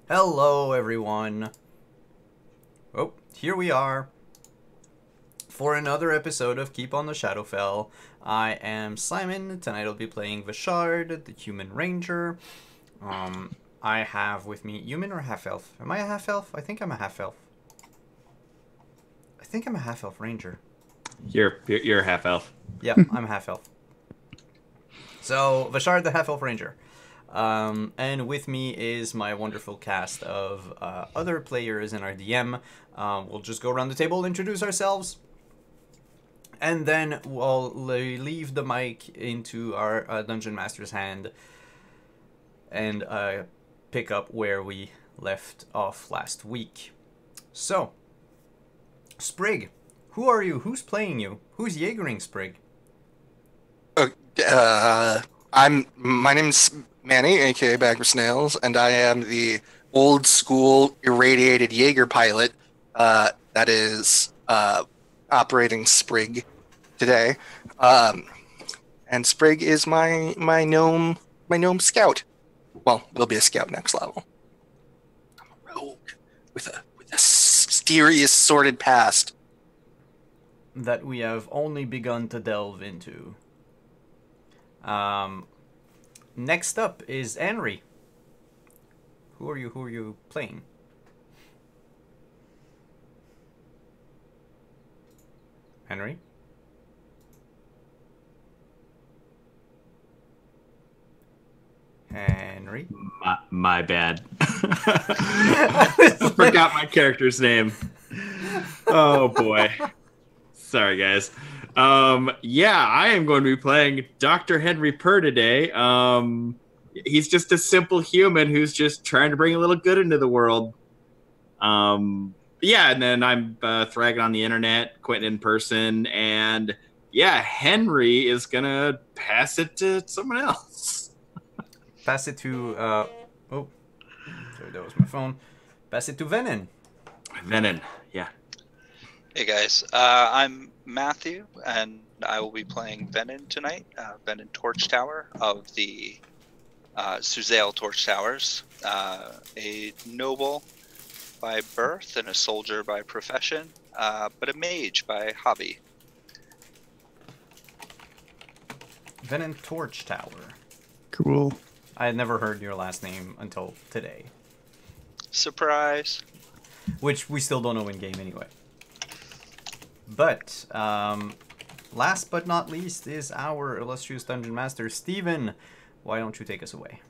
Hello, everyone. Oh, here we are for another episode of Keep on the Shadowfell. I am Simon. Tonight I'll be playing Vishard, the human ranger. I have with me human or half-elf? Am I a half-elf? I think I'm a half-elf. I think I'm a half-elf ranger. You're half elf. Yeah, I'm a half-elf. So, Vishard, the half-elf ranger. And with me is my wonderful cast of other players in our DM. We'll just go around the table, introduce ourselves, and then we'll leave the mic into our Dungeon Master's hand and pick up where we left off last week. So, Sprig, who are you? Who's playing you? Who's Jaegering Sprig? My name's Manny, aka Bag of Snails, and I am the old school irradiated Jaeger pilot that is operating Sprig today. And Sprig is my gnome scout. Well, will be a scout next level. I'm a rogue with a mysterious sordid past that we have only begun to delve into. Next up is Henry. Who are you playing? Henry? Henry? My bad. I forgot my character's name. Oh boy. Sorry, guys. Yeah, I am going to be playing Dr. Henry Purr today. He's just a simple human who's just trying to bring a little good into the world. Yeah, and then I'm thragging on the internet, quitting in person, and yeah, Henry is gonna pass it to someone else. Pass it to oh, sorry, that was my phone. Pass it to Venin. Venin, yeah. Hey guys, I'm Matthew, and I will be playing Venin tonight. Venin Torch Tower of the Suzail Torch Towers. A noble by birth and a soldier by profession, but a mage by hobby. Venin Torch Tower. Cool. I had never heard your last name until today. Surprise! Which we still don't know in game anyway. But last but not least is our illustrious Dungeon Master, Steven. Why don't you take us away?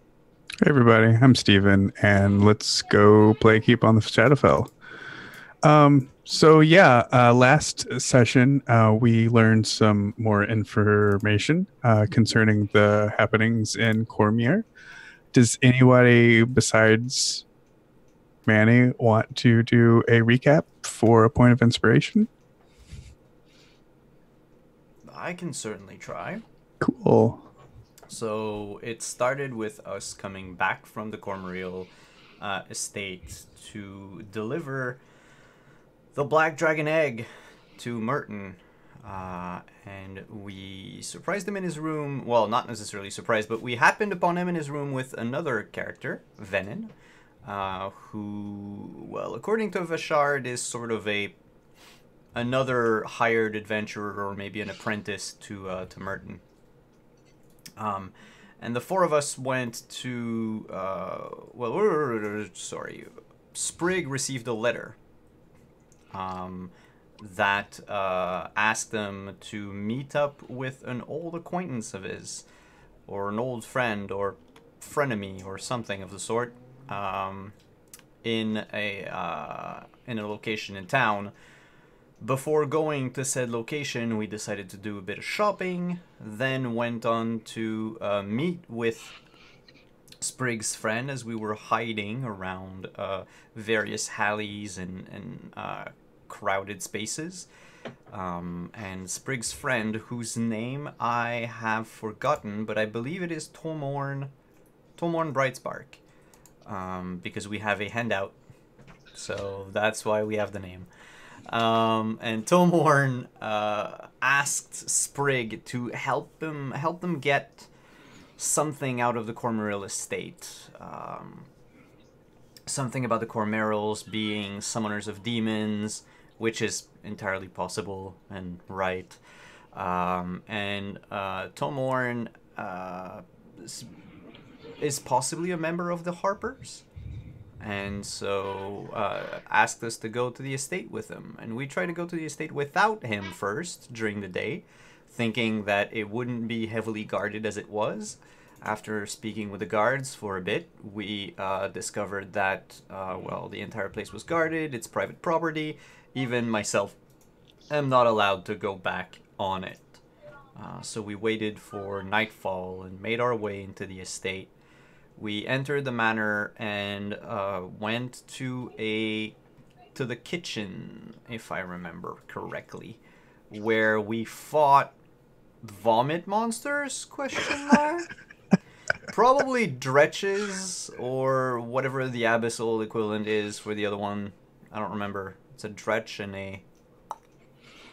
Hey everybody, I'm Steven, and let's go play Keep on the Shadowfell. Last session we learned some more information concerning the happenings in Cormier. Does anybody besides Manny want to do a recap for a point of inspiration? I can certainly try. Cool. So it started with us coming back from the Cormorial estate to deliver the Black Dragon Egg to Merton. And we surprised him in his room. Well, not necessarily surprised, but we happened upon him in his room with another character, Venin, who, well, according to Vishard, is sort of another hired adventurer or maybe an apprentice to Merton. And the four of us went to, Sprig received a letter that asked them to meet up with an old acquaintance of his, or an old friend, or frenemy, or something of the sort, in a location in town. Before going to said location, we decided to do a bit of shopping, then went on to meet with Sprig's friend as we were hiding around various alleys and crowded spaces. And Sprig's friend, whose name I have forgotten, but I believe it is Tomorn Brightspark, because we have a handout, so that's why we have the name. And Tomorn asked Sprig to help them get something out of the Cormoril estate. Something about the Cormorils being summoners of demons, which is entirely possible and right. And Tomorn is possibly a member of the Harpers, and so asked us to go to the estate with him. And we tried to go to the estate without him first during the day, thinking that it wouldn't be heavily guarded as it was. After speaking with the guards for a bit, we discovered that, well, the entire place was guarded, it's private property, even myself am not allowed to go back on it. So we waited for nightfall and made our way into the estate. We entered the manor and went to the kitchen, if I remember correctly, where we fought vomit monsters? Question mark. Probably dretches or whatever the abyssal equivalent is for the other one. I don't remember. It's a dretch and a...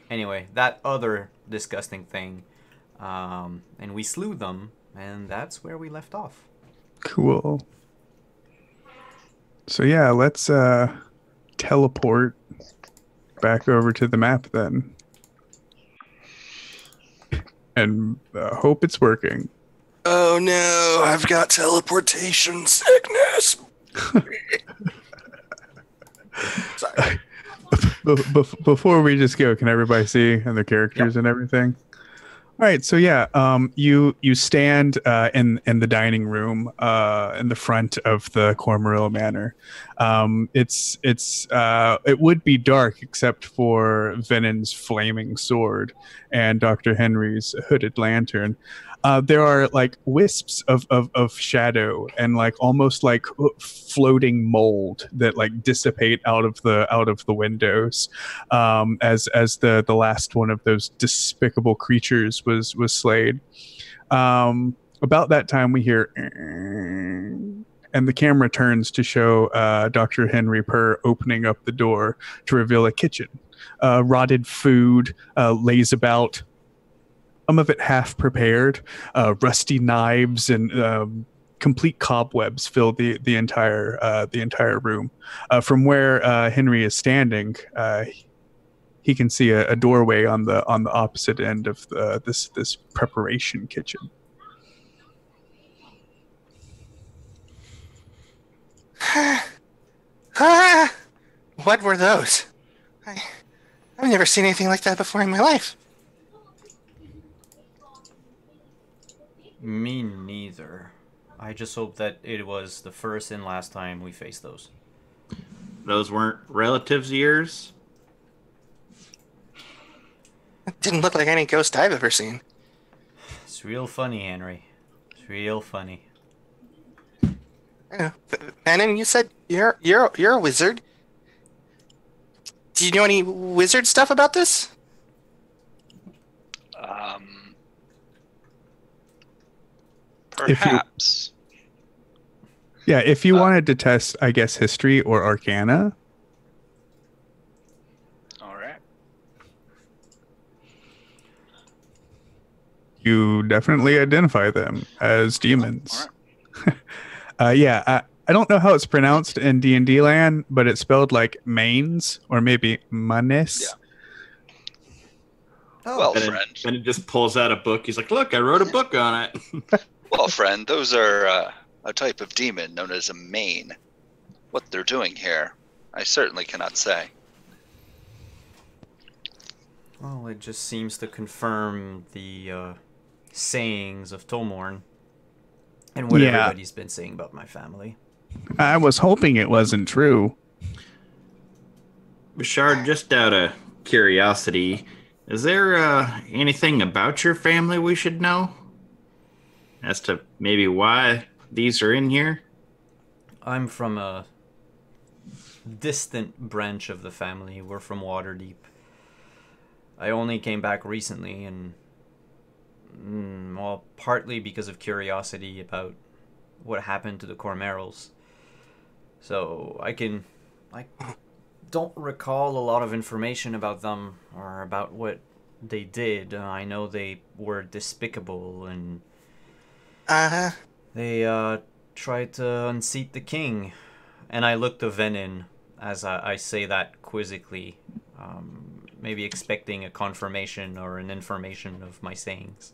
Anyway, that other disgusting thing. And we slew them, and that's where we left off. Cool. So yeah, let's teleport back over to the map then. And hope it's working. Oh no, I've got teleportation sickness. Sorry. Before we just go, can everybody see and their characters and everything? All right, so yeah, you stand in the dining room in the front of the Cormoril Manor. It would be dark except for Venon's flaming sword and Dr. Henry's hooded lantern. There are like wisps of shadow and like almost like floating mold that like dissipate out of the windows as the last one of those despicable creatures was slayed. About that time we hear and the camera turns to show Dr. Henry Purr opening up the door to reveal a kitchen. Rotted food lays about. Some of it half prepared, rusty knives and complete cobwebs fill the entire room. From where Henry is standing, he can see a doorway on the opposite end of this preparation kitchen. What were those? I've never seen anything like that before in my life. Me neither. I just hope that it was the first and last time we faced those. Those weren't relatives of yours? It didn't look like any ghost I've ever seen. It's real funny, Henry. It's real funny. I know. Bannon, you said you're a wizard. Do you know any wizard stuff about this? Perhaps. If you wanted to test, I guess, history or arcana. All right. You definitely identify them as demons. All right. I don't know how it's pronounced in D&D land, but it's spelled like manes or maybe manes. Yeah. Oh, Well, And friend. then it just pulls out a book. He's like, look, I wrote a book on it. Well, friend, those are a type of demon known as a mane. What they're doing here, I certainly cannot say. well, it just seems to confirm the sayings of Tomorn and what Yeah. everybody's been saying about my family. I was hoping it wasn't true. Bouchard, just out of curiosity, is there anything about your family we should know? As to maybe why these are in here? I'm from a distant branch of the family. We're from Waterdeep. I only came back recently, and well, partly because of curiosity about what happened to the Cormorils. So I don't recall a lot of information about them or about what they did. I know they were despicable and Uh-huh. They tried to unseat the king, and I look to Venin as I say that quizzically, maybe expecting a confirmation or an information of my sayings.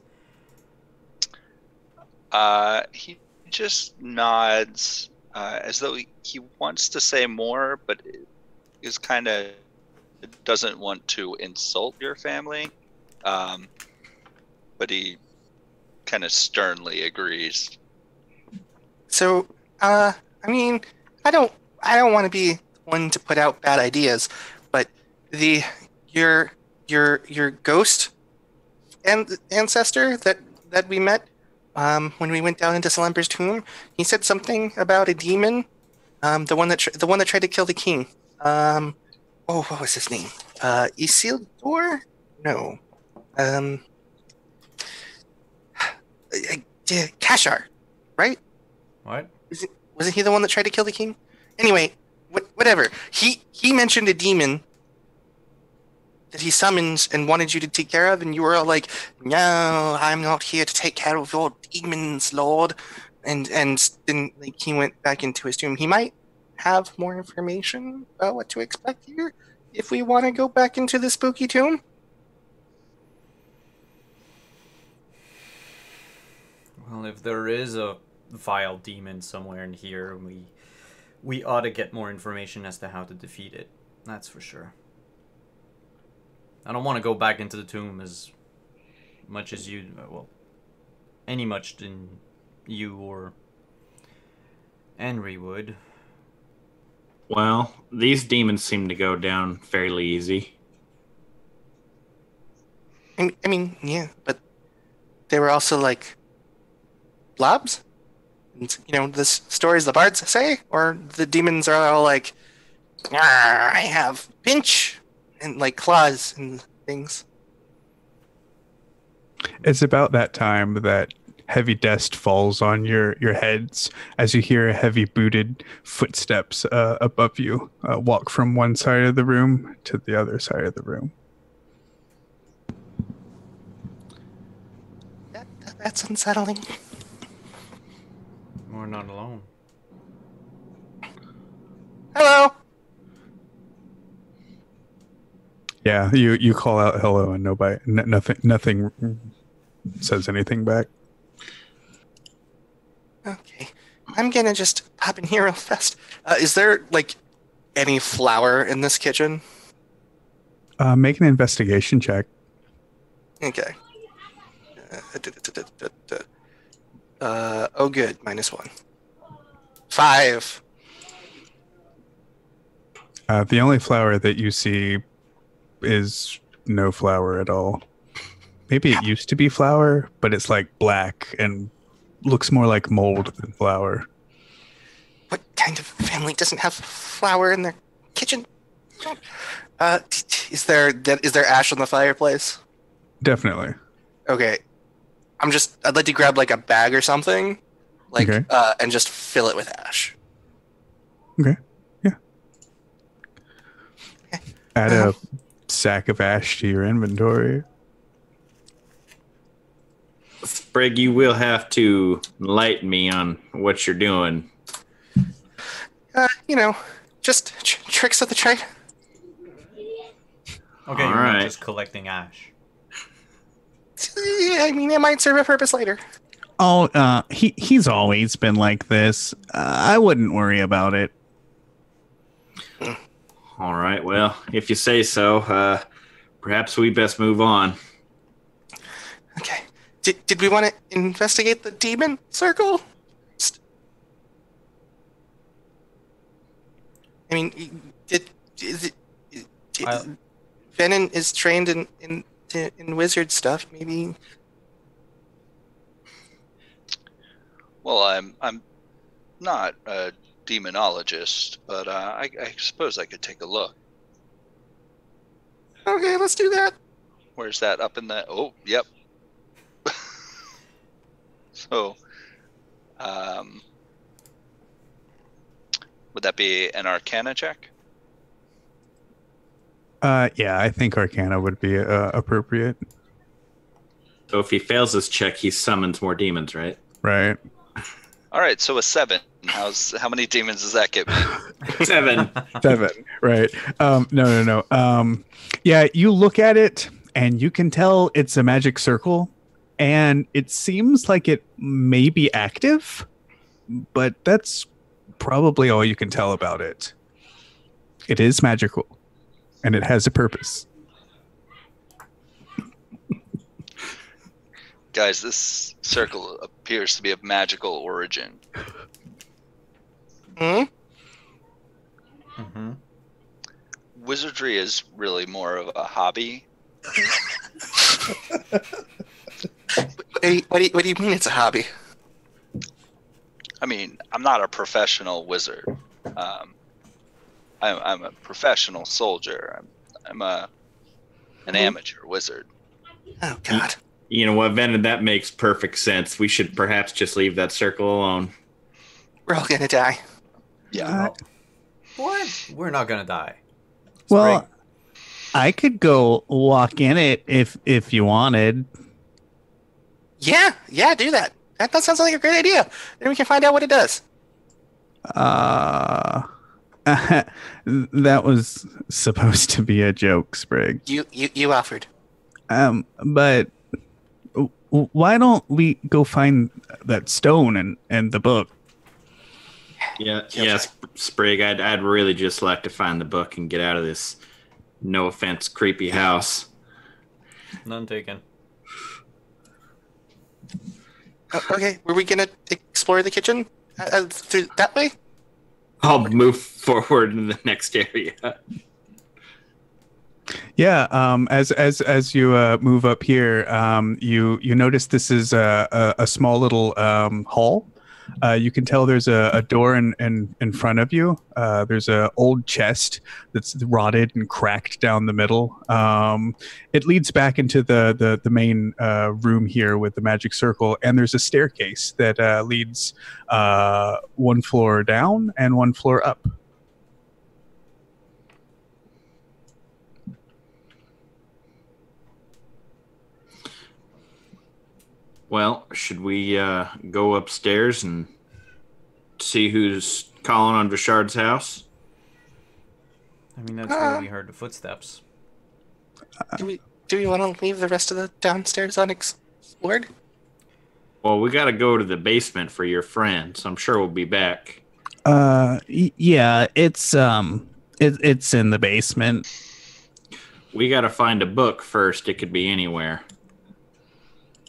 He just nods as though he wants to say more, but is kind of doesn't want to insult your family. But he kind of sternly agrees. So, I mean, I don't want to be one to put out bad ideas, but the your ghost and ancestor that we met when we went down into Salemper's tomb, he said something about a demon, the one that tried to kill the king. Oh, what was his name? Isildur? No. Kashar, right? What? Wasn't he the one that tried to kill the king? Anyway, whatever. He mentioned a demon that he summons and wanted you to take care of, and you were all like, "No, I'm not here to take care of your demons, Lord." And then like he went back into his tomb. He might have more information about what to expect here if we want to go back into the spooky tomb. Well, if there is a vile demon somewhere in here, we ought to get more information as to how to defeat it. That's for sure. I don't want to go back into the tomb as much as you, well, any much than you or Henry would. Well, these demons seem to go down fairly easy. I mean, yeah, but they were also like blobs. And, you know, the stories the bards say, or the demons are all like, I have pinch and like claws and things. It's about that time that heavy dust falls on your heads as you hear heavy booted footsteps above you walk from one side of the room to the other side of the room. That's unsettling. We're not alone. Hello. Yeah, you call out hello and nothing says anything back. Okay, I'm gonna just pop in here real fast. Is there like any flour in this kitchen? Make an investigation check. Okay. Oh, good. -1. 5. The only flower that you see is no flower at all. Maybe it used to be flour, but it's like black and looks more like mold than flour. What kind of family doesn't have flour in their kitchen? Is there ash on the fireplace? Definitely. Okay. I'd like to grab like a bag or something, like, Okay. And just fill it with ash. Okay. Yeah. Okay. Add a sack of ash to your inventory. Sprig, you will have to enlighten me on what you're doing. You know, just tricks of the trade. Okay, All you're right. not just collecting ash. Yeah, I mean, it might serve a purpose later. Oh, he's always been like this. I wouldn't worry about it. All right, well, if you say so, perhaps we best move on. Okay. Did we want to investigate the demon circle? I mean, Venom is trained in wizard stuff. Maybe. Well, I'm not a demonologist, but I suppose I could take a look. Okay, let's do that. Where's that? Up in the? Oh, yep. So, would that be an Arcana check? Yeah, I think Arcana would be appropriate. So if he fails his check, he summons more demons, right? Right. All right, so a 7. How many demons does that get me? 7. 7. Right. No. Yeah, you look at it and you can tell it's a magic circle, and it seems like it may be active, but that's probably all you can tell about it. It is magical, and it has a purpose. Guys, this circle appears to be of magical origin. Hmm? Mm-hmm. Wizardry is really more of a hobby. What do you mean it's a hobby? I mean, I'm not a professional wizard. I'm a professional soldier. I'm an amateur wizard. Oh, God. You know what, Venom? That makes perfect sense. We should perhaps just leave that circle alone. We're all going to die. Yeah. What? We're not gonna die. Well, I could go walk in it if you wanted. Yeah, do that. That sounds like a great idea. Then we can find out what it does. That was supposed to be a joke, Sprig. You offered. But why don't we go find that stone and the book? Yeah, Sprig. I'd really just like to find the book and get out of this, no offense, creepy house. None taken. Okay, were we gonna explore the kitchen through that way? I'll move forward in the next area. Yeah. As you move up here, you notice this is a small little hall. You can tell there's a door in front of you. There's an old chest that's rotted and cracked down the middle. It leads back into the main room here with the magic circle, and there's a staircase that leads one floor down and one floor up. Well, should we go upstairs and see who's calling on Vishard's house? I mean, that's where we heard the footsteps. Do we want to leave the rest of the downstairs unexplored? Well, we got to go to the basement for your friend, so I'm sure we'll be back. Yeah, it's in the basement. We got to find a book first. It could be anywhere.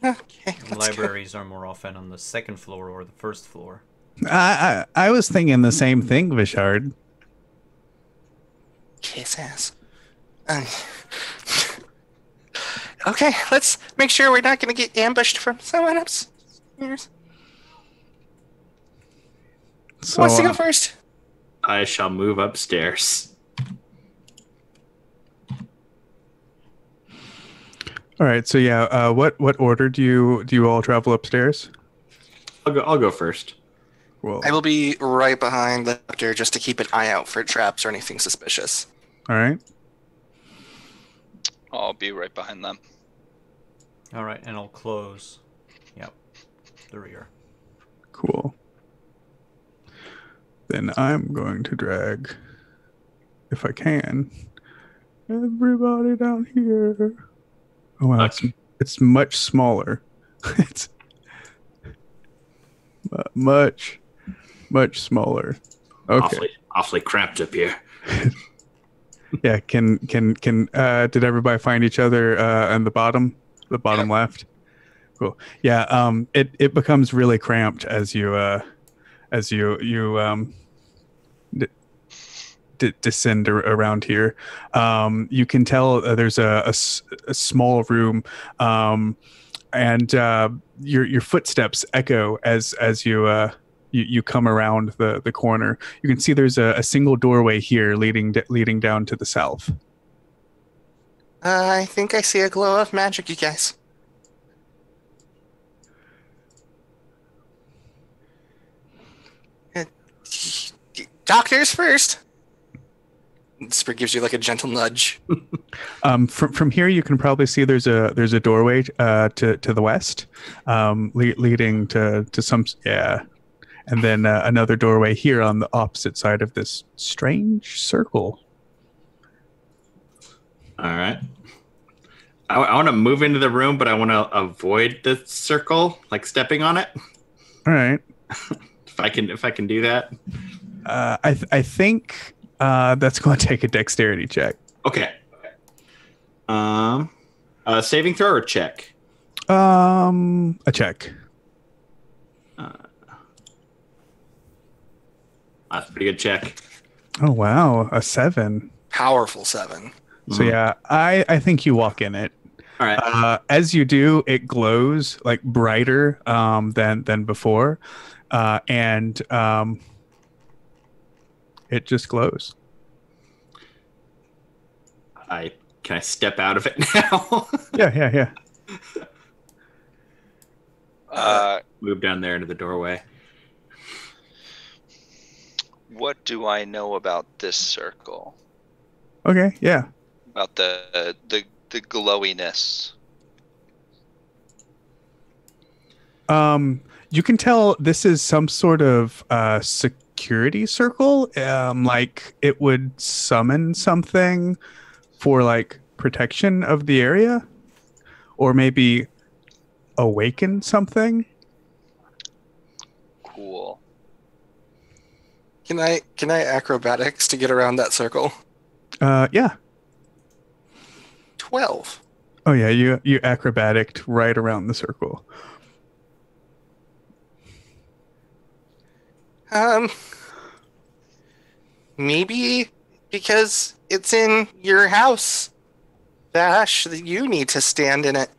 Okay, let's Libraries are more often on the second floor or the first floor. I was thinking the same thing, Vishard. go. Kiss ass. Okay, let's make sure we're not going to get ambushed from someone upstairs. Who wants to go first? I shall move upstairs. All right. So yeah, what order do you all travel upstairs? I'll go first. Well, I will be right behind the doctor just to keep an eye out for traps or anything suspicious. all right. I'll be right behind them. All right, and I'll close. Yep, the rear. Cool. Then I'm going to drag, if I can, everybody down here. Oh wow, it's much smaller. It's much smaller. Okay. Awfully cramped up here. Yeah. Can did everybody find each other on the bottom left? Cool. Yeah. It becomes really cramped as you descend around here. You can tell there's a small room, and your footsteps echo as you come around the corner. You can see there's a single doorway here leading down to the south. I think I see a glow of magic, you guys. Doctors first. Sprig gives you like a gentle nudge. From here, you can probably see there's a doorway to the west, leading to some and then another doorway here on the opposite side of this strange circle. All right. I want to move into the room, but I want to avoid the circle, like stepping on it. All right. If I can do that. I think that's going to take a dexterity check. Okay. Saving throw or check? A check. That's a pretty good check. Oh wow, a 7. Powerful 7. So yeah, I think you walk in it. All right. As you do, it glows like brighter than before, and it just glows. Can I step out of it now? Yeah. Move down there into the doorway. What do I know about this circle? Okay, yeah. About the glowiness. You can tell this is some sort of security circle. Like it would summon something for like protection of the area, or maybe awaken something. Cool. Can I acrobatics to get around that circle? Yeah. 12. Oh yeah, you acrobatic right around the circle. Maybe because it's in your house, Vash, that you need to stand in it.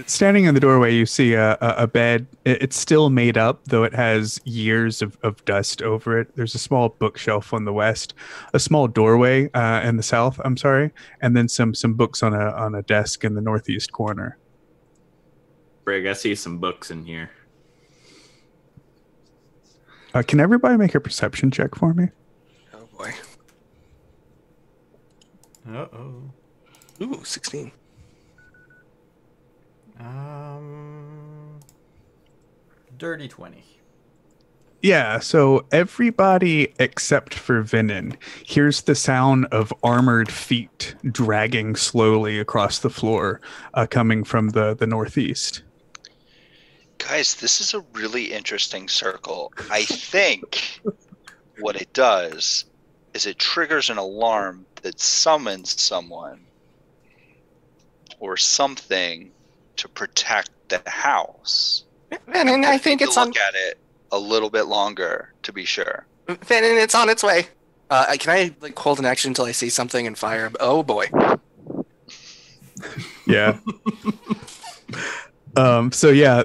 Standing in the doorway, you see a bed. It's still made up, though it has years of dust over it. There's a small bookshelf on the west, a small doorway in the south. I'm sorry, and then some books on a desk in the northeast corner. Brig, I see some books in here. Can everybody make a perception check for me? Oh boy. Uh-oh. Ooh, 16. Dirty 20. Yeah, so everybody except for Venom hears the sound of armored feet dragging slowly across the floor, coming from the northeast. Guys, this is a really interesting circle. I think what it does is it triggers an alarm that summons someone or something to protect the house. Venom, I think it's on. Look at it a little bit longer to be sure. Venom, it's on its way. Can I like hold an action until I see something and fire? Oh boy. Yeah. So yeah,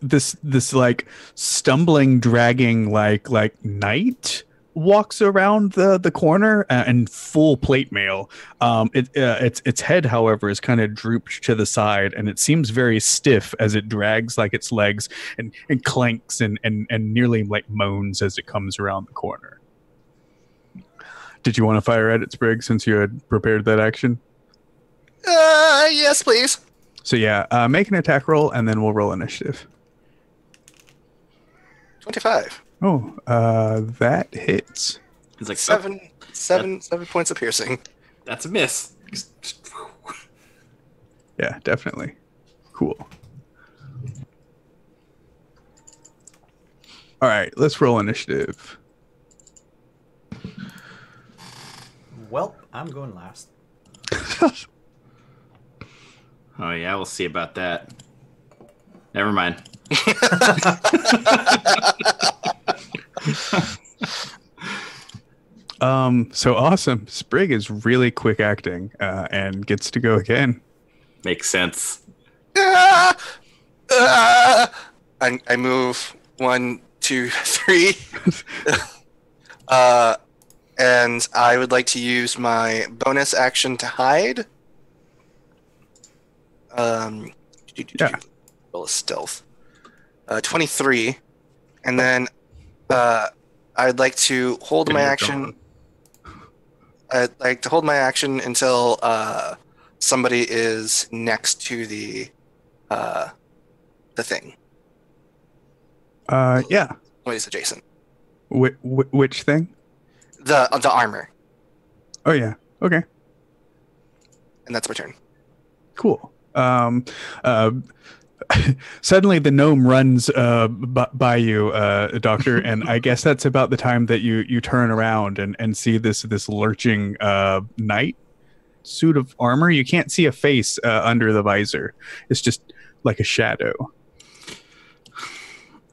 this like stumbling, dragging like knight walks around the corner in full plate mail. Its head, however, is kind of drooped to the side, and it seems very stiff as it drags like its legs and clanks and nearly like moans as it comes around the corner. Did you want to fire at it, Sprig, since you had prepared that action? Yes, please. So yeah, make an attack roll, and then we'll roll initiative. 25. Oh, that hits. It's like Seven points of piercing. That's a miss. Yeah, definitely. Cool. All right, let's roll initiative. Well, I'm going last. Oh yeah, we'll see about that. Never mind. So awesome. Sprig is really quick acting and gets to go again. Makes sense. I move 1, 2, 3. And I would like to use my bonus action to hide. Yeah. Roll a stealth. 23. And then I'd like to hold my You're action. gone. I'd like to hold my action until somebody is next to the thing. Yeah. Somebody's adjacent. Which thing? The armor, Oh yeah. Okay. and that's my turn. Cool. Uh, Suddenly the gnome runs by you, Doctor, and I guess that's about the time that you turn around and see this lurching knight suit of armor. You can't see a face under the visor. It's just like a shadow.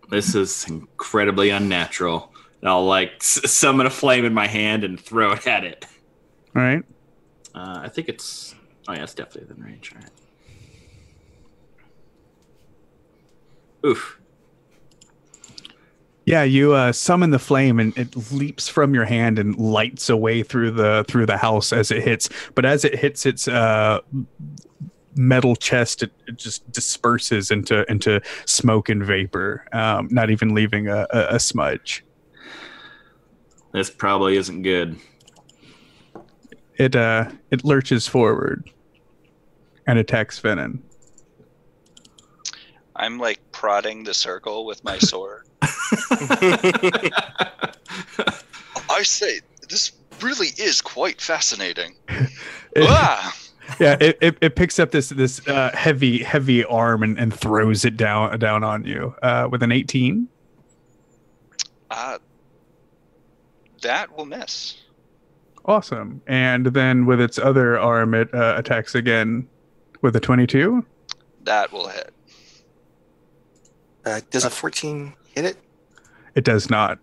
This is incredibly unnatural. I'll like summon a flame in my hand and throw it at it. All right. I think it's. Oh yeah, it's definitely within range. All right. Oof. Yeah, you summon the flame and it leaps from your hand and lights away through the house as it hits. But as it hits its metal chest, it just disperses into smoke and vapor, not even leaving a smudge. This probably isn't good. It lurches forward and attacks Venom. I'm like prodding the circle with my sword. I say, this really is quite fascinating. Ah! Yeah, it picks up this heavy arm and throws it down on you with an 18. That will miss. Awesome. And then with its other arm, it attacks again with a 22. That will hit. Does a 14 hit it? It does not.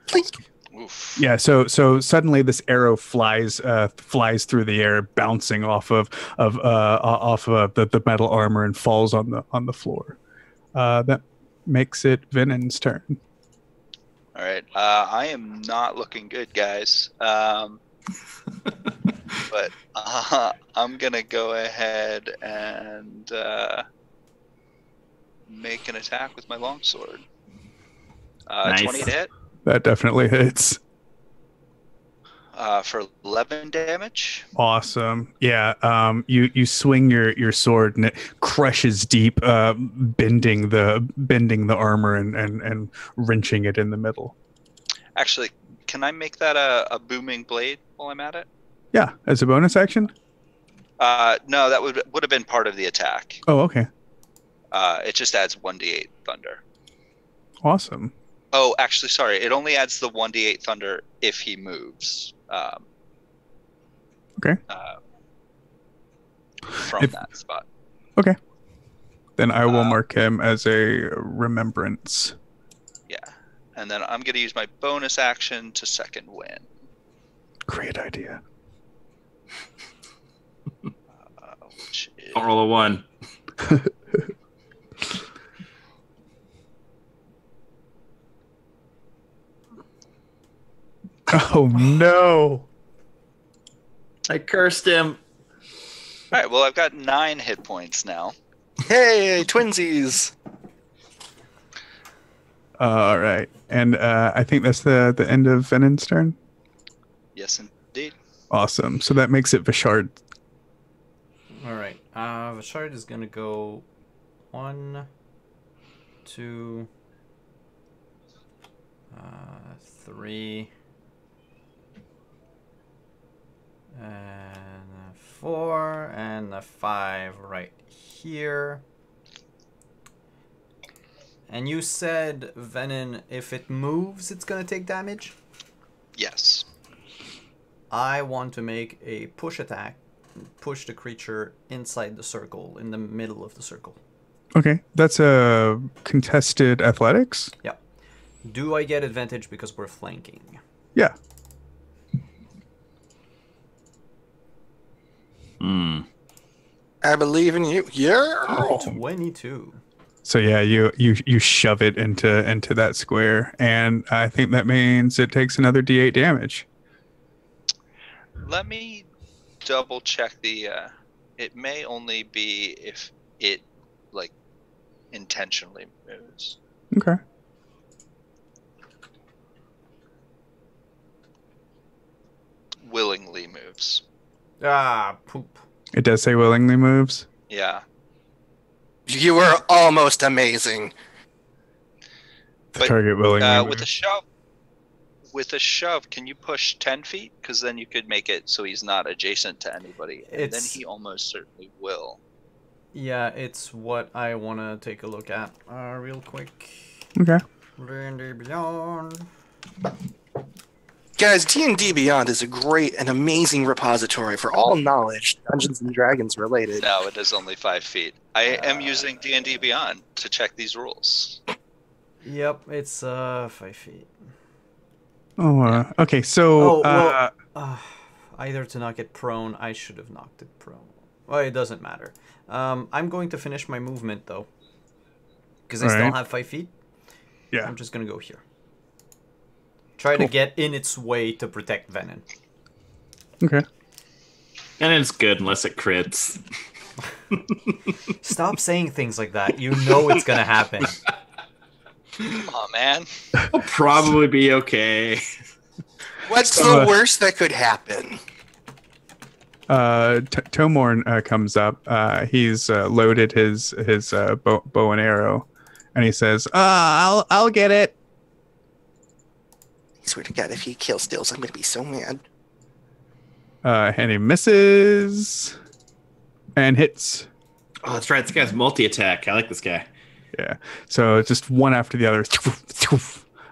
Please. Oof. Yeah. So suddenly this arrow flies through the air, bouncing off of the metal armor and falls on the floor. That makes it Venon's turn. All right. I am not looking good, guys. But I'm going to go ahead and make an attack with my longsword. Nice. 20 to hit That definitely hits. for 11 damage. Awesome. Yeah. You swing your sword and it crushes deep, bending the armor and wrenching it in the middle. Actually, can I make that a booming blade while I'm at it? Yeah, as a bonus action. No, that would have been part of the attack. Oh, okay. It just adds 1d8 thunder. Awesome. Oh, actually, sorry. It only adds the 1d8 thunder if he moves. Okay. From that spot. Okay. Then I will mark him as a remembrance. Yeah. And then I'm going to use my bonus action to second win. Great idea. Which is... Don't roll a 1. Oh no. I cursed him. All right, well, I've got 9 hit points now. Hey, twinsies! All right. And I think that's the end of Venon's turn. Yes, indeed. Awesome. So that makes it Vishard. All right. Vishard is gonna go 1, 2, 3, and 4, and a 5 right here. And you said, Venom, if it moves, it's gonna take damage? Yes. I want to make a push attack, push the creature inside the circle, in the middle of the circle. Okay. That's a contested athletics. Yep. Do I get advantage because we're flanking? Yeah. I believe in you. Yeah. 22. So yeah, you shove it into that square, and I think that means it takes another D8 damage. Let me double check the... it may only be if it, like, intentionally moves. Okay. willingly moves. Ah, poop. It does say willingly moves. Yeah. You were almost amazing. The But, target willingly with a moves. shove, can you push 10 feet? Because then you could make it so he's not adjacent to anybody, and then he almost certainly will. Yeah, it's what I want to take a look at real quick. Okay. D&D Beyond. Guys, D&D Beyond is a great and amazing repository for all knowledge Dungeons and Dragons related. No, it is only 5 feet. I am using D&D Beyond to check these rules. Yep, it's 5 feet. Oh, okay. So, Either to knock it prone, I should have knocked it prone. Well, it doesn't matter. I'm going to finish my movement though, because I still Alright. have 5 feet. yeah. I'm just gonna go here. Try to get in its way to protect Venom. Okay. And it's good unless it crits. Stop saying things like that. You know it's gonna happen. Oh man. It'll probably be okay. What's So, the worst that could happen? Tomorn comes up. He's loaded his bow and arrow, and he says, I'll get it." I swear to God, if he kill steals, I'm going to be so mad. And he misses and hits. Oh, that's right. This guy's multi-attack. I like this guy. Yeah. So just one after the other.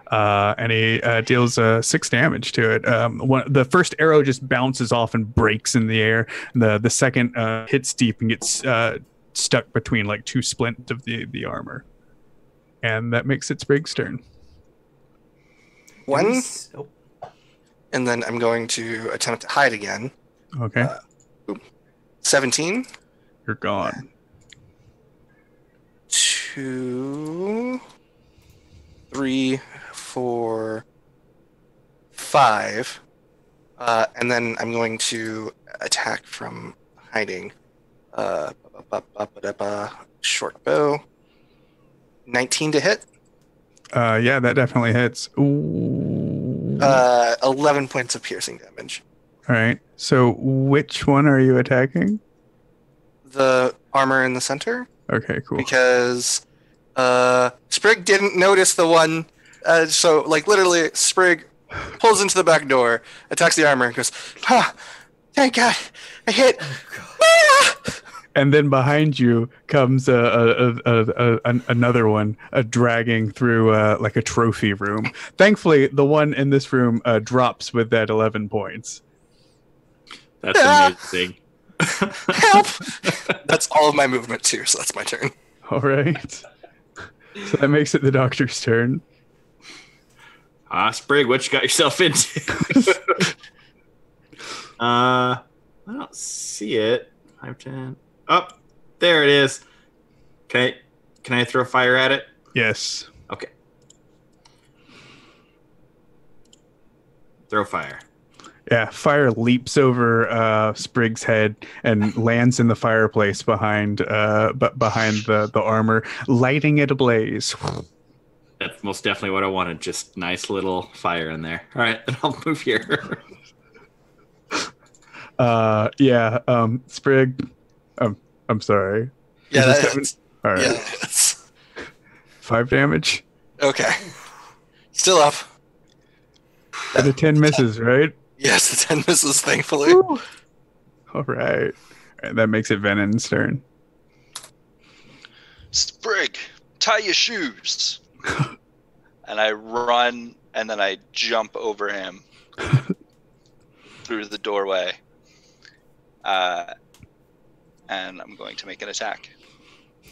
And he deals 6 damage to it. The first arrow just bounces off and breaks in the air. The second hits deep and gets stuck between like 2 splints of the armor. And that makes it Sprig's turn. One, and then I'm going to attempt to hide again. Okay. 17. You're gone. 2, 3, 4, 5. And then I'm going to attack from hiding. Short bow. 19 to hit. Yeah, that definitely hits. Ooh. 11 points of piercing damage. All right. So which one are you attacking? The armor in the center. Okay, cool. Because Sprig didn't notice the one. So, like, literally, Sprig pulls into the back door, attacks the armor, and goes, thank God, I hit. And then behind you comes another one, dragging through like a trophy room. Thankfully, the one in this room drops with that 11 points. That's amazing. Help! That's all of my movement, too, so that's my turn. All right. So that makes it the doctor's turn. Sprig, what you got yourself into? I don't see it. 5, 10. Oh, there it is. Can I throw fire at it? Yes. Okay. Throw fire. Yeah, fire leaps over Sprig's head and lands in the fireplace behind the armor, lighting it ablaze. That's most definitely what I wanted. Just nice little fire in there. All right, then I'll move here. Sprig. I'm sorry. Yeah, Is it that 7? hits. All right. Yeah, that hits. 5 damage. Okay. Still up. And a 10 misses, right? Yes, the 10 misses, thankfully. All right. And that makes it Venon's turn. Sprig, tie your shoes. And I run, and then I jump over him through the doorway. And I'm going to make an attack. You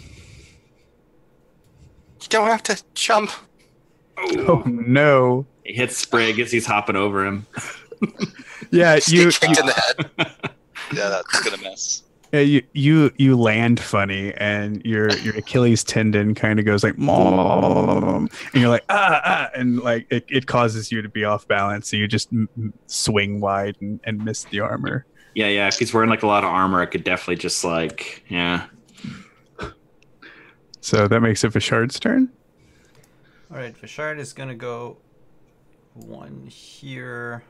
don't have to jump. Oh, no. He hits Sprig as he's hopping over him. Yeah, Just you get kicked in the head. Yeah, that's gonna miss. Yeah, you land funny, and your Achilles tendon kind of goes like, and you're like and like it causes you to be off balance, so you just swing wide and miss the armor. Yeah. If he's wearing like a lot of armor, I could definitely just like, yeah. So that makes it Vishard's turn. All right, Vishard is gonna go 1 here.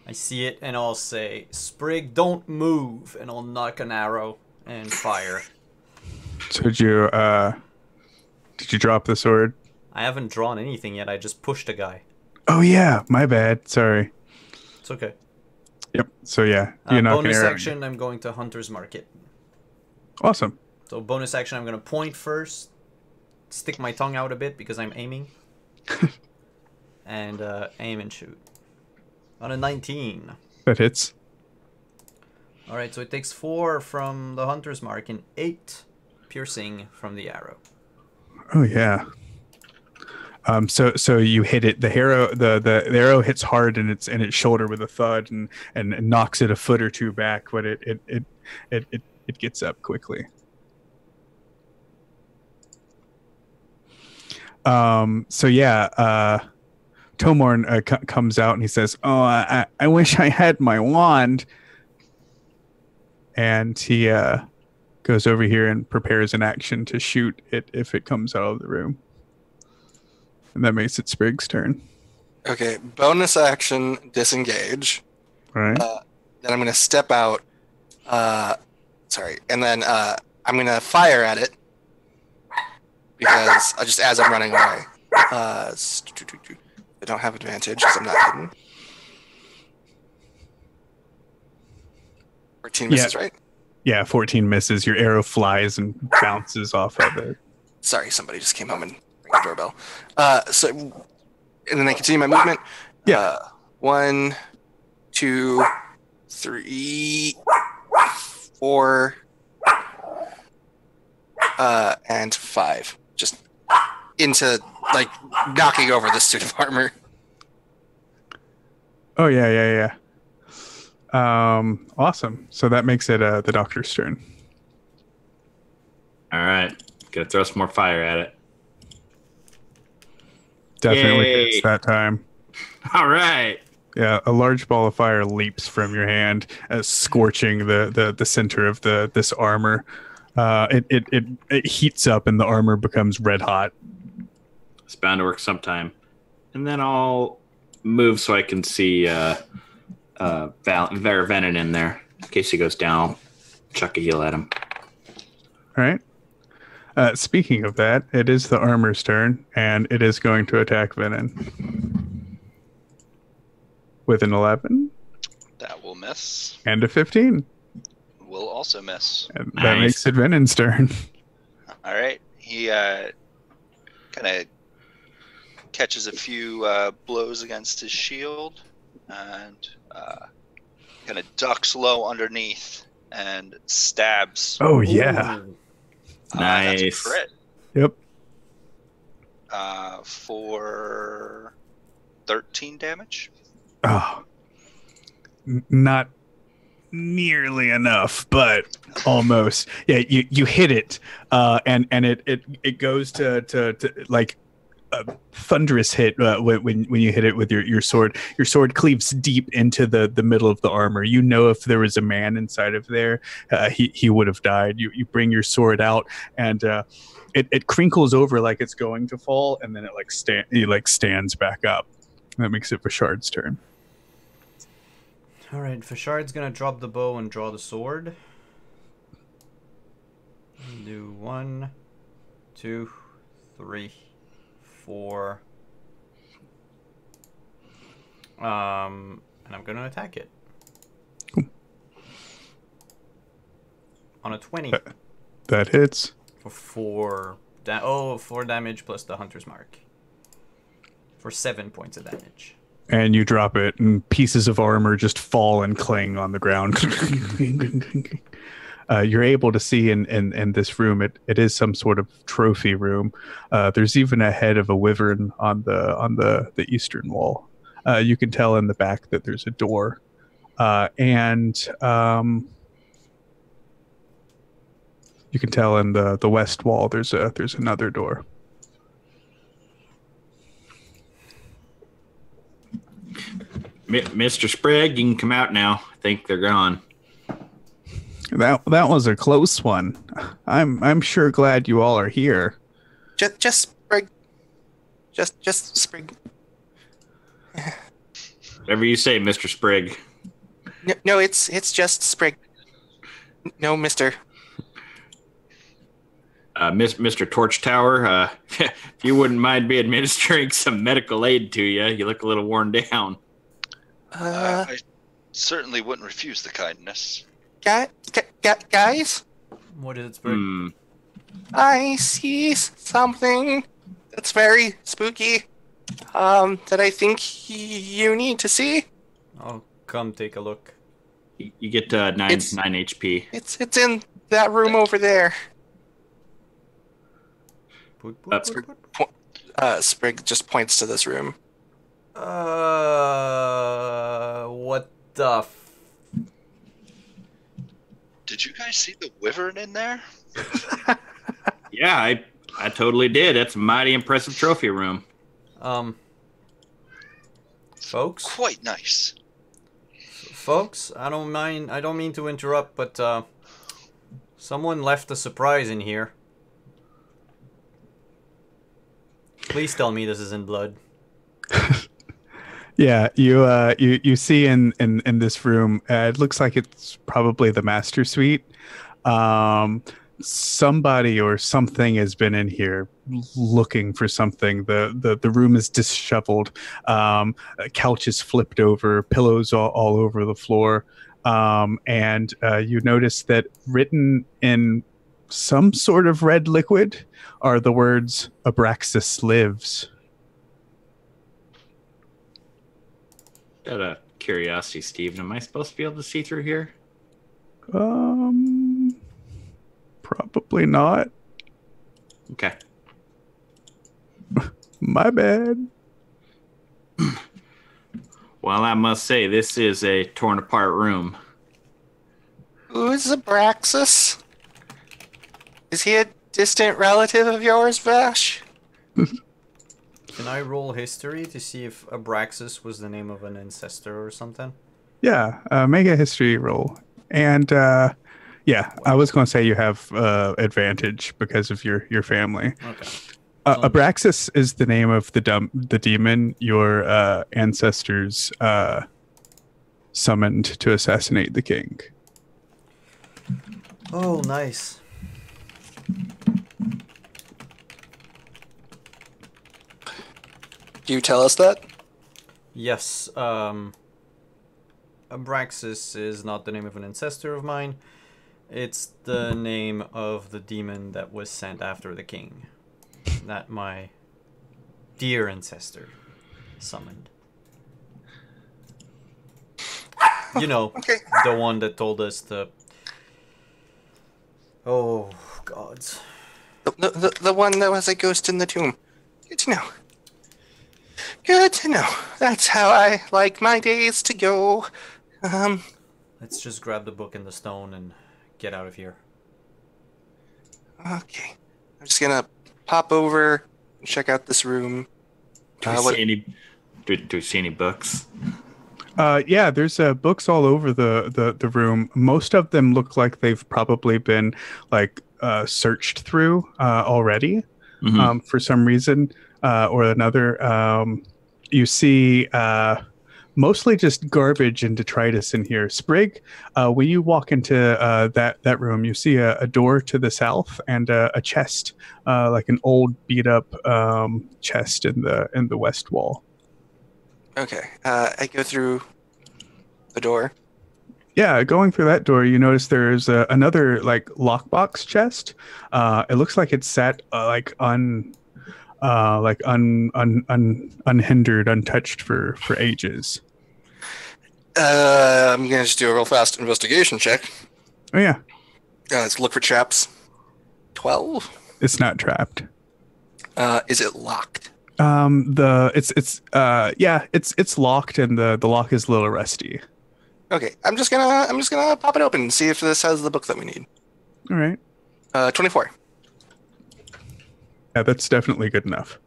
I see it, and I'll say, Sprig, don't move, and I'll knock an arrow and fire. So did you drop the sword? I haven't drawn anything yet. I just pushed a guy. Oh yeah, my bad. Sorry. It's okay. Yep. So yeah, you knock an bonus arrow. action, I'm going to Hunter's Market. Awesome. So bonus action, I'm going to point first, stick my tongue out a bit because I'm aiming, and aim and shoot. On a 19. That hits. Alright, so it takes 4 from the Hunter's Mark and 8 piercing from the arrow. Oh yeah. So you hit it. The arrow hits hard in its shoulder with a thud and knocks it a foot or two back, but it gets up quickly. So yeah, Tomorn comes out and he says, "Oh, I wish I had my wand." And he goes over here and prepares an action to shoot it if it comes out of the room. And that makes it Sprig's turn. Okay, bonus action, disengage. All right. Then I'm going to step out. And then I'm going to fire at it because just as I'm running away. I don't have advantage because I'm not hidden. 14 misses, right? Yeah, 14 misses. Your arrow flies and bounces off of it. Sorry, somebody just came home and rang the doorbell. And then I continue my movement. Yeah. 1, 2, 3, 4, and 5. Just into, like, knocking over the suit of armor. Oh, yeah. Awesome. So that makes it the doctor's turn. All right. Gotta throw some more fire at it. Definitely Yay. hits that time. All right. Yeah, a large ball of fire leaps from your hand, scorching the center of this armor. It heats up and the armor becomes red hot. It's bound to work sometime. And then I'll move so I can see Venin in there. In case he goes down, I'll chuck a heal at him. All right. Speaking of that, it is the armor's turn, and it is going to attack Venin. With an 11. That will miss. And a 15. Will also miss. And that Nice. makes it Venin's turn. All right. He kind of catches a few blows against his shield and kind of ducks low underneath and stabs. Oh, yeah. Ooh. Nice. That's a crit. Yep. For 13 damage. Oh. Not nearly enough, but almost. Yeah, you hit it, and it goes to like a thunderous hit when you hit it with your sword. Your sword cleaves deep into the middle of the armor. You know, if there was a man inside of there, he would have died. You bring your sword out, and it crinkles over like it's going to fall, and then it stands back up. That makes it Vashard's turn. Alright, Fashard's gonna drop the bow and draw the sword. Do 1, 2, 3, 4. And I'm gonna attack it. On a 20. That hits. For 4 damage plus the Hunter's Mark. For 7 points of damage. And you drop it, and pieces of armor just fall and cling on the ground. You're able to see in this room, it is some sort of trophy room. There's even a head of a wyvern on the eastern wall. You can tell in the back that there's a door, and you can tell in the west wall there's another door. Mr. Sprig, you can come out now. I think they're gone. That was a close one. I'm sure glad you all are here. Just Sprig. Just Sprig. Whatever you say, Mr. Sprigg. No, it's just Sprig. No, Mister. Mr. Torch Tower, if you wouldn't mind me administering some medical aid to you, you look a little worn down. I certainly wouldn't refuse the kindness. Guys, What is it, Sprig? I see something that's very spooky. That I think you need to see. I'll come take a look. You get 9 HP. It's in that room over there. Sprig just points to this room. What the Did you guys see the wyvern in there? Yeah, I totally did. That's a mighty impressive trophy room. Folks? Quite nice. Folks, I don't mean to interrupt, but, someone left a surprise in here. Please tell me this isn't blood. Yeah, you see in this room, it looks like it's probably the master suite. Somebody or something has been in here looking for something. The room is disheveled. Couch is flipped over, pillows all over the floor, and you notice that written in some sort of red liquid are the words "Abraxas lives." Out of curiosity, Steven, am I supposed to be able to see through here? Probably not. Okay. My bad. Well, I must say, this is a torn apart room. Who's Abraxas? Is he a distant relative of yours, Vash? Can I roll history to see if Abraxas was the name of an ancestor or something? Yeah, make a history roll. And yeah, I was going to say you have advantage because of your family. Okay. Abraxas is the name of the demon your ancestors summoned to assassinate the king. Oh, nice. Do you tell us that? Yes, Abraxas is not the name of an ancestor of mine. It's the name of the demon that was sent after the king. That my dear ancestor summoned. You know, Okay. the one that told us to... Oh, gods. The one that was a ghost in the tomb. Good to know. Good to know. That's how I like my days to go. Let's just grab the book and the stone and get out of here. Okay. I'm just gonna pop over and check out this room. Do we see any books? Yeah, there's books all over the room. Most of them look like they've probably been like searched through already for some reason or another. You see mostly just garbage and detritus in here. Sprig, when you walk into that room, you see a door to the south and a chest, like an old beat up chest in the west wall. Okay. I go through the door. Yeah, going through that door, you notice there's another like lockbox chest. It looks like it's set unhindered, untouched for ages. I'm gonna just do a real fast investigation check. Oh yeah, Let's look for traps. 12. it's not trapped. Is it locked? It's locked and the lock is a little rusty. Okay. I'm just gonna pop it open and see if this has the book that we need. All right. 24. Yeah, that's definitely good enough.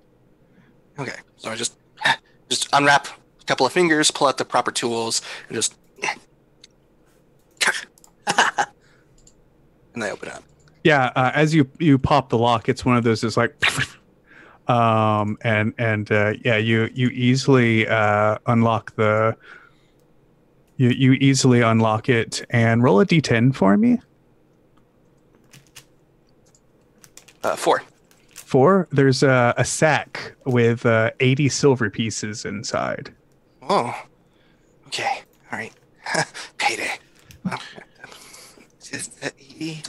Okay. So I just unwrap a couple of fingers, pull out the proper tools, and just and I open it up. Yeah, as you pop the lock, it's one of those that's like Yeah, you easily unlock the you easily unlock it and roll a d10 for me. 4. 4. There's a sack with 80 silver pieces inside. Oh, okay. All right. Payday. Well, is that 80?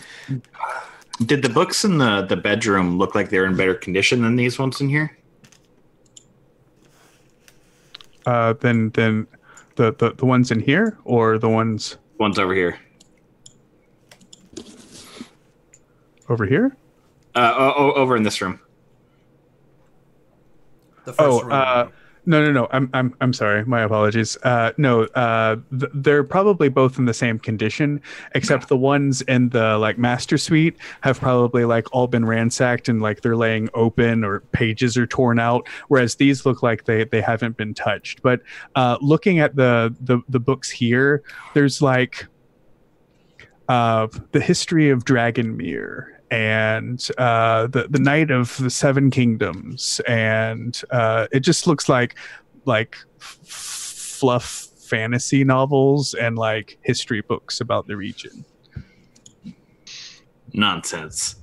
Did the books in the bedroom look like they're in better condition than these ones in here? Then the ones in here or the ones Ones over here. over here? Over in this room. The first room. No. I'm sorry. My apologies. No. They're probably both in the same condition, except the ones in the like master suite have probably like all been ransacked and like they're laying open or pages are torn out. Whereas these look like they haven't been touched. But looking at the books here, there's like the history of Dragonmere and the Night of the Seven Kingdoms, and it just looks like fluff fantasy novels and like history books about the region. Nonsense.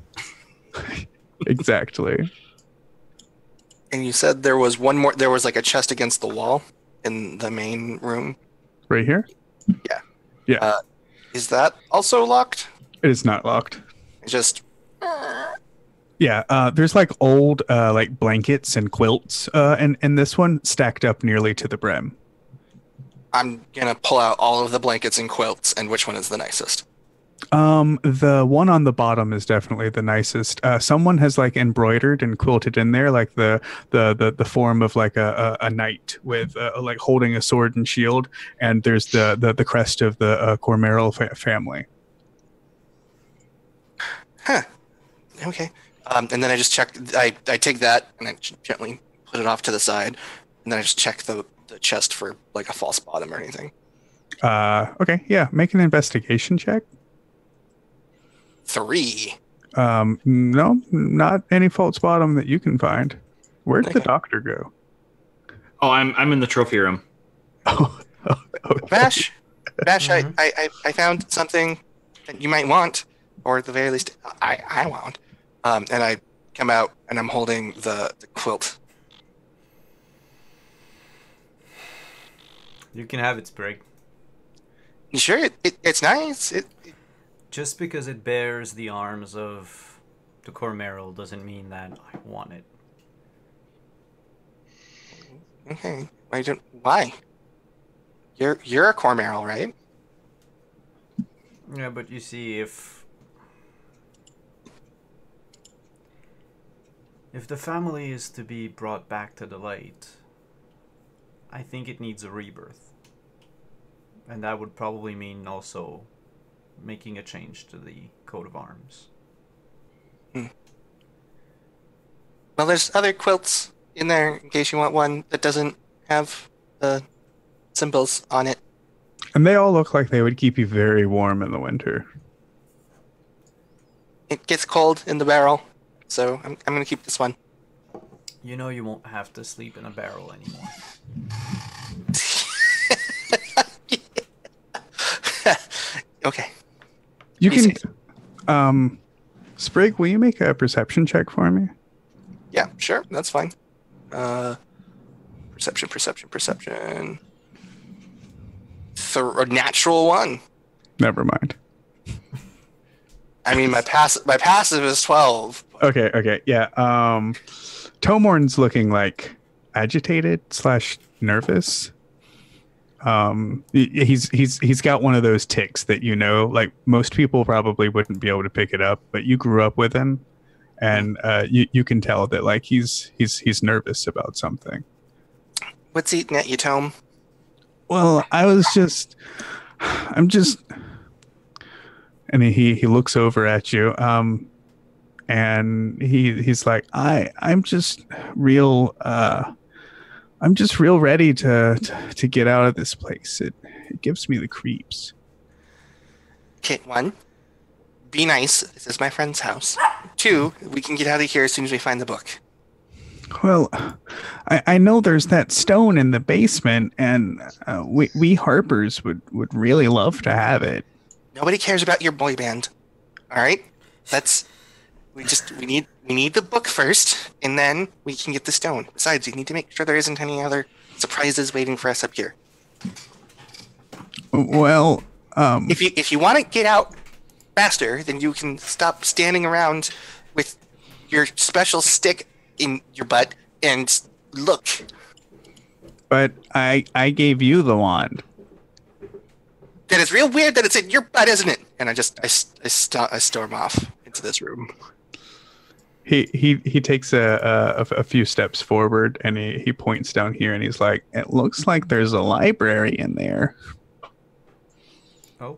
Exactly. And you said there was one more. There was like a chest against the wall in the main room. Right here? Yeah. Yeah. Is that also locked? It is not locked. It's just. Yeah, there's like old like blankets and quilts in this one stacked up nearly to the brim. I'm gonna pull out all of the blankets and quilts, and which one is the nicest? The one on the bottom is definitely the nicest. Someone has like embroidered and quilted in there like the form of like a knight with like holding a sword and shield, and there's the crest of the Cormeral family. Huh. Okay. And then I just check. I take that and I gently put it off to the side, and then I just check the chest for like a false bottom or anything. Okay. Yeah. Make an investigation check. 3. No, not any false bottom that you can find. Where'd the doctor go? Oh, I'm in the trophy room. Oh, okay. Bash, I found something that you might want, or at the very least, I want. And I come out and I'm holding the quilt. You can have it, Sprig. You sure? It's nice. Just because it bears the arms of the Cormeral doesn't mean that I want it. Okay. Why? You're a Cormeral, right? Yeah, but you see, if the family is to be brought back to the light, I think it needs a rebirth. And that would probably mean also making a change to the coat of arms. Well, there's other quilts in there in case you want one that doesn't have the symbols on it. And they all look like they would keep you very warm in the winter. It gets cold in the barrel, so I'm going to keep this one. You know you won't have to sleep in a barrel anymore. Okay. You can, Sprig, will you make a perception check for me? Yeah, sure. That's fine. Perception. A natural 1. Never mind. I mean, my passive is 12. Okay, yeah. Tomorn's looking like agitated / nervous. He's got one of those tics that like most people probably wouldn't be able to pick it up, but you grew up with him, and you can tell that like he's nervous about something. What's eating at you, Tom? Well, I'm just, and he looks over at you, and he's like, I'm just real ready to get out of this place. It gives me the creeps. Okay, 1, be nice. This is my friend's house. 2, we can get out of here as soon as we find the book. Well, I know there's that stone in the basement, and we Harpers would really love to have it. Nobody cares about your boy band. All right, that's we need the book first, and then we can get the stone. Besides, you need to make sure there isn't any other surprises waiting for us up here. Well, If you want to get out faster, then you can stop standing around with your special stick in your butt and look. but I gave you the wand. That is real weird that it's in your butt, isn't it? And I storm off into this room. He takes a few steps forward, and he points down here, and he's like, "It looks like there's a library in there." Oh,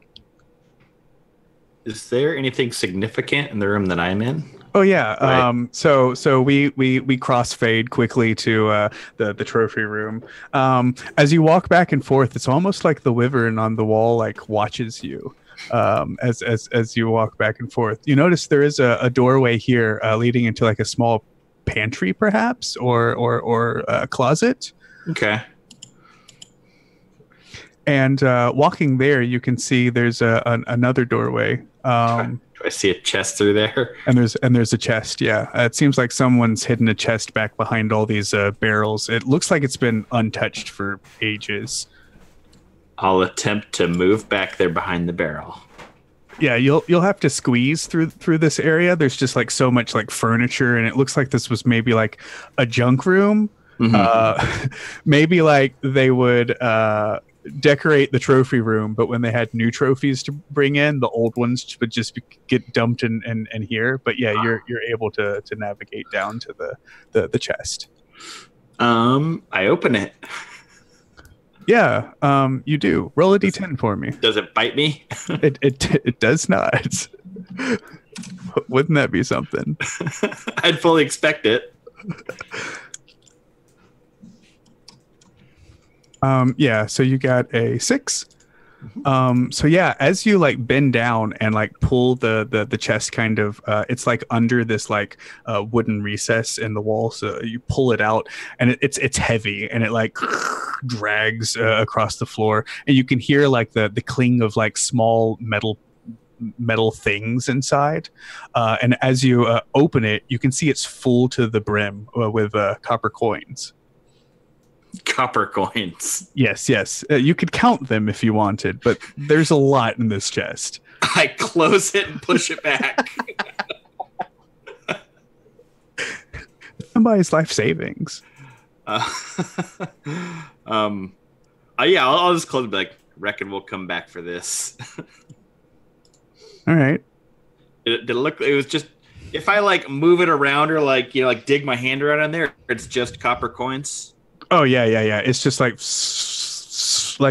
Is there anything significant in the room that I'm in? Oh yeah. Right. So we crossfade quickly to the trophy room. As you walk back and forth, it's almost like the wyvern on the wall like watches you. As you walk back and forth, you notice there is a doorway here leading into like a small pantry, perhaps, or a closet. Okay. And walking there, you can see there's another doorway. Do I see a chest through there? And there's a chest. Yeah, it seems like someone's hidden a chest back behind all these barrels. It looks like it's been untouched for ages. I'll attempt to move back there behind the barrel. Yeah, you'll have to squeeze through this area. There's just like so much like furniture, and it looks like this was maybe like a junk room. Maybe like they would decorate the trophy room, but when they had new trophies to bring in, the old ones would just get dumped in here. But yeah, you're able to navigate down to the chest. I open it. Yeah, you do. Roll a d10 for me. Does it bite me? It does not. Wouldn't that be something? I'd fully expect it. Yeah, so you got a 6. So yeah, as you like bend down and like pull the chest kind of it's like under this like wooden recess in the wall, so you pull it out, and it's heavy, and it like drags across the floor, and you can hear like the cling of like small metal things inside, and as you open it, you can see it's full to the brim with copper coins. Copper coins. Yes. You could count them if you wanted, but there's a lot in this chest. I close it and push it back. Somebody's life savings. Yeah, I'll just close it. Be like, reckon we'll come back for this. All right. Did it look? It was just if I like move it around or like like dig my hand around in there, it's just copper coins. Oh yeah. It's just like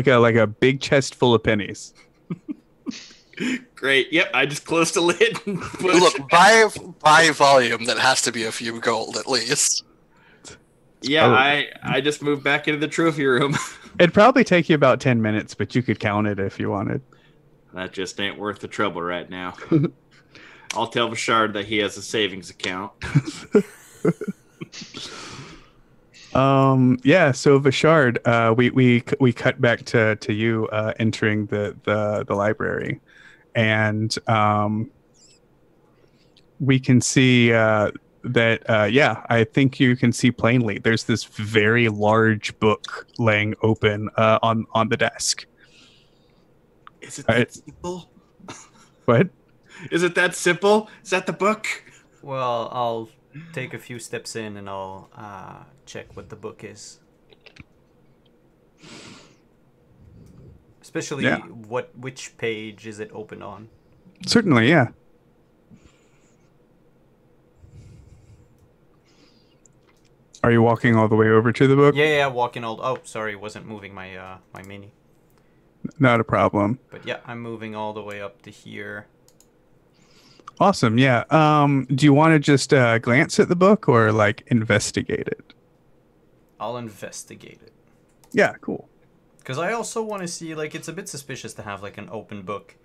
a big chest full of pennies. Great. Yep. I just closed the lid. And Look, by volume, that has to be a few gold at least. Yeah, Oh. I just moved back into the trophy room. It'd probably take you about 10 minutes, but you could count it if you wanted. That just ain't worth the trouble right now. I'll tell Bashard that he has a savings account. Yeah, so Vishard, we cut back to you entering the library, and we can see that yeah, I think you can see plainly there's this very large book laying open on the desk. Is it that simple? What? Is it that simple? Is that the book? well, I'll take a few steps in and I'll check what the book is. Especially Yeah. which page is it open on? Certainly, yeah. Are you walking all the way over to the book? Yeah, walking all. Oh, sorry, wasn't moving my my mini. Not a problem. But yeah, I'm moving all the way up to here. Awesome. Yeah. Do you want to just glance at the book or like investigate it? I'll investigate it. Yeah. Cool. Because I also want to see, like, it's a bit suspicious to have like an open book,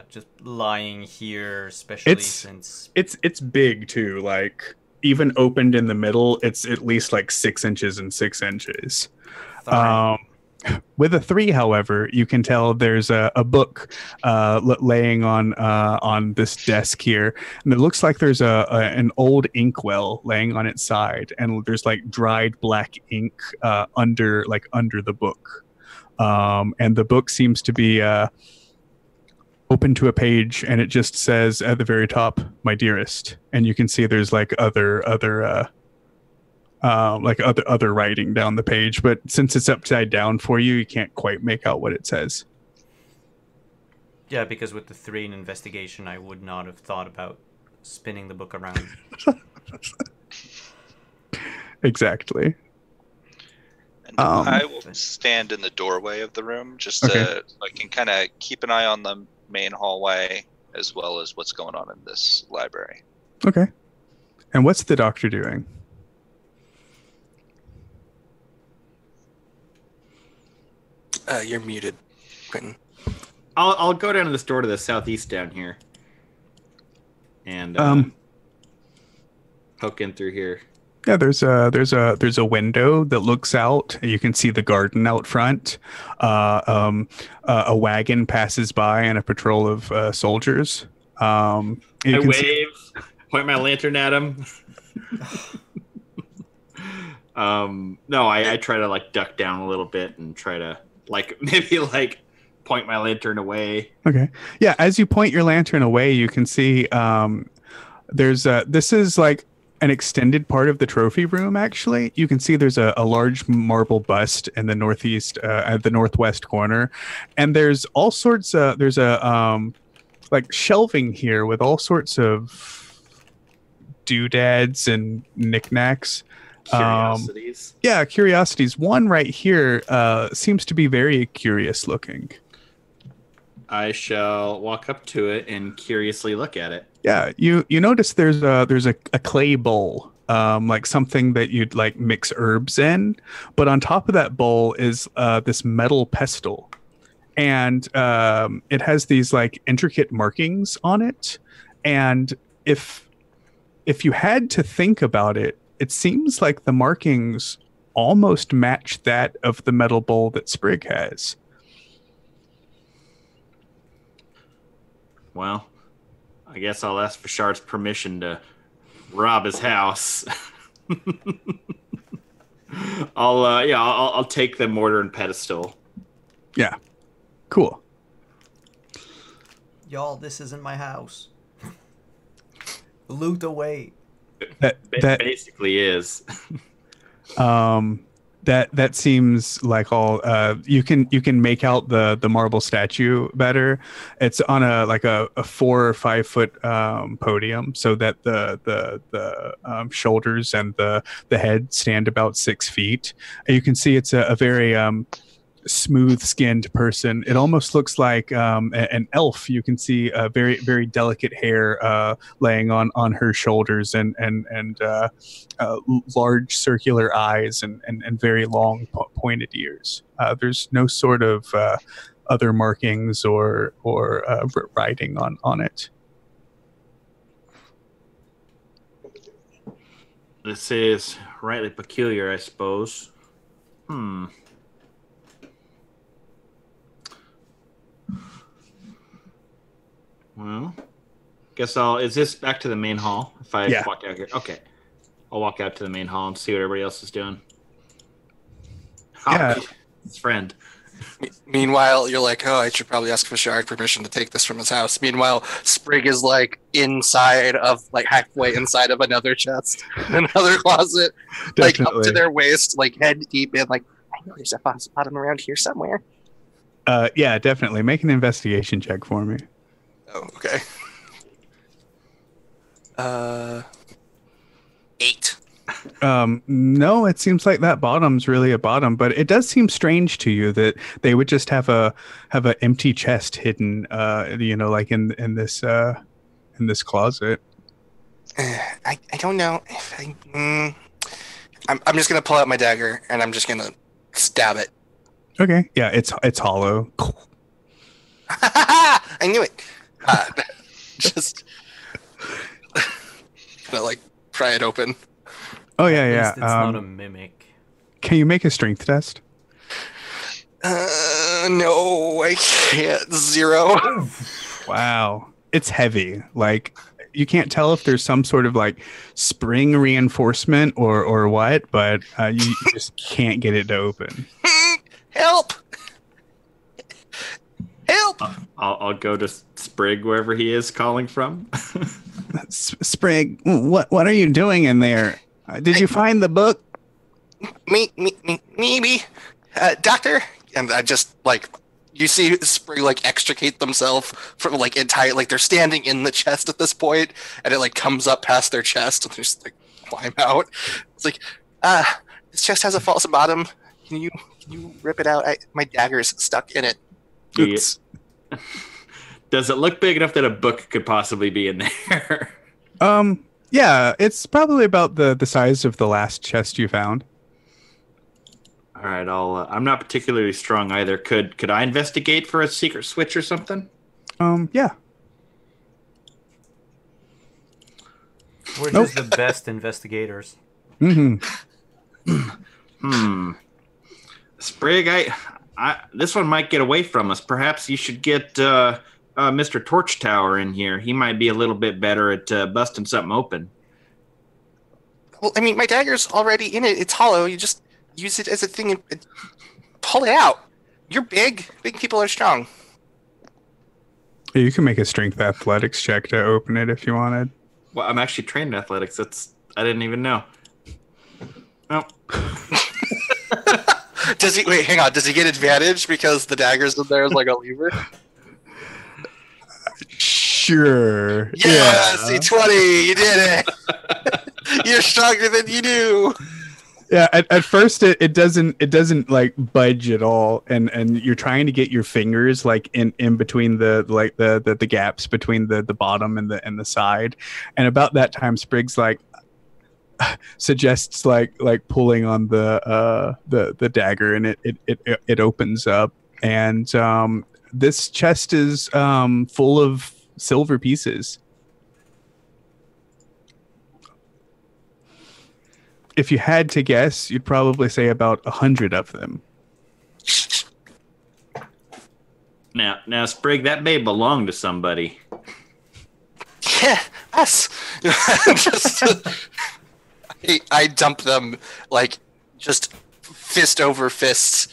just lying here, especially since. It's big too. Like even opened in the middle, it's at least like 6 inches and 6 inches. Fine. With a 3, however, you can tell there's a book laying on this desk here, and it looks like there's an old inkwell laying on its side, and there's like dried black ink under the book, and the book seems to be open to a page, and it just says at the very top, "My dearest," and you can see there's like other writing down the page, but since it's upside down for you, you can't quite make out what it says. Yeah, because with the 3 in investigation, I would not have thought about spinning the book around. Exactly. And I will stand in the doorway of the room just so I can kind of keep an eye on the main hallway as well as what's going on in this library. Okay. And what's the doctor doing? You're muted, Quentin. I'll go down to this door to the southeast down here, and poke in through here. Yeah, there's a window that looks out. You can see the garden out front. A wagon passes by and a patrol of soldiers. I wave, point my lantern at him. No, I try to like duck down a little bit and try to maybe point my lantern away. Okay. Yeah, as you point your lantern away, you can see this is like an extended part of the trophy room, actually. You can see there's a large marble bust in the northeast, at the northwest corner. And there's all sorts of, there's a like shelving here with all sorts of doodads and knickknacks. Curiosities. Yeah, curiosities. One right here seems to be very curious looking. I shall walk up to it and curiously look at it. Yeah, you notice there's a clay bowl, like something that you'd like mix herbs in, but on top of that bowl is this metal pestle, and it has these like intricate markings on it. And if you had to think about it, it seems like the markings almost match that of the metal bowl that Sprig has. Well, I guess I'll ask for Shard's permission to rob his house. I'll take the mortar and pedestal. Yeah, cool. Y'all, this isn't my house. Loot away. That basically is. That seems like all. You can make out the marble statue better. It's on a 4 or 5 foot podium, so that the shoulders and the head stand about 6 feet. And you can see it's a very smooth-skinned person. It almost looks like an elf. You can see very very delicate hair laying on her shoulders, and large circular eyes and very long pointed ears. There's no sort of other markings or writing on it. This is rightly peculiar, I suppose. Well, guess is this back to the main hall? If I walk out here. Okay. I'll walk out to the main hall and see what everybody else is doing. Yeah. His friend. Meanwhile, you're like, oh, I should probably ask for Shard permission to take this from his house. Meanwhile, Sprig is like inside of, like halfway inside of another chest, another closet, like up to their waist, like head deep in, like, I know there's a bottom around here somewhere. Yeah, definitely. Make an investigation check for me. Oh, okay. 8. No, it seems like that bottom's really a bottom, but it does seem strange to you that they would just have an empty chest hidden, like in this closet. I don't know if I'm just gonna pull out my dagger and I'm just gonna stab it. Okay, yeah, it's hollow. I knew it. Just gonna like pry it open. Oh yeah, At yeah. least it's not a mimic. Can you make a strength test? No, I can't. 0. Wow, it's heavy. Like you can't tell if there's some sort of like spring reinforcement or what, but you just can't get it to open. Help! Help! I'll go to Sprig wherever he is calling from. Sprig, what are you doing in there? Did you find the book? Me, doctor. And I just like, you see Sprig like extricate themselves from like entire, like they're standing in the chest at this point, and it like comes up past their chest, and they just like climb out. It's like, this chest has a false bottom. Can you rip it out? My dagger's stuck in it. Oops. Does it look big enough that a book could possibly be in there? Yeah, it's probably about the size of the last chest you found. All right, I'm not particularly strong either. Could I investigate for a secret switch or something? Yeah. We're just the best investigators. Sprig, I this one might get away from us. Perhaps you should get Mr. Torch Tower in here. He might be a little bit better at busting something open. Well, I mean, my dagger's already in it. It's hollow. You just use it as a thing and pull it out. You're big. Big people are strong. You can make a strength athletics check to open it if you wanted. Well, I'm actually trained in athletics. I didn't even know. No. Does he? Wait, hang on. Does he get advantage because the dagger's in there as like a lever? Sure. Yes, yeah. 20. You did it. You're stronger than you knew. Yeah, at first it doesn't like budge at all, and you're trying to get your fingers like in between the gaps between the bottom and the side, and about that time Spriggs like suggests like pulling on the dagger, and it opens up, and this chest is full of silver pieces. If you had to guess, you'd probably say about 100 of them. Now, Sprig, that may belong to somebody. Yeah, us. I dump them like just fist over fists.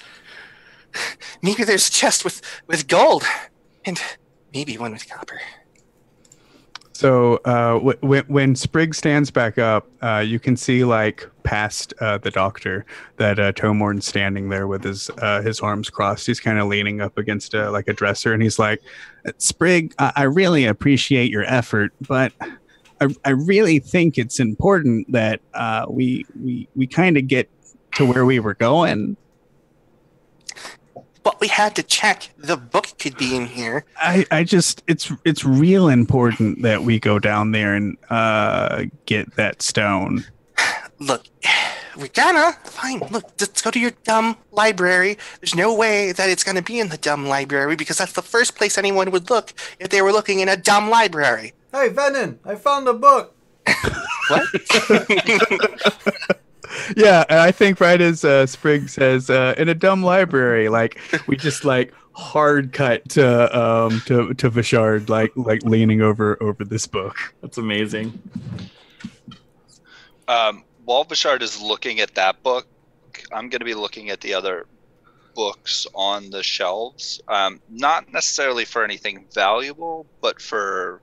Maybe there's a chest with gold, and maybe one with copper. So when Sprig stands back up, you can see like past the doctor that Tomorn's standing there with his arms crossed. He's kind of leaning up against like a dresser, and he's like, "Sprig, I really appreciate your effort, but I really think it's important that we kind of get to where we were going." But we had to check the book could be in here. I just it's real important that we go down there and get that stone. Look, we're gonna fine. Look, let's go to your dumb library. There's no way that it's gonna be in the dumb library because that's the first place anyone would look if they were looking in a dumb library. Hey, Venom, I found a book. What? Yeah, and I think right as Sprig says, in a dumb library, like we just like hard cut to Vishard like leaning over this book. That's amazing. While Vishard is looking at that book, I'm going to be looking at the other books on the shelves. Not necessarily for anything valuable, but for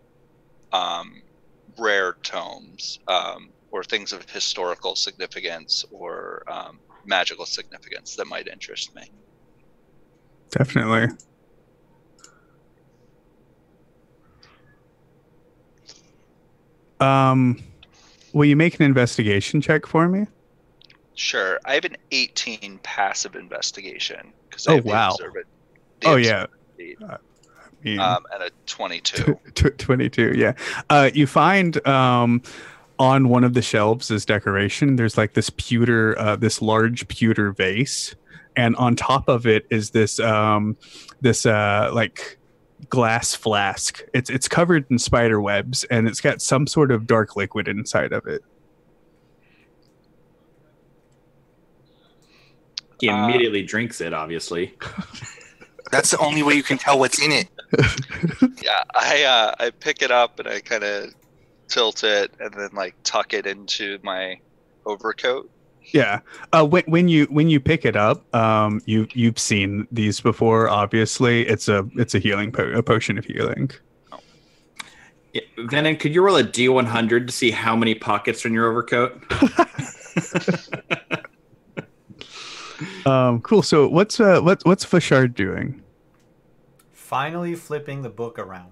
rare tomes. Or things of historical significance or magical significance that might interest me. Definitely. Will you make an investigation check for me? Sure. I have an 18 passive investigation. Oh, wow. Oh, yeah. And a 22. 22, yeah. You find... on one of the shelves as decoration, there's like this large pewter vase, and on top of it is this like glass flask. It's covered in spider webs, and it's got some sort of dark liquid inside of it. He immediately drinks it, obviously. That's the only way you can tell what's in it. Yeah, I pick it up and I kind of tilt it and then like tuck it into my overcoat. Yeah. When you pick it up, you've seen these before. Obviously, it's a healing a potion of healing. Yeah, Venom, could you roll a D100 to see how many pockets are in your overcoat? Cool. So what's Fashard doing? Finally flipping the book around.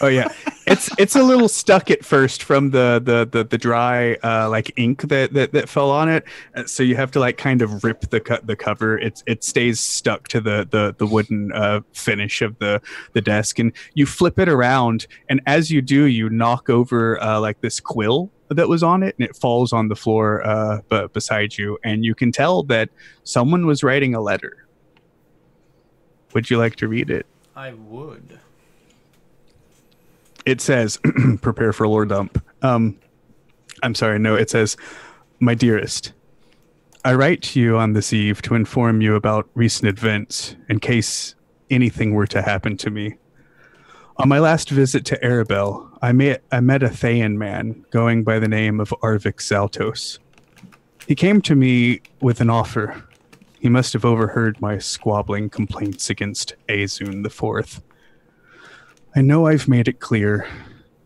Oh yeah, it's a little stuck at first from the dry like ink that fell on it. So you have to like kind of rip the cover. It stays stuck to the wooden finish of the desk, and you flip it around. And as you do, you knock over like this quill that was on it, and it falls on the floor beside you. And you can tell that someone was writing a letter. Would you like to read it? I would. It says, prepare for lore dump. I'm sorry, no, it says, my dearest, I write to you on this eve to inform you about recent events in case anything were to happen to me. On my last visit to Arabelle, I met a Thayan man going by the name of Arvik Zaltos. He came to me with an offer. He must have overheard my squabbling complaints against Azun IV. I know I've made it clear,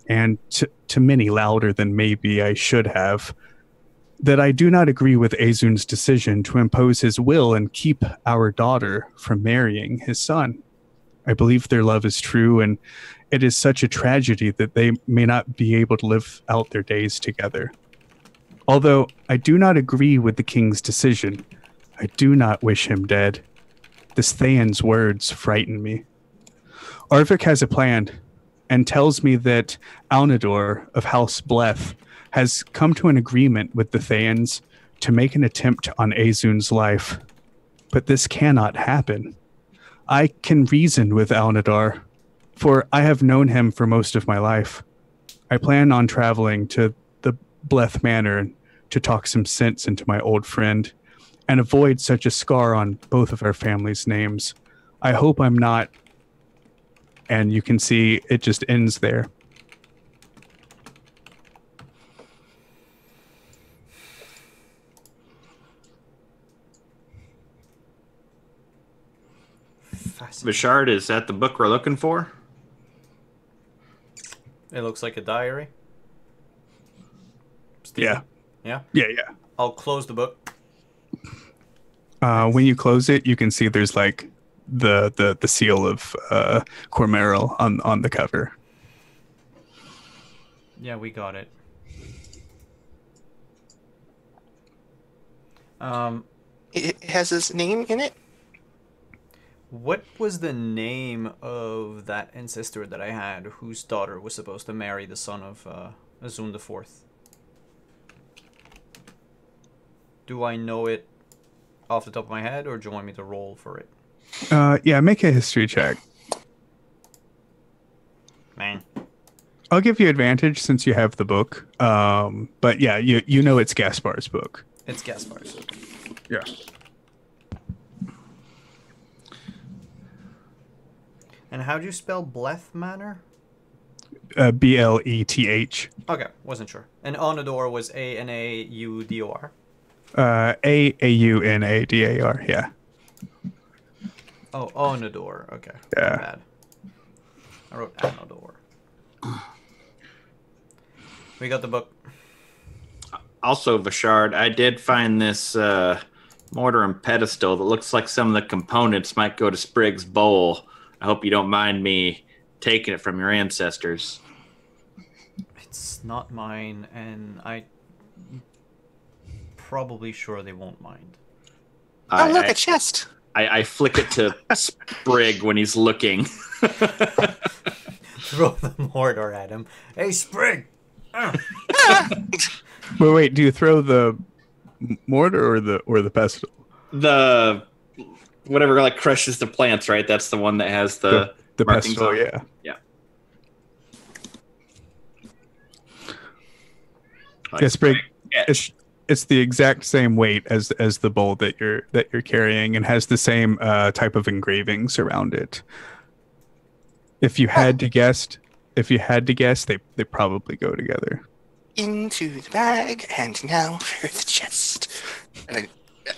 and to many louder than maybe I should have, that I do not agree with Azun's decision to impose his will and keep our daughter from marrying his son. I believe their love is true, and it is such a tragedy that they may not be able to live out their days together. Although I do not agree with the king's decision, I do not wish him dead. This Thayan's words frighten me. Arvik has a plan and tells me that Alnador of House Bleth has come to an agreement with the Thayans to make an attempt on Azun's life. But this cannot happen. I can reason with Alnador, for I have known him for most of my life. I plan on traveling to the Bleth Manor to talk some sense into my old friend and avoid such a scar on both of our families' names. I hope I'm not... And you can see it just ends there. Bishard, is that the book we're looking for? It looks like a diary. Yeah. Yeah? Yeah. I'll close the book. When you close it, you can see there's like the seal of Cormeril on the cover. Yeah, we got it. It has his name in it? What was the name of that ancestor that I had whose daughter was supposed to marry the son of Azun IV? Do I know it off the top of my head, or do you want me to roll for it? Yeah, make a history check. Man. I'll give you advantage since you have the book. But yeah, you know it's Gaspar's book. It's Gaspar's. Yeah. And how do you spell Bleth Manor? Bleth. Okay, wasn't sure. And Onador was Anaudor. Aunadar, yeah. Oh, Onador. Okay. Yeah. My bad. I wrote Anador. We got the book. Also, Vashard, I did find this mortar and pedestal that looks like some of the components might go to Sprig's bowl. I hope you don't mind me taking it from your ancestors. It's not mine, and I'm probably sure they won't mind. Oh, look, a chest. I flick it to Sprig when he's looking. Throw the mortar at him. Hey, Sprig! Wait, do you throw the mortar or the pestle? The whatever like crushes the plants, right? That's the one that has the markings pestle, on it. yeah. Like, Yeah, Sprig. catch. It's the exact same weight as the bowl that you're carrying, and has the same type of engravings around it. If you had to guess, they probably go together. Into the bag, and now for the chest. And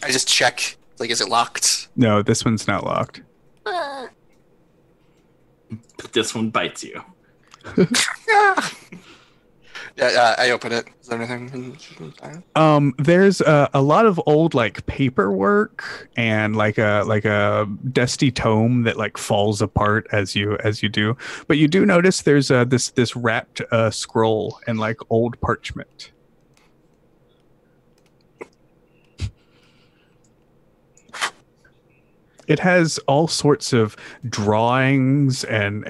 I just check, like, is it locked? No, this one's not locked. Ah. But this one bites you. Yeah, I open it. Is there anything? There's a lot of old like paperwork and like a dusty tome that like falls apart as you do. But you do notice there's this wrapped scroll and like old parchment. It has all sorts of drawings and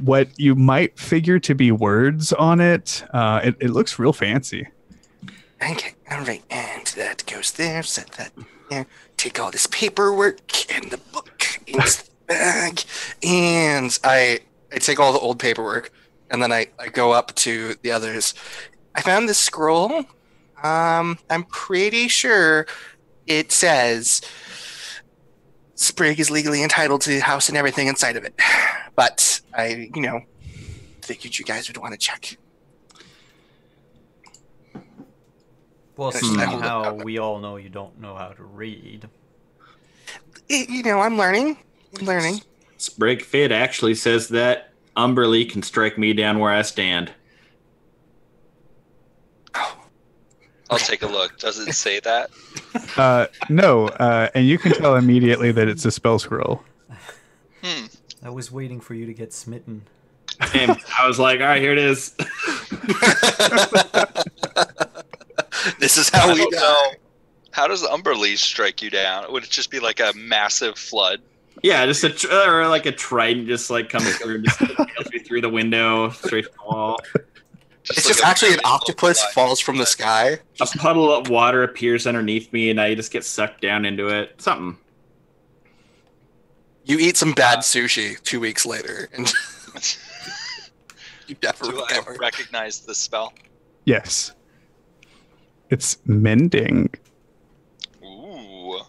what you might figure to be words on it. It looks real fancy. Okay, all right, and that goes there. Set that there. Take all this paperwork and the book into the bag, and I take all the old paperwork, and then I go up to the others. I found this scroll. I'm pretty sure it says Sprig is legally entitled to the house and everything inside of it. But I, figured you guys would want to check. Well, Just seeing hold it how up. we all know you don't know how to read. I'm learning. Sprig Fit actually says that Umberly can strike me down where I stand. I'll take a look. Does it say that? No, and you can tell immediately that it's a spell scroll. I was waiting for you to get smitten. And I was like, all right, here it is. This is how we don't die. know. How does Umberly strike you down? Would it just be like a massive flood? Yeah, just or like a trident just like comes through, just kills me through the window, straight to the wall. It's just actually an octopus falls from the sky. A puddle of water appears underneath me, and I just get sucked down into it. Something. You eat some bad sushi 2 weeks later, and you never Do I recover. recognize the spell? Yes, it's mending. Ooh.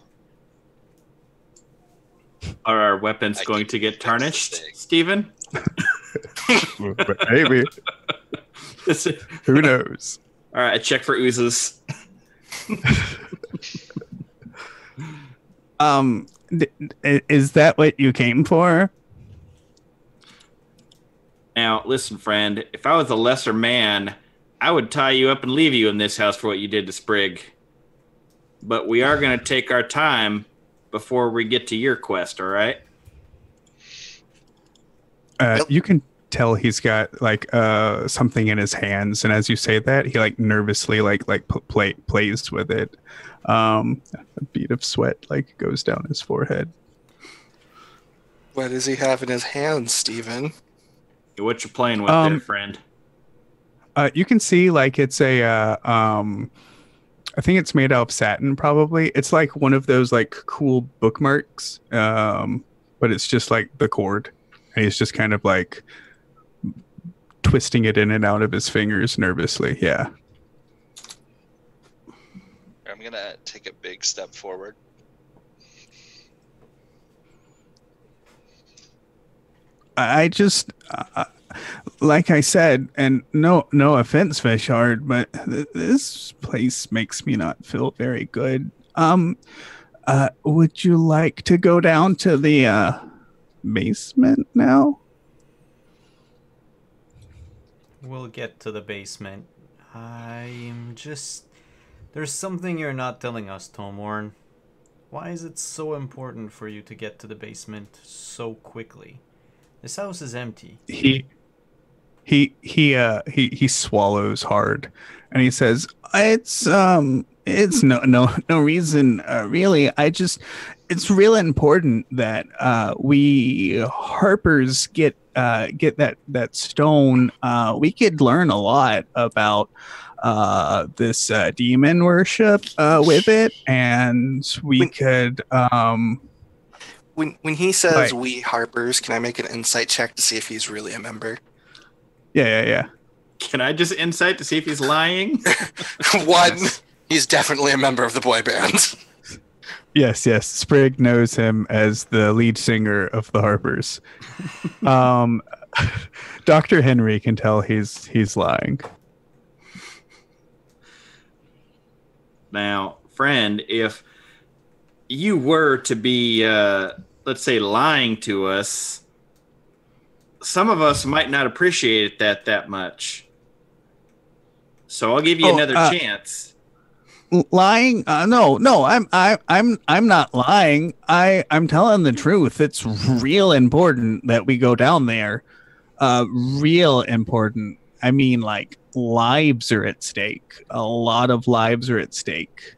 Are our weapons I going can to get fix tarnished, this thing. Steven? Maybe. Who knows? All right, I check for oozes. Is that what you came for? Now, listen, friend. If I was a lesser man, I would tie you up and leave you in this house for what you did to Sprig. But we are going to take our time before we get to your quest, all right? You can tell he's got like something in his hands, and as you say that, he like nervously plays with it. A bead of sweat like goes down his forehead. What does he have in his hands, Steven? What you playing with there, friend? You can see like it's a I think it's made out of satin probably. It's like one of those like cool bookmarks, but it's just like the cord, and he's just kind of like twisting it in and out of his fingers nervously. Yeah. I'm going to take a big step forward. I just like I said, and no offense, Fishard, but this place makes me not feel very good. Would you like to go down to the basement now? We'll get to the basement. There's something you're not telling us, Tomorn. Why is it so important for you to get to the basement so quickly? This house is empty. He swallows hard, and he says, "It's no reason really. It's real important that we Harpers get that stone. We could learn a lot about this demon worship with it, and we could." When he says Like- we Harpers, can I make an insight check to see if he's really a member? Yeah. Can I just insight to see if he's lying? One, he's definitely a member of the boy band. Yes. Sprig knows him as the lead singer of the Harpers. Dr. Henry can tell he's lying. Now, friend, if you were to be, let's say, lying to us, some of us might not appreciate that much. So I'll give you another chance. Lying? No. I'm not lying. I'm telling the truth. It's real important that we go down there. Real important. I mean, like, lives are at stake. A lot of lives are at stake.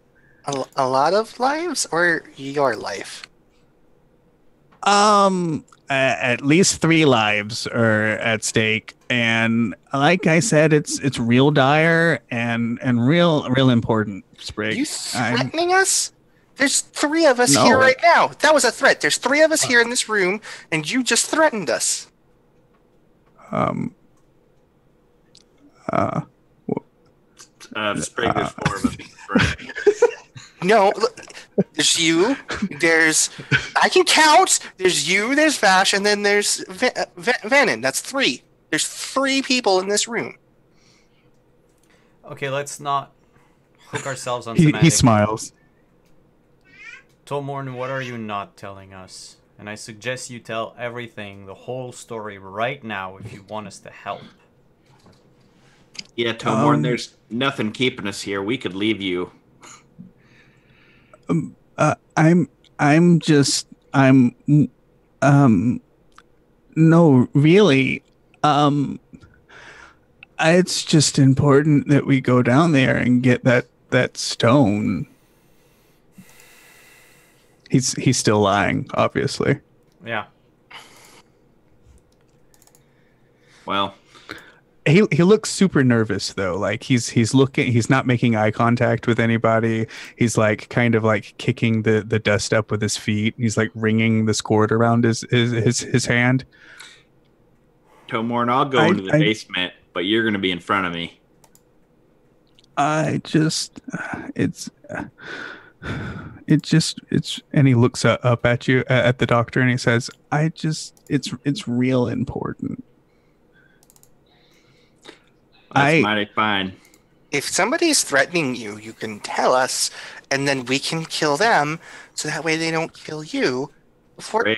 A lot of lives, or your life? At least 3 lives are at stake, and like I said, it's real dire and real important. Sprig, Are you threatening us? There's 3 of us here right now. That was a threat. There's 3 of us here in this room, and you just threatened us. Sprig, there's 4 of us. No, look, there's you. There's I can count. There's you. There's Vash, and then there's Vannon. That's 3. There's 3 people in this room. Okay, let's not hook ourselves on he semantics. smiles. Tomorn, what are you not telling us? And I suggest you tell everything, the whole story right now if you want us to help. Yeah, Tomorn, there's nothing keeping us here. We could leave you. No, really. It's just important that we go down there and get that stone. He's still lying, obviously. Yeah. Well, he looks super nervous though. Like he's looking, he's not making eye contact with anybody. He's like kind of like kicking the dust up with his feet. He's like ringing this cord around his hand. Tomorn, I'll go into the basement, but you're going to be in front of me. It's and he looks up at you at the doctor and he says, it's real important. That's mighty fine. If somebody's threatening you, you can tell us, and then we can kill them, so that way they don't kill you before I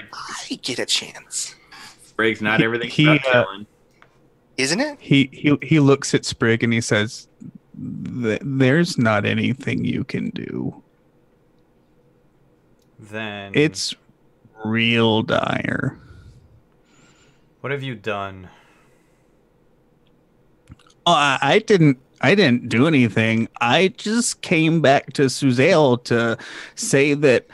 get a chance. Sprig's not everything about killing. Isn't it? He looks at Sprig and he says, there's not anything you can do. Then it's real dire. What have you done? Oh, I didn't do anything. I just came back to Suzail to say that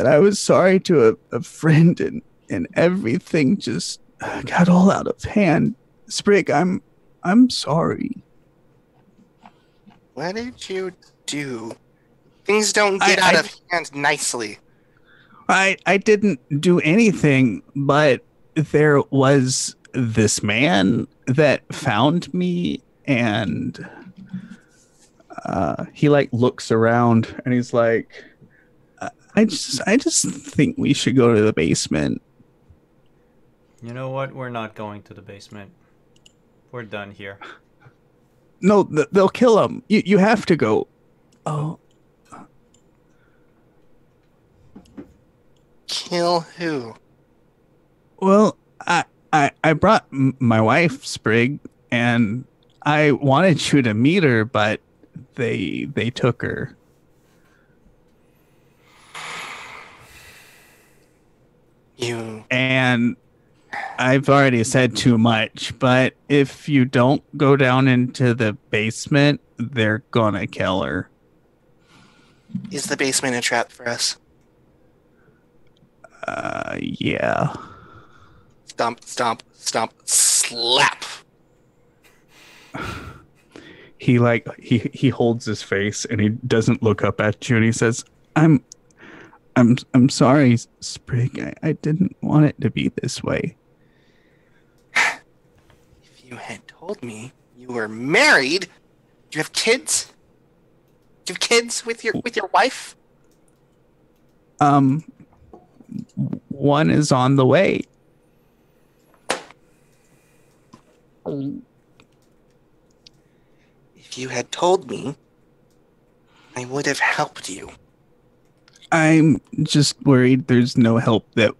I was sorry to a friend, and everything just got all out of hand. Sprig, I'm sorry. What did you do? Things don't get out of hand nicely. I didn't do anything, but there was this man that found me, and he like looks around and he's like, I just think we should go to the basement. You know what? We're not going to the basement. We're done here. No, they'll kill him. You have to go. Oh. Kill who? Well, I brought my wife, Sprig, and I wanted you to meet her, but they took her. And I've already said too much, but if you don't go down into the basement, they're gonna kill her. Is the basement a trap for us? Yeah. Stomp, stomp, stomp, slap. He holds his face and he doesn't look up at you and he says, I'm sorry, Sprig. I didn't want it to be this way. told me you were married. Do you have kids? Do you have kids with your wife? One is on the way. If you had told me, I would have helped you. I'm just worried there's no help that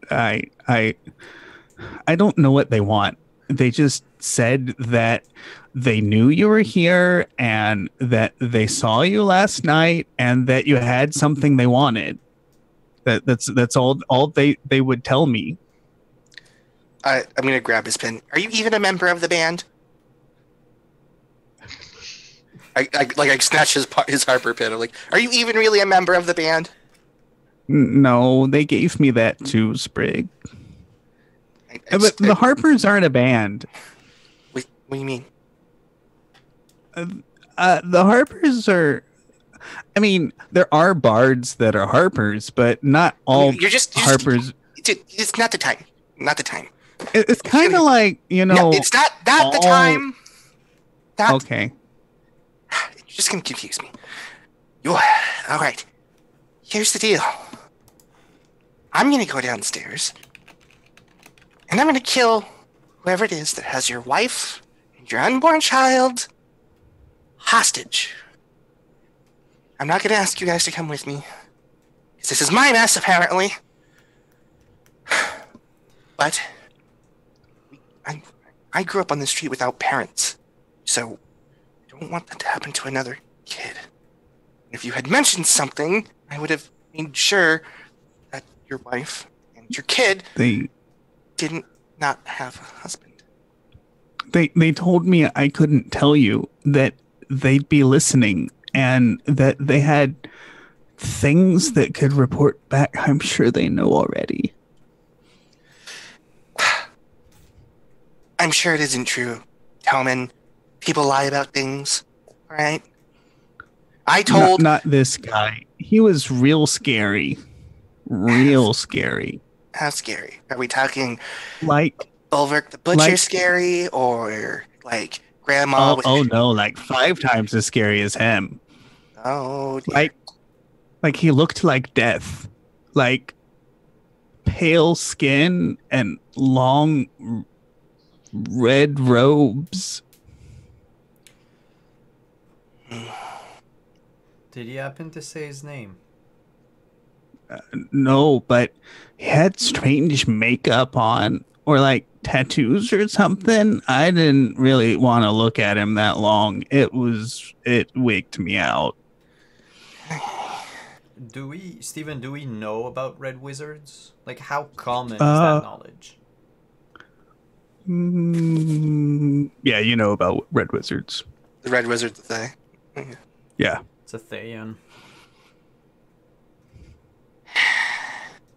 I don't know what they want. They just said that they knew you were here and that they saw you last night and that you had something they wanted. That's all they would tell me. I'm gonna grab his pen. Are you even a member of the band? I snatch his Harper pen. I'm like, are you even really a member of the band? No, they gave me that too, Sprig. But the Harpers aren't a band. What do you mean? The Harpers are. I mean, there are bards that are Harpers, but not all Harpers. It's not the time. Not the time. It's kind of like, you know. No, it's not the time. Okay. You're just gonna confuse me. All right. Here's the deal. I'm gonna go downstairs, and I'm gonna kill whoever it is that has your wife and your unborn child hostage. I'm not gonna ask you guys to come with me, because this is my mess, apparently. But I grew up on the street without parents, so I don't want that to happen to another kid. And if you had mentioned something, I would have made sure that your wife and your kid didn't not have a husband. They told me I couldn't tell you, that they'd be listening and that they had things that could report back. I'm sure they know already. I'm sure it isn't true, Telman. People lie about things, all right? I told... Not this guy. He was real scary. Real scary. How scary? Are we talking like Ulrich the Butcher scary, or like Grandma? Oh no, like 5 times as scary as him. Oh, dear. Like he looked like death. Like pale skin and long red robes. Did he happen to say his name? No, but he had strange makeup on, or like tattoos or something. I didn't really want to look at him that long. It wigged me out. Steven, do we know about red wizards? Like, how common is that knowledge? Yeah, you know about red wizards. The red wizard's a thing. Yeah. It's a Thayan.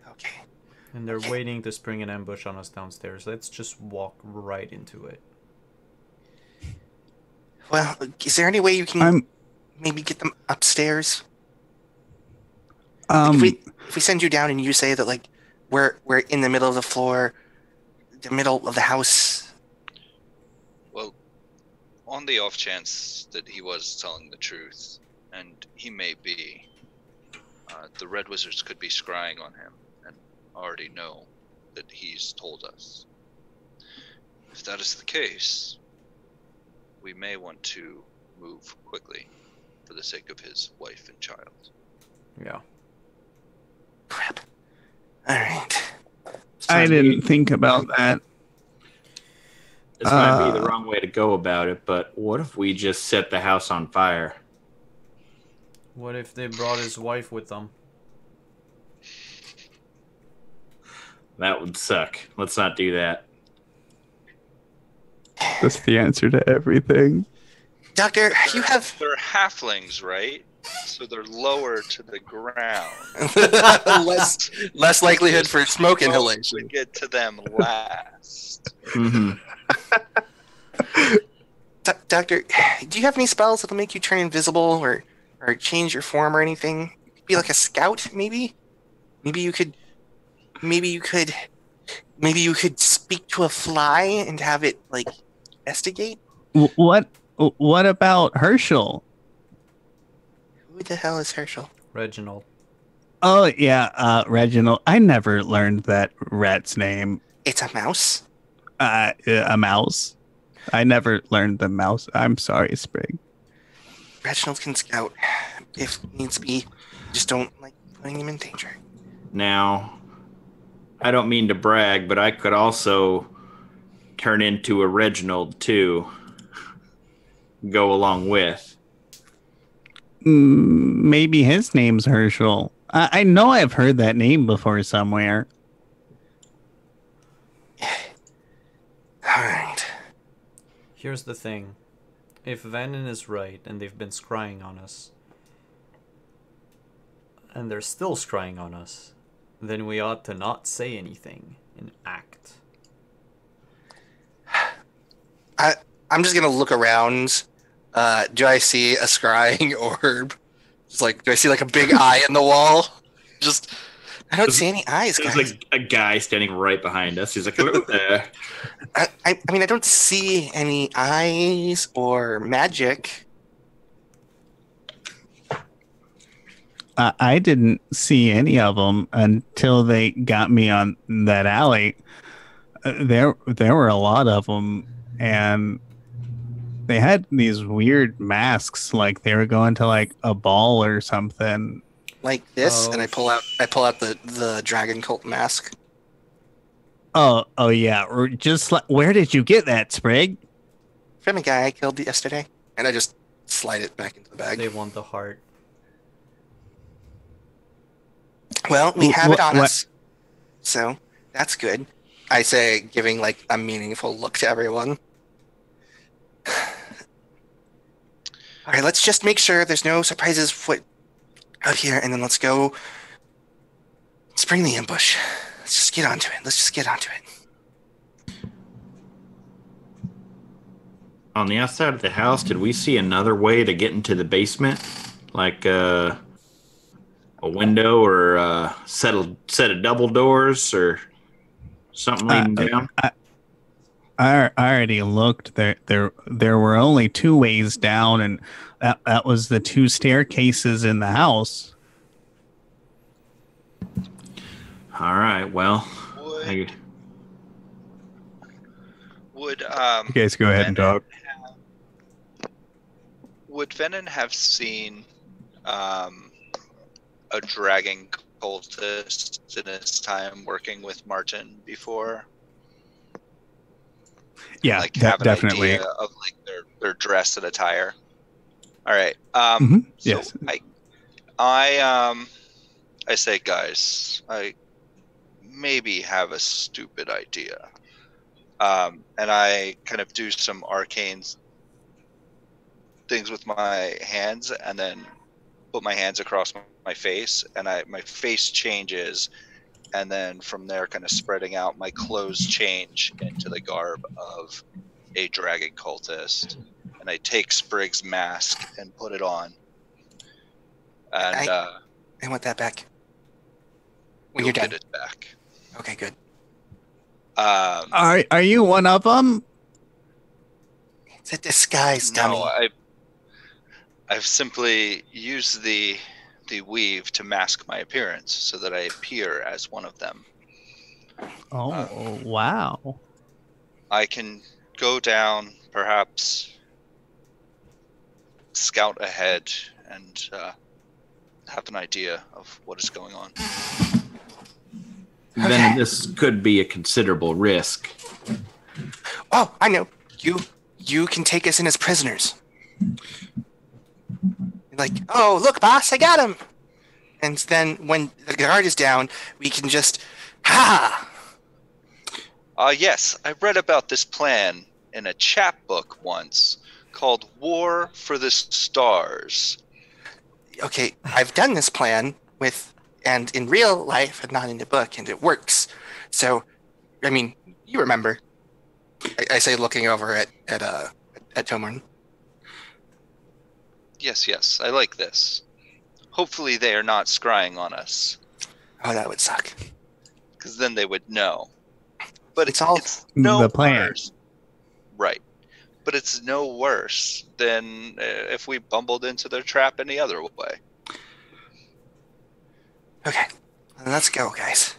Okay. And they're waiting to spring an ambush on us downstairs. Let's just walk right into it. Well, is there any way you can maybe get them upstairs? If we send you down and you say that, like, we're in the middle of the floor, the middle of the house. Well, on the off chance that he was telling the truth, and he may be, the Red Wizards could be scrying on him and already know that he's told us. If that is the case, we may want to move quickly for the sake of his wife and child. Yeah. Crap. All right. I didn't think about that. This might be the wrong way to go about it, but what if we just set the house on fire? What if they brought his wife with them? That would suck. Let's not do that. That's the answer to everything. Doctor, you have... They're halflings, right? So they're lower to the ground. less likelihood for smoke inhalation. To get to them last. Mm-hmm. Doctor, do you have any spells that'll make you turn invisible or change your form or anything? Be like a scout, maybe? Maybe you could speak to a fly and have it, like, investigate? What? What about Herschel? Who the hell is Herschel? Reginald. Oh yeah, Reginald. I never learned that rat's name. It's a mouse. A mouse. I never learned the mouse. I'm sorry, Sprig. Reginald can scout if needs be. Just don't like putting him in danger. Now, I don't mean to brag, but I could also turn into a Reginald too. Go along with. Maybe his name's Herschel. I know I've heard that name before somewhere. All right. Here's the thing. If Vannon is right and they've been scrying on us, and they're still scrying on us, then we ought to not say anything and act. I'm just gonna look around. Do I see a scrying orb? Just like, do I see like a big eye in the wall? Just, I don't see any eyes, There's guys. like a guy standing right behind us. He's like, hello there. I mean, I don't see any eyes or magic. I didn't see any of them until they got me on that alley. There were a lot of them, and they had these weird masks, like they were going to like a ball or something. Like this, Oh, and I pull out the dragon cult mask. Oh yeah. Or just like, where did you get that, Sprig? From a guy I killed yesterday, and I just slide it back into the bag. They want the heart. Well, we have it on What- us, so that's good. I say, giving like a meaningful look to everyone. All right, let's just make sure there's no surprises out here, and then let's go spring the ambush. Let's just get onto it. Let's just get onto it. On the outside of the house, did we see another way to get into the basement? Like a window or a set of double doors or something leading down? I already looked. There were only two ways down, and that was the two staircases in the house. All right, well. Would You guys go ahead and talk. Would Venom have seen a dragon cultist in his time working with Martin before? Yeah, Like have an definitely. idea of like their dress and attire. All right. Mhm, So yes. I say, guys, I maybe have a stupid idea. And I kind of do some arcane things with my hands, and then put my hands across my face, and my face changes, and then from there, kind of spreading out, my clothes change into the garb of a dragon cultist, and I take Sprig's mask and put it on, and I want that back. When you'll you're get done. it back. Okay, good. Are you one of them? It's a disguise, dummy. No, I've simply used the weave to mask my appearance so that I appear as one of them. Oh, wow. I can go down, perhaps scout ahead, and have an idea of what is going on. Then this could be a considerable risk. Oh, I know. You can take us in as prisoners. Like, oh, look, boss, I got him. And then when the guard is down, we can just, ha! Yes, I read about this plan in a chapbook once called War for the Stars. Okay, I've done this plan and in real life and not in the book, and it works. So, I mean, you remember. I say looking over at Tomorn. Yes, I like this. Hopefully they are not scrying on us, Oh, that would suck. because then they would know. But It's all no the plan. ours. Right. but it's no worse than if we bumbled into their trap any other way. Okay, let's go, guys.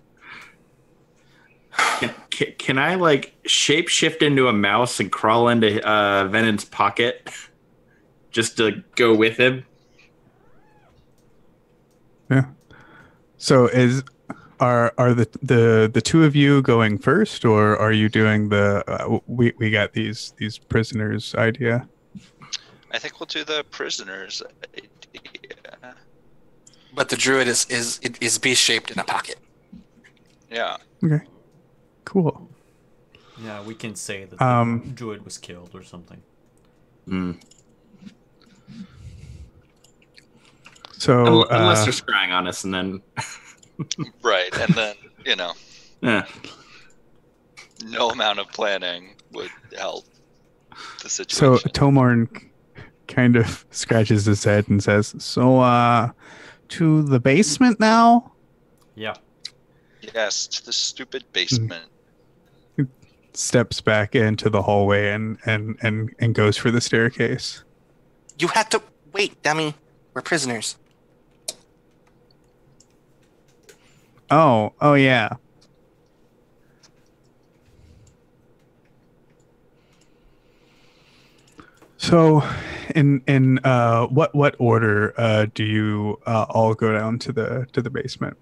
Can I like shape shift into a mouse and crawl into Venon's pocket just to go with him? Yeah. So are the two of you going first, or are you doing the we got these prisoners idea? I think we'll do the prisoners idea. But the druid is beast shaped in a pocket. Yeah. Okay. Cool. Yeah, we can say that the druid was killed or something. So Unless they're scrying on us, and then Right, and then, yeah. no amount of planning would help the So situation. Tomorn kind of scratches his head and says, "So, to the basement now?" Yeah. Yes, to the stupid basement. Steps back into the hallway and goes for the staircase. You had to wait, dummy. We're prisoners. Oh yeah. So, in what order do you all go down to the basement?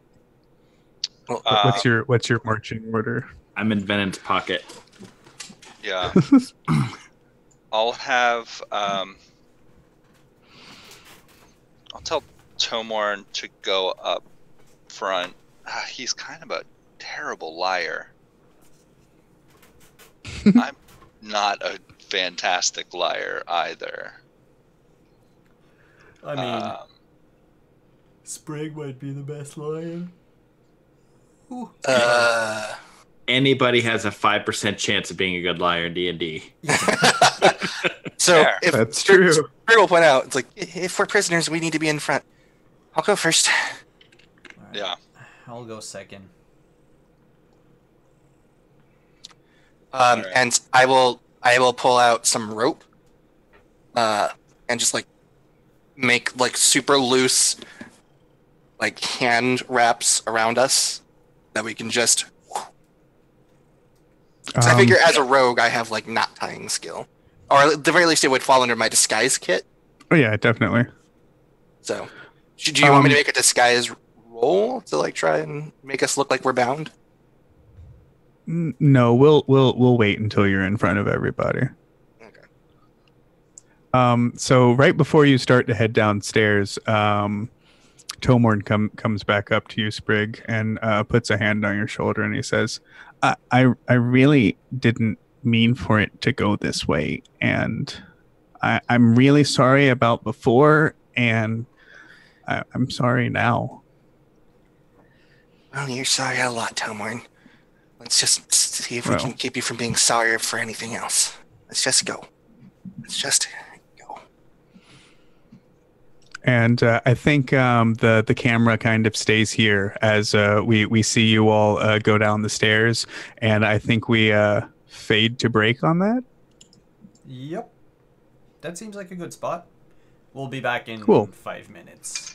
What's your marching order? I'm in Venon's pocket. Yeah. I'll have I'll tell Tomorn to go up front. He's kind of a terrible liar. I'm not a fantastic liar either. I mean, Sprig might be the best liar. Anybody has a 5% chance of being a good liar in D&D. So Fair. if That's true. Sprig will point out, it's like, if we're prisoners, we need to be in front. I'll go first. Alright, Yeah. I'll go second. Right. And I will pull out some rope, and just like make like super loose, like hand wraps around us that we can just. So I figure as a rogue, I have like knot tying skill, or at the very least, it would fall under my disguise kit. Oh yeah, definitely. So, do you want me to make a disguise roll to like try and make us look like we're bound? No, we'll wait until you're in front of everybody. Okay. So right before you start to head downstairs, Tomorn comes back up to you, Sprig, and puts a hand on your shoulder, and he says, I really didn't mean for it to go this way, and I'm really sorry about before, and I'm sorry now." Well, you're sorry a lot, Tomorn. Let's just see if we can keep you from being sorry for anything else. Let's just go. Let's just go. And I think the camera kind of stays here as we see you all go down the stairs, and I think we fade to break on that. Yep. That seems like a good spot. We'll be back in Cool. 5 minutes.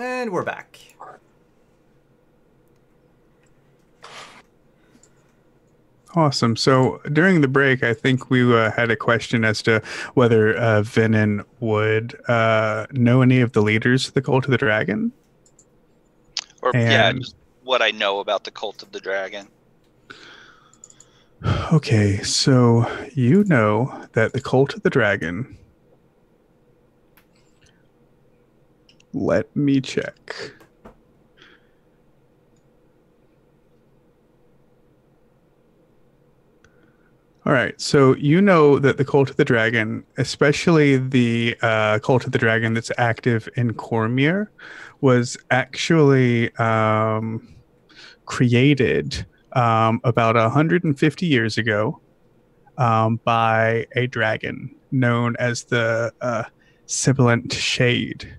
And we're back. Awesome. So during the break, I think we had a question as to whether Venin would know any of the leaders of the Cult of the Dragon. Or And- just what I know about the Cult of the Dragon. Okay, so you know that the Cult of the Dragon. Let me check. All right, so you know that the Cult of the Dragon, especially the Cult of the Dragon that's active in Cormier, was actually created about 150 years ago by a dragon known as the Sibilant Shade.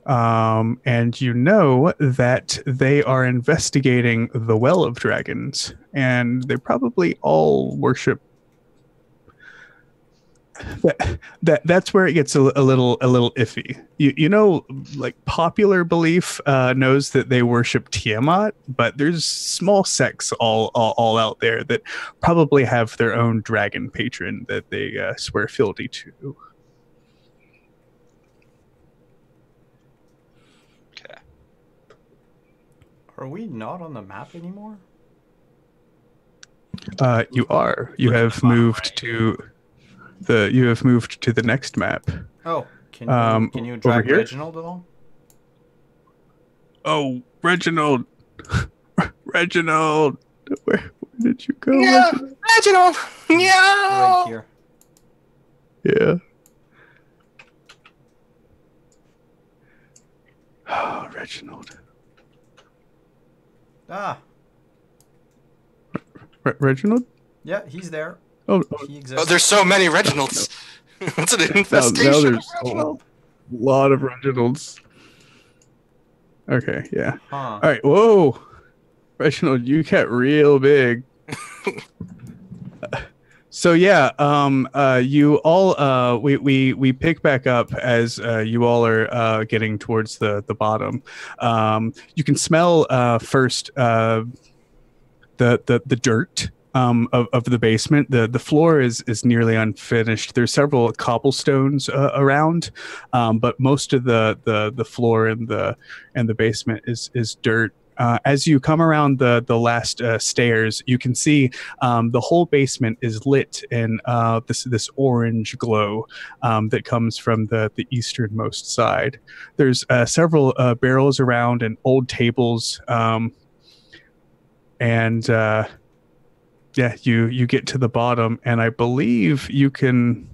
And you know that they are investigating the Well of Dragons, and they probably all worship. That's where it gets a little iffy. You know, like popular belief knows that they worship Tiamat, but there's small sects all out there that probably have their own dragon patron that they swear fealty to. Okay. Are we not on the map anymore? You are. You Look at have the bottom moved right. to the. You have moved to the next map. Oh, can you over drag here? Reginald along? Oh, Reginald, Reginald, where did you go? Yeah, Reginald? Reginald. Right Yeah. here. Yeah. Oh, Reginald. Ah, Reginald? yeah, he's there. Oh, He Oh, exists. there's so many Reginalds. It's an now infestation. there's of a Reginald. lot of Reginalds. Okay, yeah. Huh. All right. Whoa, Reginald, you got real big. So yeah, you all we pick back up as you all are getting towards the bottom. You can smell first the dirt of the basement. The floor is nearly unfinished. There's several cobblestones around, but most of the floor in the basement is dirt. As you come around the last stairs, you can see the whole basement is lit in this orange glow that comes from the easternmost side. There's several barrels around and old tables, and yeah, you get to the bottom, and I believe you can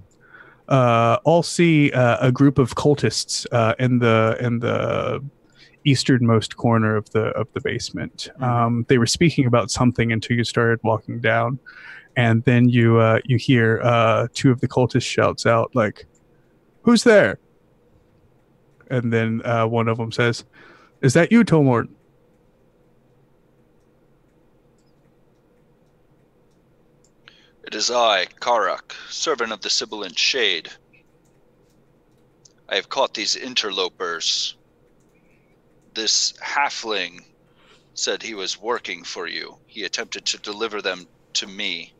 all see a group of cultists in the easternmost corner of the basement. They were speaking about something until you started walking down, and then you hear two of the cultists shouts out like, "Who's there?" And then one of them says, "Is that you, Tomord?" It is I, Karak, servant of the Sibilant Shade. I have caught these interlopers. This halfling said he was working for you. He attempted to deliver them to me.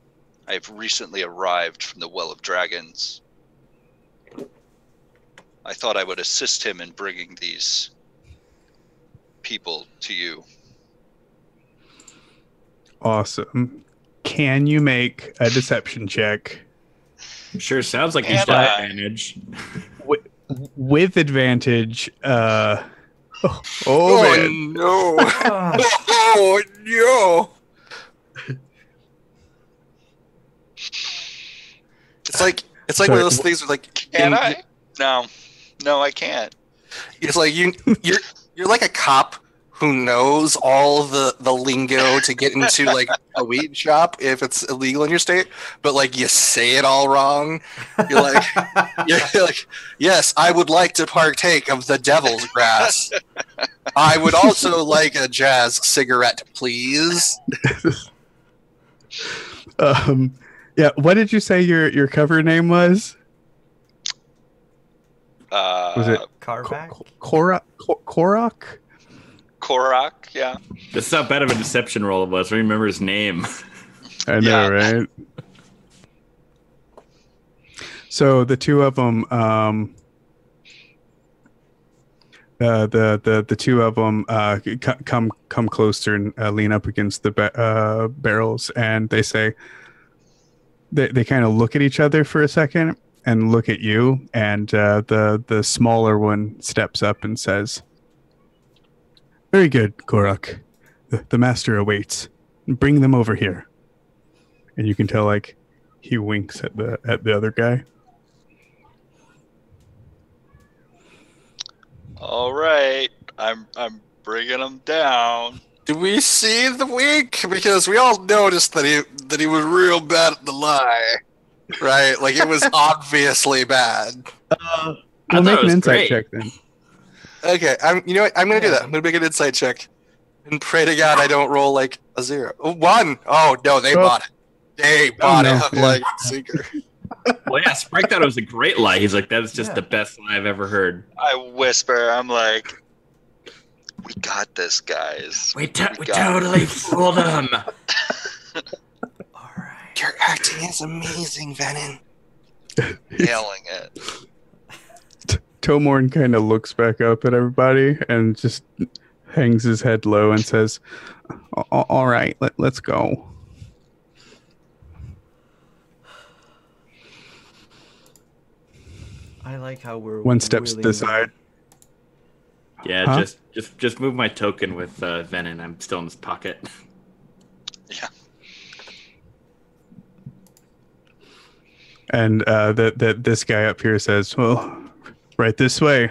I have recently arrived from the Well of Dragons. I thought I would assist him in bringing these people to you. Awesome. Can you make a deception check Sure sounds like he's Can got I? advantage. with advantage? Oh Oh man. no! Ah, Oh no! It's like one Sorry, of those things where like Can I? No, I can't. It's like you're like a cop who knows all the lingo to get into like a weed shop if it's illegal in your state, but like you say it all wrong. You're like, yes, I would like to partake of the devil's grass. I would also like a jazz cigarette, please. Yeah. What did you say your cover name was? Was it Karvak? Korok? Korok, yeah. This is how bad of a deception roll it was. I remember his name. I know, right? So the two of them, the two of them come closer and lean up against the barrels, and they say they kind of look at each other for a second and look at you, and the smaller one steps up and says, "Very good, Korok. The master awaits. Bring them over here." And you can tell, like, he winks at the other guy. All right, I'm bringing him down. Do we see the wink? Because we all noticed that he was real bad at the lie, right? Like it was obviously bad. We'll make an insight check then. Okay, you know what? I'm gonna do that. I'm gonna make an insight check, and pray to God I don't roll like a 0. 1. Oh no, they bought it. They bought it like Seeker. Well, yeah, Sprite thought it was a great lie. He's like, that is just the best lie I've ever heard. I whisper, I'm like, we got this, guys. We totally fooled him. All right. Your acting is amazing, Venom. Nailing it. Tomorn kind of looks back up at everybody and just hangs his head low and says, "All right, let's go." I like how we're One steps to the side. Yeah, Huh? just move my token with Venom. I'm still in his pocket. Yeah. And this guy up here says, "Well, right this way."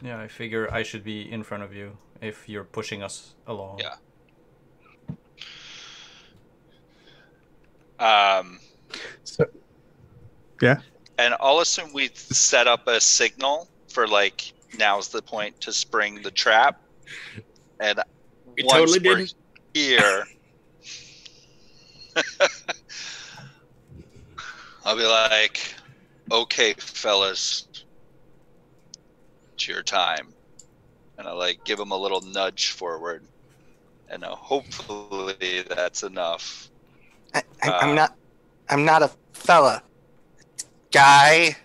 Yeah, I figure I should be in front of you if you're pushing us along. Yeah. So, yeah. And I'll assume we set up a signal for like now's the point to spring the trap. And We once totally we're didn't. here, I'll be like, "Okay, fellas, it's your time," and I like give him a little nudge forward, and hopefully that's enough. I'm not a fella, guy.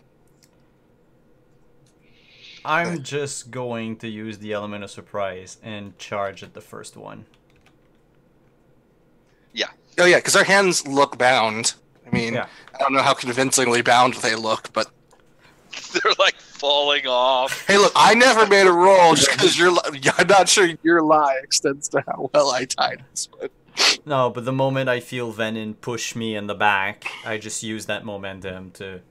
I'm just going to use the element of surprise and charge at the first one. Oh yeah, because our hands look bound. I mean, Yeah. I don't know how convincingly bound they look, but They're like falling off. hey, look, I never made a roll just because I'm not sure your lie extends to how well I tied this. But No, but the moment I feel Venom push me in the back, I just use that momentum to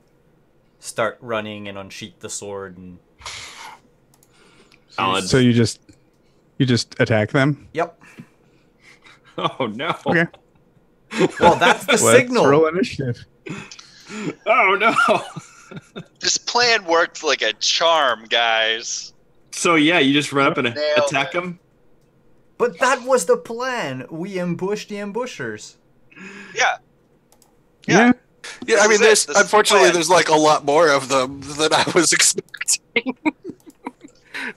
start running and unsheath the sword. And Solid. So you just attack them. yep. Oh no. Okay. Well, that's the Let's signal. roll initiative. Oh no. This plan worked like a charm, guys. So yeah, you just run up and Nailed attack it. him. But that was the plan. We ambushed the ambushers. Yeah. yeah, Yeah. I This mean, is there's it. This is unfortunately the plan. there's like a lot more of them than I was expecting.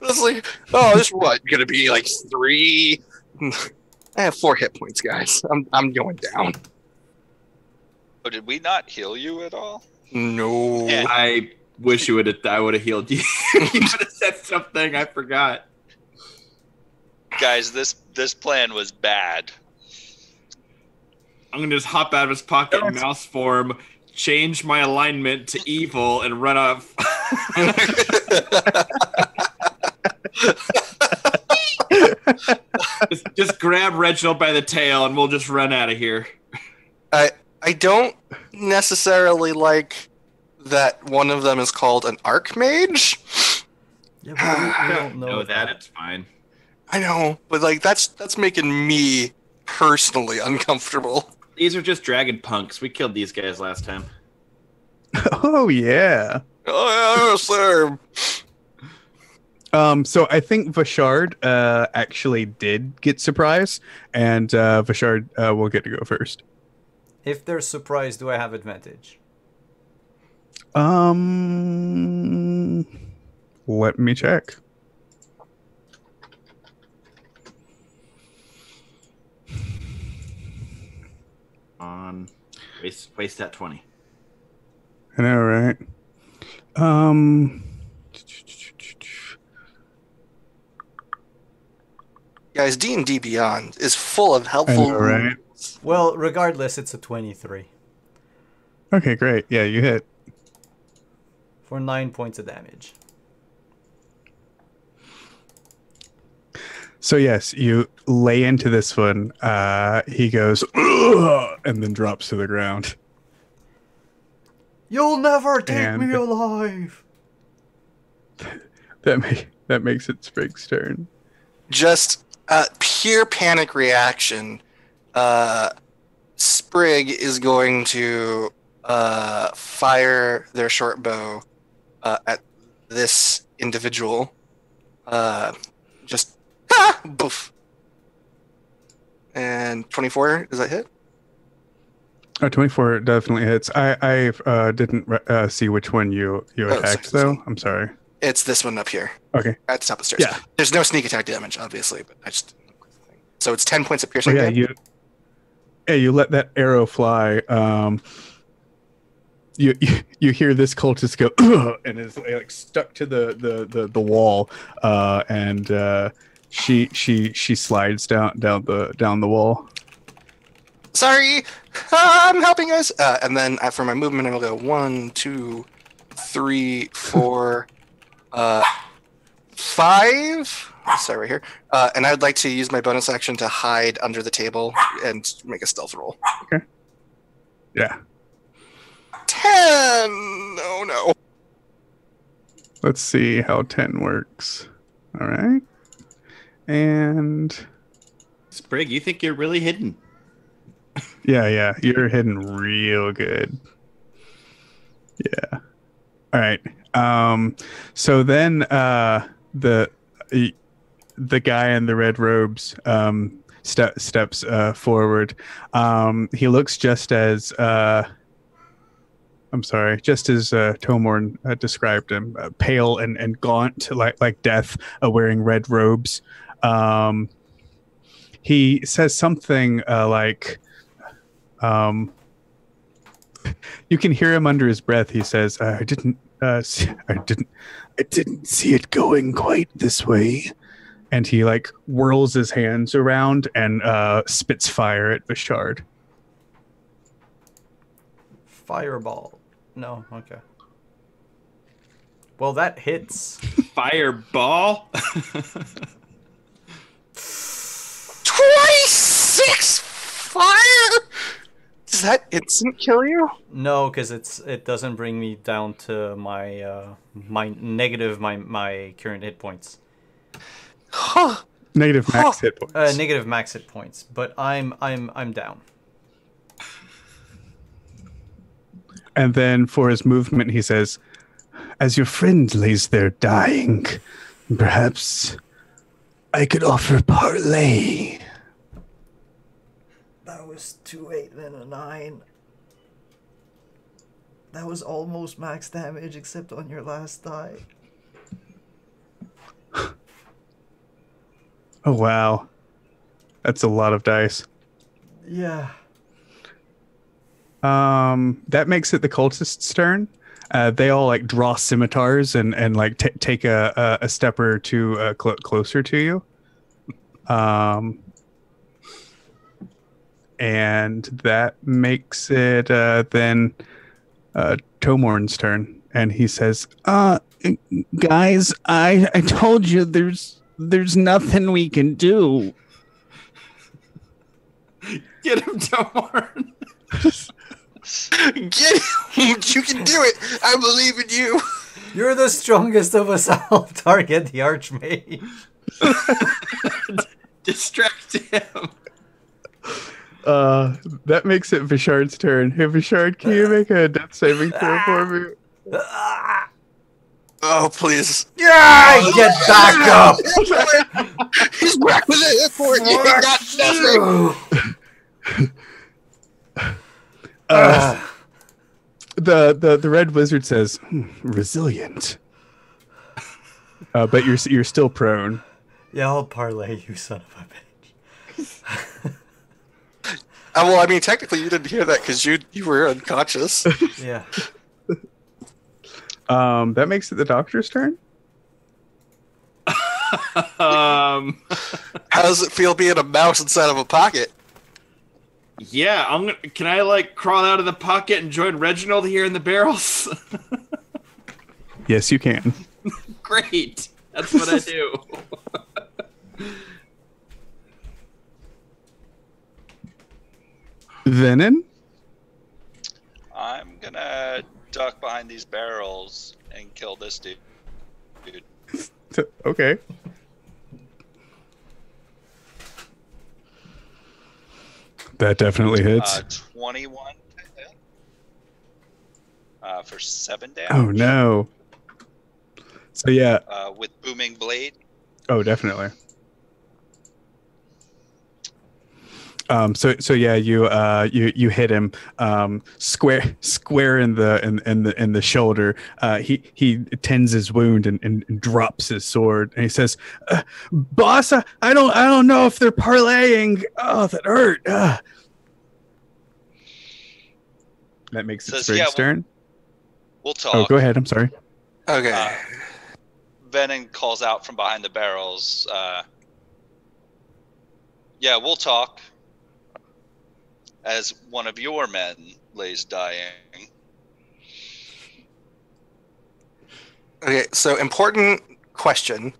It's like, oh, this what gonna be like 3? I have 4 hit points, guys. I'm going down. Oh, did we not heal you at all? No. Yeah. I wish I would have healed you. You would have said something. I forgot. Guys, this plan was bad. I'm gonna just hop out of his pocket in mouse form, change my alignment to evil, and run off. just grab Reginald by the tail, and we'll just run out of here. I don't necessarily like that one of them is called an archmage. Yeah, but we don't know No, that it's fine. I know, but like that's making me personally uncomfortable. These are just dragon punks. We killed these guys last time. Oh yeah. Oh, sir. So I think Vashard actually did get surprised, and Vashard will get to go first. If they're surprised, do I have advantage? Let me check. On waste that 20. I know, right? Guys, D&D Beyond is full of I helpful know, right? rules. Well, regardless, it's a 23 Okay, great. Yeah, you hit. for 9 points of damage. So yes, you lay into this one. He goes, "Ugh," and then drops to the ground. You'll never take And- me alive! That makes it Sprig's turn. Just pure panic reaction. Sprig is going to fire their short bow at this individual. Just boof. And 24, does that hit? 24 definitely hits. I didn't see which one you attacked sorry. though. I'm sorry. It's this one up here Okay. at the top of the stairs. Yeah. There's no sneak attack damage, obviously, but I just. So it's 10 points of Oh, piercing yeah, damage. you let that arrow fly. You hear this cultist go "Ugh," and is like stuck to the wall, and she slides down the wall. Sorry, I'm helping guys. And then for my movement, I will go 1, 2, 3, 4, 5. Sorry, right here. And I'd like to use my bonus action to hide under the table and make a stealth roll. Yeah. 10. Oh no. Let's see how 10 works. All right. And Sprig, you think you're really hidden? yeah, you're hidden real good. Yeah. All right. So then the guy in the red robes steps forward. He looks just as Tomorn described him, pale and gaunt, like death, wearing red robes. He says something like, you can hear him under his breath. He says, "I didn't see it going quite this way." And he like whirls his hands around and spits fire at Vashard. Fireball. No, okay. Well, that hits. Fireball? 26 fire? Does that instant kill you? No, because it doesn't bring me down to my my current hit points. Negative max hit points. Negative max hit points, but I'm down. And then for his movement, he says, "As your friend lays there dying, perhaps I could offer parley." That was 2, 8, and a 9. That was almost max damage, except on your last die. Oh, wow. That's a lot of dice. Yeah. That makes it the cultists' turn. They all like draw scimitars and like take a step or two closer to you. And that makes it then Tomorn's turn, and he says, "Guys, I told you there's nothing we can do." Get him, Tomorn. Get him! You can do it! I believe in you! You're the strongest of us all. Target the Archmage. Distract him. That makes it Vishard's turn. Hey, Vishard, can you make a death saving throw for me? Oh, please. Yeah, get back up! He's back with it. He got nothing. The red wizard says, resilient. But you're still prone. Yeah, I'll parlay you, son of a bitch. Well, I mean, technically, you didn't hear that because you were unconscious. Yeah. That makes it the doctor's turn. How does it feel being a mouse inside of a pocket? Yeah, can I like crawl out of the pocket and join Reginald here in the barrels? Yes, you can. Great. That's what I do. Venom? I'm gonna duck behind these barrels and kill this dude. Okay. That definitely hits. 21 to hit. For 7 damage. Oh no. So yeah. With booming blade. Oh, definitely. So yeah, you hit him square in the shoulder. He tends his wound and drops his sword, and he says, "Boss, I don't know if they're parlaying. Oh, that hurt." That makes it Sprig's turn. We'll talk. Oh, go ahead. I'm sorry. Okay. Venom calls out from behind the barrels. Yeah, we'll talk. As one of your men lays dying. Okay, so important question.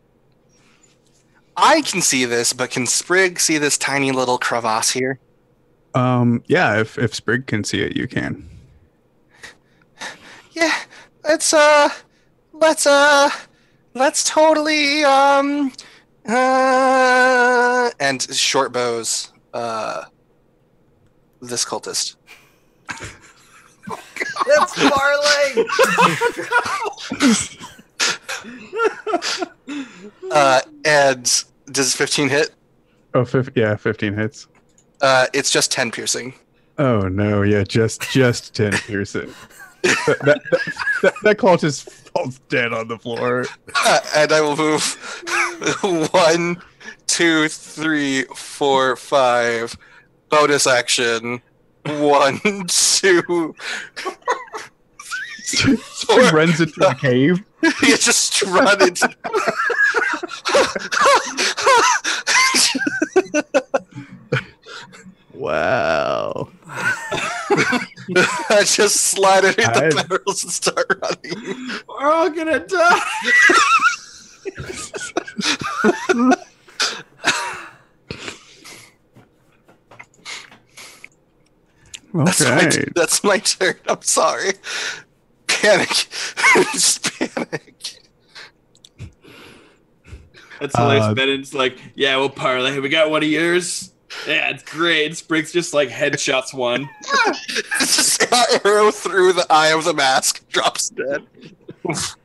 I can see this, but can Sprig see this tiny little crevasse here? Yeah, if Sprig can see it, you can. Yeah, let's totally and short bows this cultist. That's parlay! And does 15 hit? Oh, 15 hits. It's just 10 piercing. Oh no, yeah, just 10 piercing. That cultist falls dead on the floor. And I will move 1, 2, 3, 4, 5. Bonus action. 1, 2. Sprig runs into the cave. You just run into. Wow. I just slide it in the barrels and start running. We're all gonna die. Okay. That's my turn. I'm sorry. Panic. Just panic. That's hilarious. Bennett's like, yeah, we'll parlay. We got one of yours. Yeah, it's great. Sprig's just like headshots one. Just arrow through the eye of the mask. Drops dead.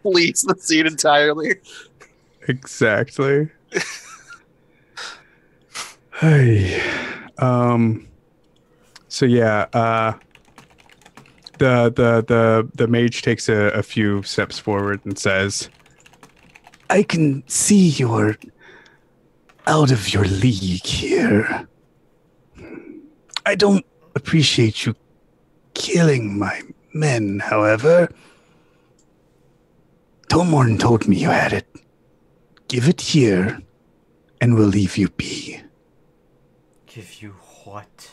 Flees the scene entirely. Exactly. Hey. So yeah, the mage takes a few steps forward and says, "I can see you're out of your league here. I don't appreciate you killing my men, however. Tomorn told me you had it. Give it here, and we'll leave you be." Give you what?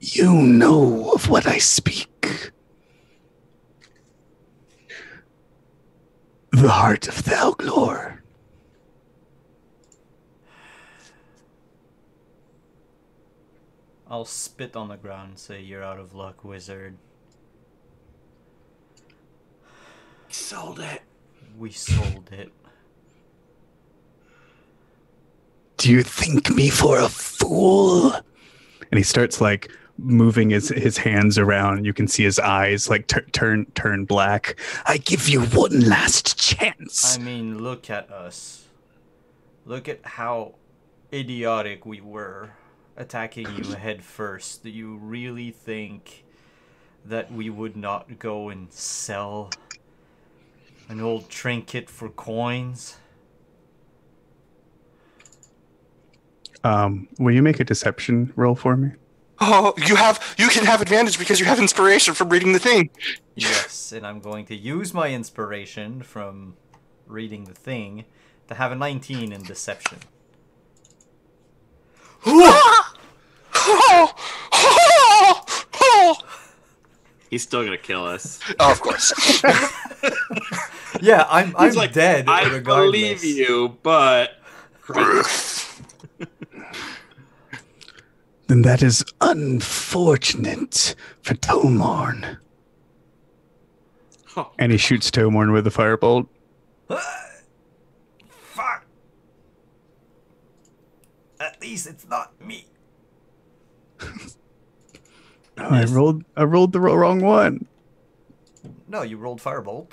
You know of what I speak. The heart of Thalglor. I'll spit on the ground and say, "You're out of luck, wizard." Sold it. We sold it. Do you think me for a fool? And he starts like moving his hands around. You can see his eyes like turn black. I give you one last chance. I mean, look at us. Look at how idiotic we were attacking you head first. Do you really think that we would not go and sell an old trinket for coins? Will you make a deception roll for me? Oh, you can have advantage because you have inspiration from reading the thing. Yes, and I'm going to use my inspiration from reading the thing to have a 19 in deception. He's still gonna kill us. Oh, of course. Yeah, I'm like, dead I regardless. believe you, but Then that is unfortunate for Tomorn. Oh. And he shoots Tomorn with a firebolt. Fuck! At least it's not me. Oh, I rolled the wrong one. No, you rolled firebolt.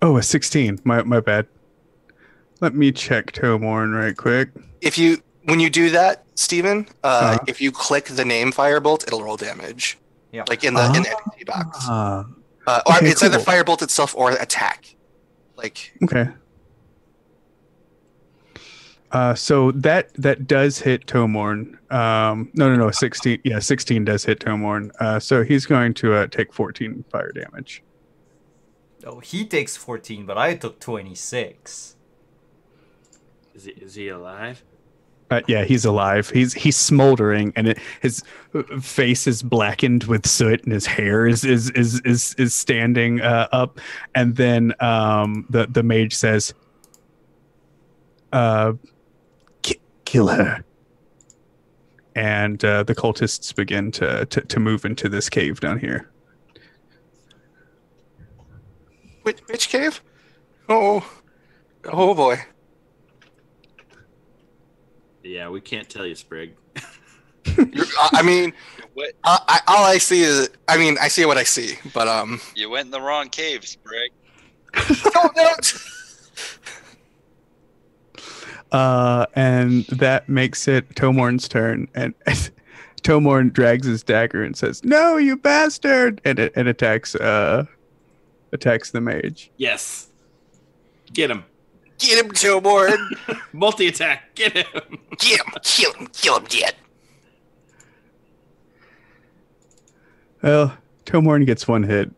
Oh, a 16. My bad. Let me check Tomorn right quick. When you do that, Steven, if you click the name Firebolt, it'll roll damage. Yeah. Like in the NPC box. Or Okay, it's either cool. Firebolt itself or attack. Like Okay. So that does hit Tomorn. No, 16. Yeah, 16 does hit Tomorn. So he's going to take 14 fire damage. Oh, he takes 14, but I took 26. is he alive? Yeah, he's alive. He's smoldering, and his face is blackened with soot, and his hair is standing up. And then the mage says, "Kill her." And the cultists begin to move into this cave down here. which cave? Oh boy. Yeah, we can't tell you, Sprig. I mean, What? all I see is, I see what I see, but You went in the wrong cave, Sprig. And that makes it Tomorn's turn, and Tomorn drags his dagger and says, "No, you bastard!" and attacks the mage. Yes. Get him. Get him, Tomorn. Multi-attack. Get him. Get him, kill him dead. Well, Tomorn gets one hit,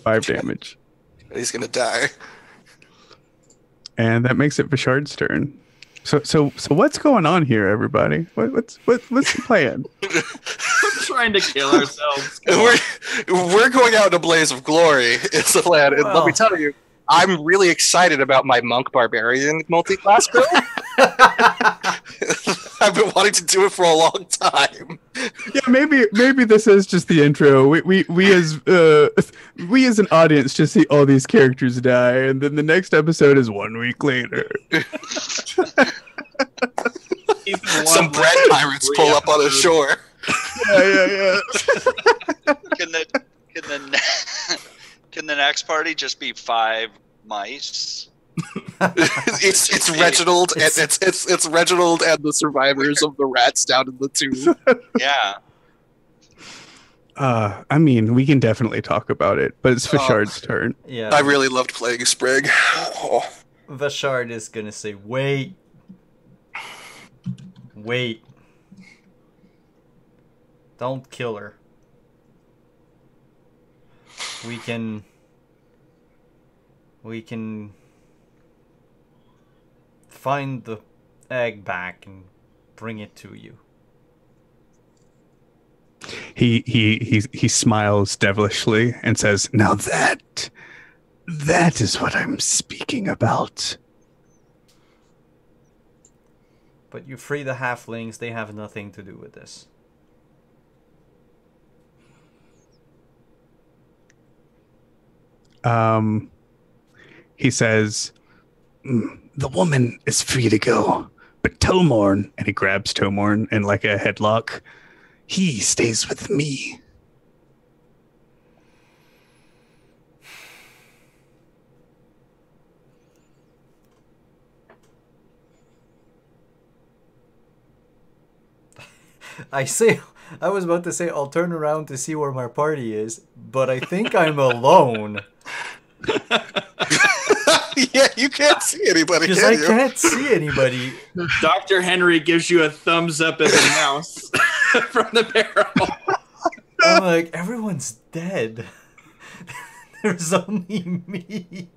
5 damage, He's gonna die. and that makes it Vishard's turn. So what's going on here, everybody? What's the plan? We're trying to kill ourselves. We're going out in a blaze of glory. It's the plan. And let me tell you, I'm really excited about my monk barbarian multi-class build. I've been wanting to do it for a long time. Yeah, maybe this is just the intro. We as an audience just see all these characters die, and then the next episode is 1 week later. Some bread pirates pull up on the shore. Yeah. Can the next party just be 5 mice? It's Reginald and it's Reginald and the survivors of the rats down in the tomb. Yeah. I mean, we can definitely talk about it, but it's Vishard's turn. Yeah. I really loved playing Sprig. Oh. Vashard is gonna say, wait. Don't kill her. We can find the egg back and bring it to you. He smiles devilishly and says, "Now that is what I'm speaking about." But you free the halflings, they have nothing to do with this. He says, "The woman is free to go, But Tomorn, and he grabs Tomorn in like a headlock, he stays with me. I was about to say I'll turn around to see where my party is, but I think I'm alone. Yeah, you can't see anybody, Because can I you? can't see anybody. Dr. Henry gives you a thumbs up as a mouse from the barrel. I'm like, everyone's dead. There's only me.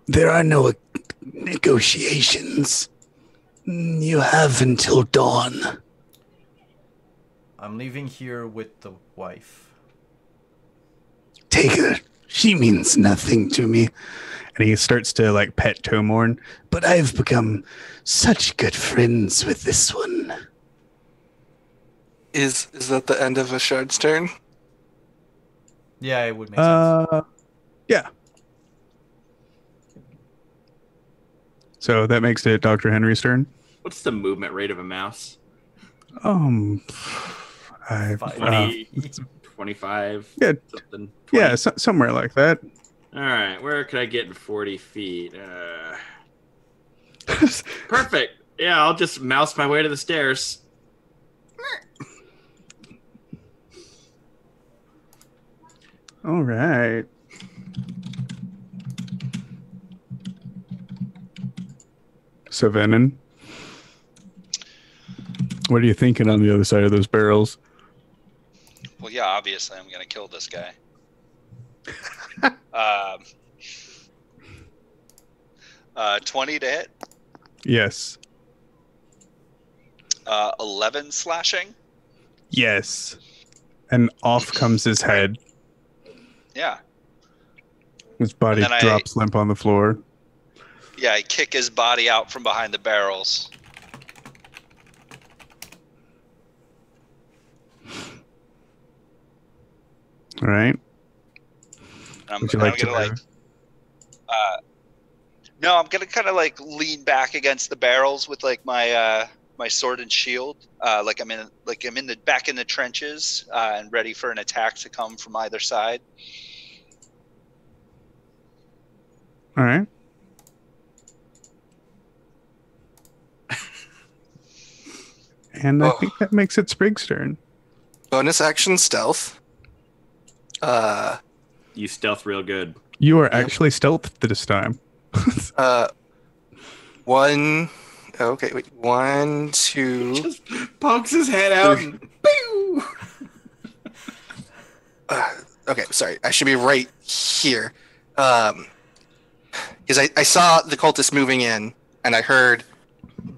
There are no negotiations. You have until dawn. I'm leaving here with the wife. Take her. She means nothing to me. And he starts to like pet Tomorn. But I've become such good friends with this one. Is that the end of Ashard's turn? Yeah, it would make sense. Yeah. So that makes it Dr. Henry's turn. What's the movement rate of a mouse? I 20, 25? Yeah. Something. 20? Yeah, somewhere like that. All right, where could I get in 40 feet? Perfect. Yeah, I'll just mouse my way to the stairs. All right. So, Venom, what are you thinking on the other side of those barrels? Well, yeah, obviously I'm gonna kill this guy. 20 to hit. Yes. 11 slashing. Yes. And off comes his head. Yeah. His body And then drops limp on the floor. Yeah, I kick his body out from behind the barrels. All right. I'm Would you like to gonna no, I'm gonna kind of like lean back against the barrels with like my my sword and shield, like I'm in the back in the trenches and ready for an attack to come from either side. All right. And I think that makes it Sprig's turn. Bonus action stealth. You stealth real good. You are actually stealthed this time. One. Okay, wait. 1, 2. Just pokes his head out and pew! Okay, sorry. I should be right here. Because I saw the cultist moving in, and I heard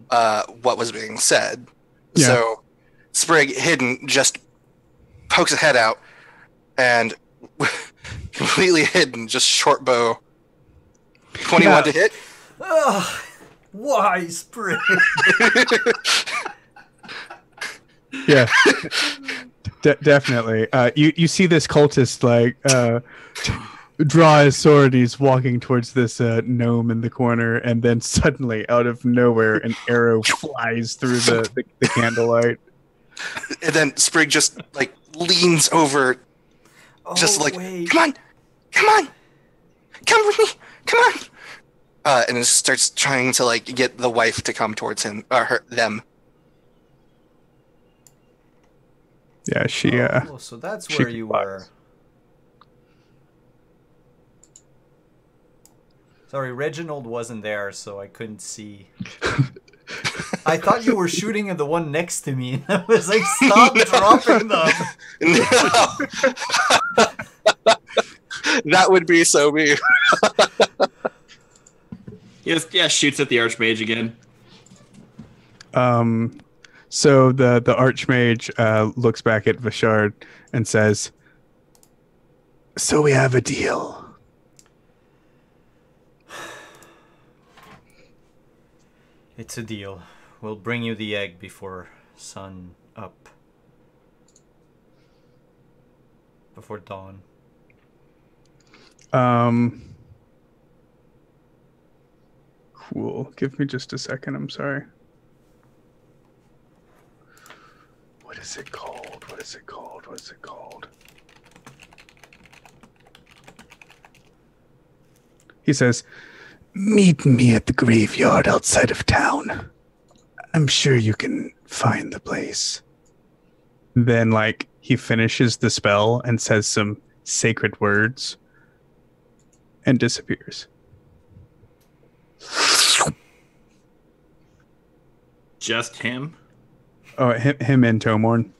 what was being said. Yeah. So Sprig, hidden, just pokes his head out, and completely hidden, just short bow. 21 to hit. Ugh, why, Sprig? Yeah. Definitely. You see this cultist like draw his sword. He's walking towards this gnome in the corner, and then suddenly, out of nowhere, an arrow flies through the candlelight. And then Sprig just like leans over, just like, wait. come on, come with me, come on. And it starts trying to like get the wife to come towards him, or them. Yeah, she. So that's she where you were. Sorry, Reginald wasn't there, so I couldn't see. I thought you were shooting at the one next to me, and I was like, stop dropping them. No. That would be so me. Yeah, shoots at the Archmage again. So the Archmage looks back at Vashard and says, "So we have a deal." It's a deal. We'll bring you the egg before sun up. Before dawn. Cool. Give me just a second. I'm sorry. What is it called? What is it called? What is it called? He says, "Meet me at the graveyard outside of town. I'm sure you can find the place." Then, like, he finishes the spell and says some sacred words and disappears. Just him? Oh, him and Tomorn.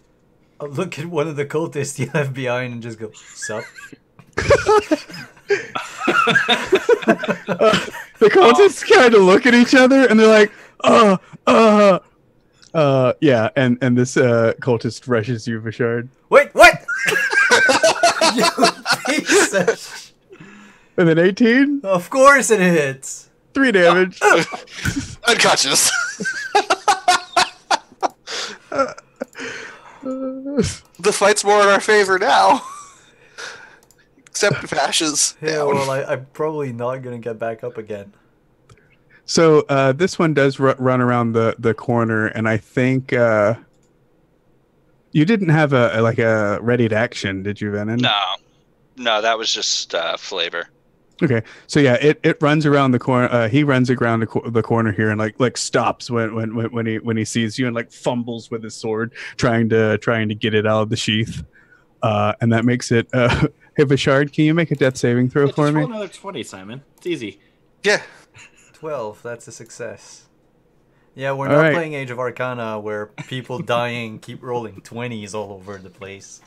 I'll look at one of the cultists you left behind and just go, sup? The cultists kind of look at each other and they're like, yeah, and this cultist rushes you, Vishard. Wait, what? You piece of And then 18? Of course it hits. 3 damage. Unconscious. The fight's more in our favor now. Except if Ashes. Yeah, well, I'm probably not going to get back up again. So this one does run around the corner, and I think you didn't have a ready to action, did you, Venom? No, that was just flavor. Okay, so yeah, it runs around the corner. He runs around the corner here and like stops when he sees you and like fumbles with his sword, trying to get it out of the sheath, and that makes it. Hey, Vishard, can you make a death saving throw for Just me? roll another 20, Simon. It's easy. Yeah. 12, that's a success. Yeah, we're not playing Age of Arcana where people dying keep rolling 20s all over the place.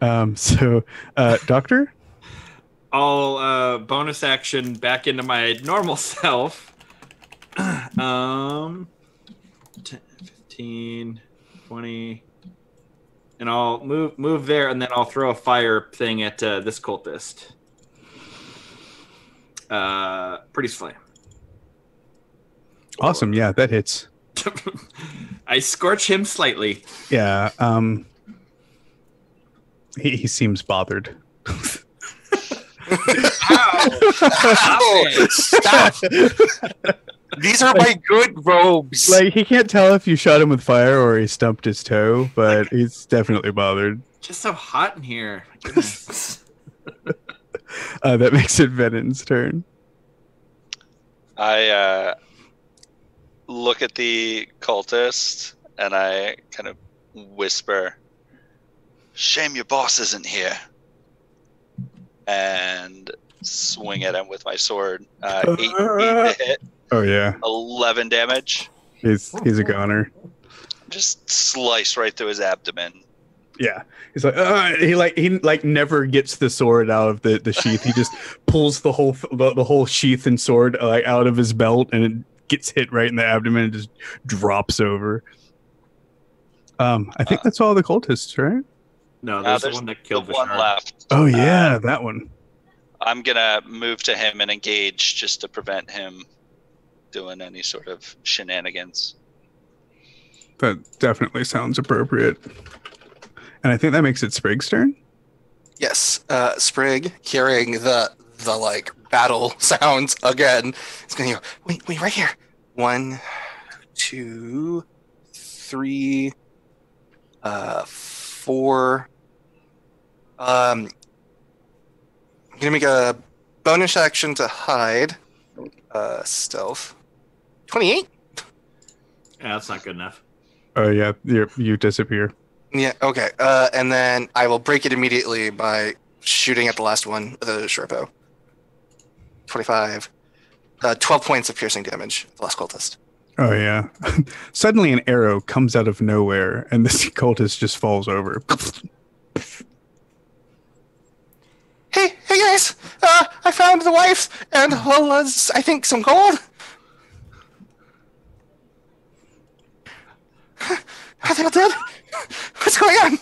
So, Doctor? I'll bonus action back into my normal self. 10, 15, 20. And I'll move there, and then I'll throw a fire thing at this cultist. Pretty flame. Awesome, yeah, that hits. I scorch him slightly. Yeah, he seems bothered. Ow! Stop! These are my good robes. Like, he can't tell if you shot him with fire or he stumped his toe, but he's definitely bothered. Just so hot in here. My goodness. That makes it Venon's turn. I look at the cultist and I kind of whisper, "Shame your boss isn't here," and swing at him with my sword. 8 to hit. Oh yeah, 11 damage. he's a goner. Just slice right through his abdomen. Yeah, he's like he never gets the sword out of the sheath. He just pulls the whole sheath and sword like out of his belt, and it gets hit right in the abdomen and just drops over. I think that's all the cultists, right? No, there's the one that killed the one Vishard. left. Oh yeah, that one. I'm gonna move to him and engage just to prevent him doing any sort of shenanigans. That definitely sounds appropriate. And I think that makes it Sprig's turn. Yes, Sprig, hearing the like battle sounds again, is going to go, wait, right here. 1, 2, 3, 4. I'm gonna make a bonus action to hide. Stealth. 28. Yeah, that's not good enough. Oh yeah, you disappear. Yeah. Okay. And then I will break it immediately by shooting at the last one, the short bow. 25. 12 points of piercing damage. The last cultist. Oh yeah. Suddenly an arrow comes out of nowhere, and this cultist just falls over. Hey guys! I found the wife and I think some gold. Are they all dead? What's going on?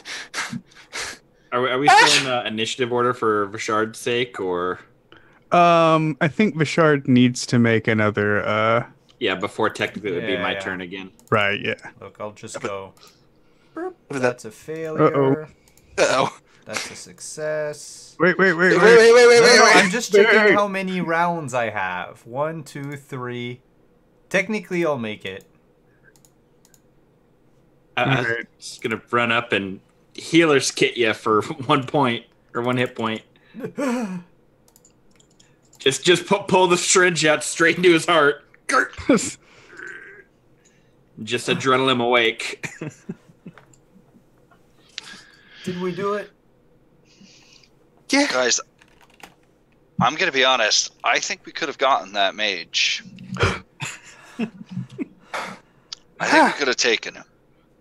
Are we still in initiative order for Vishard's sake, or? I think Vishard needs to make another. Yeah, before technically it would be my turn again. Right. Yeah. Look, I'll just go. That- That's a failure. Uh-oh. That's a success. Wait. Wait. No, I'm just checking wait. how many rounds I have. 1, 2, 3. Technically, I'll make it. I'm Alright. just gonna run up and healer's kit you for 1 point or 1 hit point. Just pull the syringe out straight into his heart. Just adrenaline awake. Did we do it? Yeah. Guys, I'm gonna be honest. I think we could have gotten that mage. I think we could have taken him.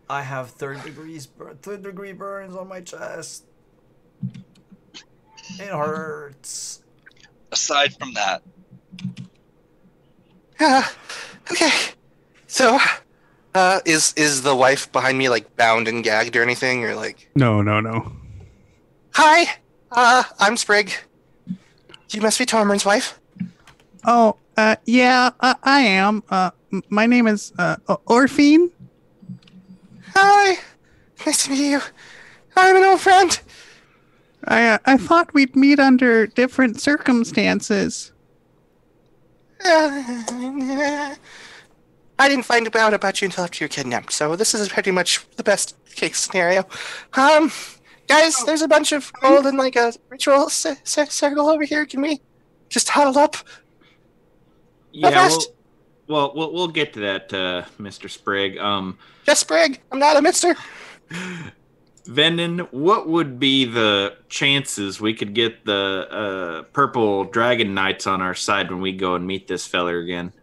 I have third degree burns on my chest. It hurts. Aside from that, Okay. So, is the wife behind me like bound and gagged or anything, or like? No. Hi. I'm Sprig. You must be Tormund's wife. Oh, yeah, I am. My name is Orphine. Hi. Nice to meet you. I'm an old friend. I thought we'd meet under different circumstances. I didn't find out about you until after you were kidnapped, so this is pretty much the best case scenario. Guys, there's a bunch of gold and like a ritual circle over here. Can we just huddle up? Yeah, fast. we'll get to that, Mr. Sprigg. Just Sprig. I'm not a mister. Venden, what would be the chances we could get the purple dragon knights on our side when we go and meet this feller again?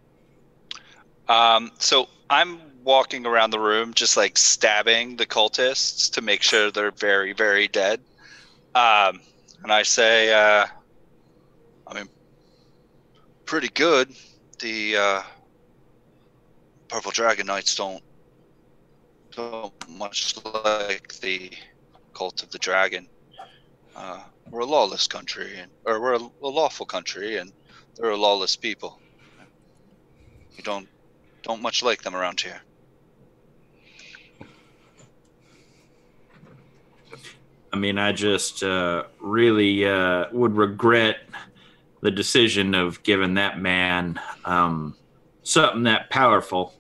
so I'm walking around the room, just like stabbing the cultists to make sure they're very, very dead. And I say, I mean, pretty good. The purple dragon knights don't much like the cult of the dragon. We're a lawless country, or we're a lawful country, and they're a lawless people. We don't much like them around here. I mean, I just really would regret the decision of giving that man something that powerful.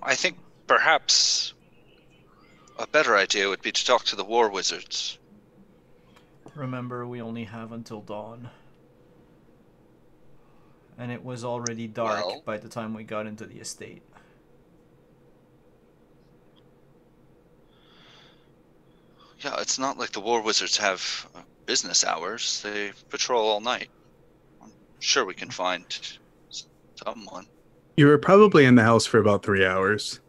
I think perhaps a better idea would be to talk to the war wizards. Remember, we only have until dawn. And it was already dark Well, by the time we got into the estate. yeah, it's not like the war wizards have business hours. They patrol all night. I'm sure we can find someone. You were probably in the house for about 3 hours.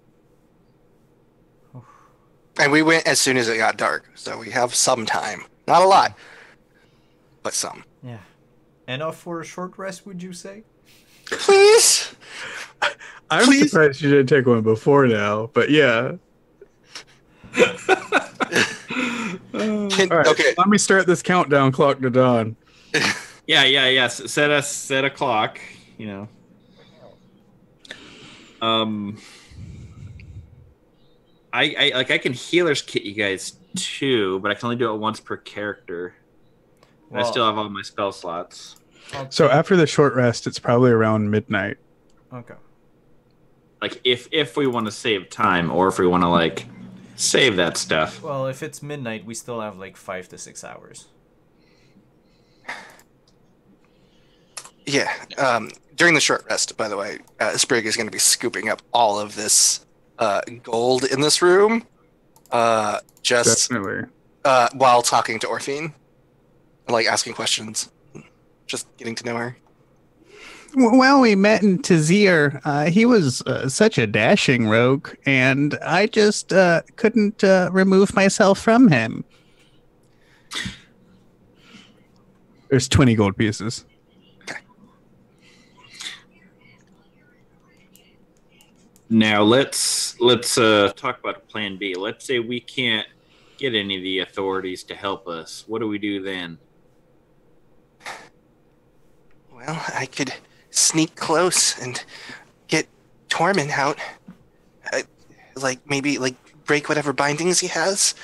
And we went as soon as it got dark, so we have some time. Not a lot, but some. Yeah. Enough for a short rest, would you say? Please. I'm Please? surprised you didn't take one before now, but yeah. All right, Okay. let me start this countdown clock to dawn. Yeah. Set a clock, you know. I can healer's kit you guys too, but I can only do it once per character. And I still have all my spell slots. So after the short rest, it's probably around midnight. Okay. Like if we want to save time, or if we want to like save that stuff. Well, if it's midnight, we still have like 5 to 6 hours. Yeah. During the short rest, by the way, Sprig is going to be scooping up all of this gold in this room, just Definitely. while talking to Orphine, like asking questions, just getting to know her. Well, we met in Tazir. He was such a dashing rogue, and I just couldn't remove myself from him. There's 20 gold pieces. Now let's talk about plan B. Let's say we can't get any of the authorities to help us. What do we do then? Well, I could sneak close and get Tormund out. Maybe break whatever bindings he has.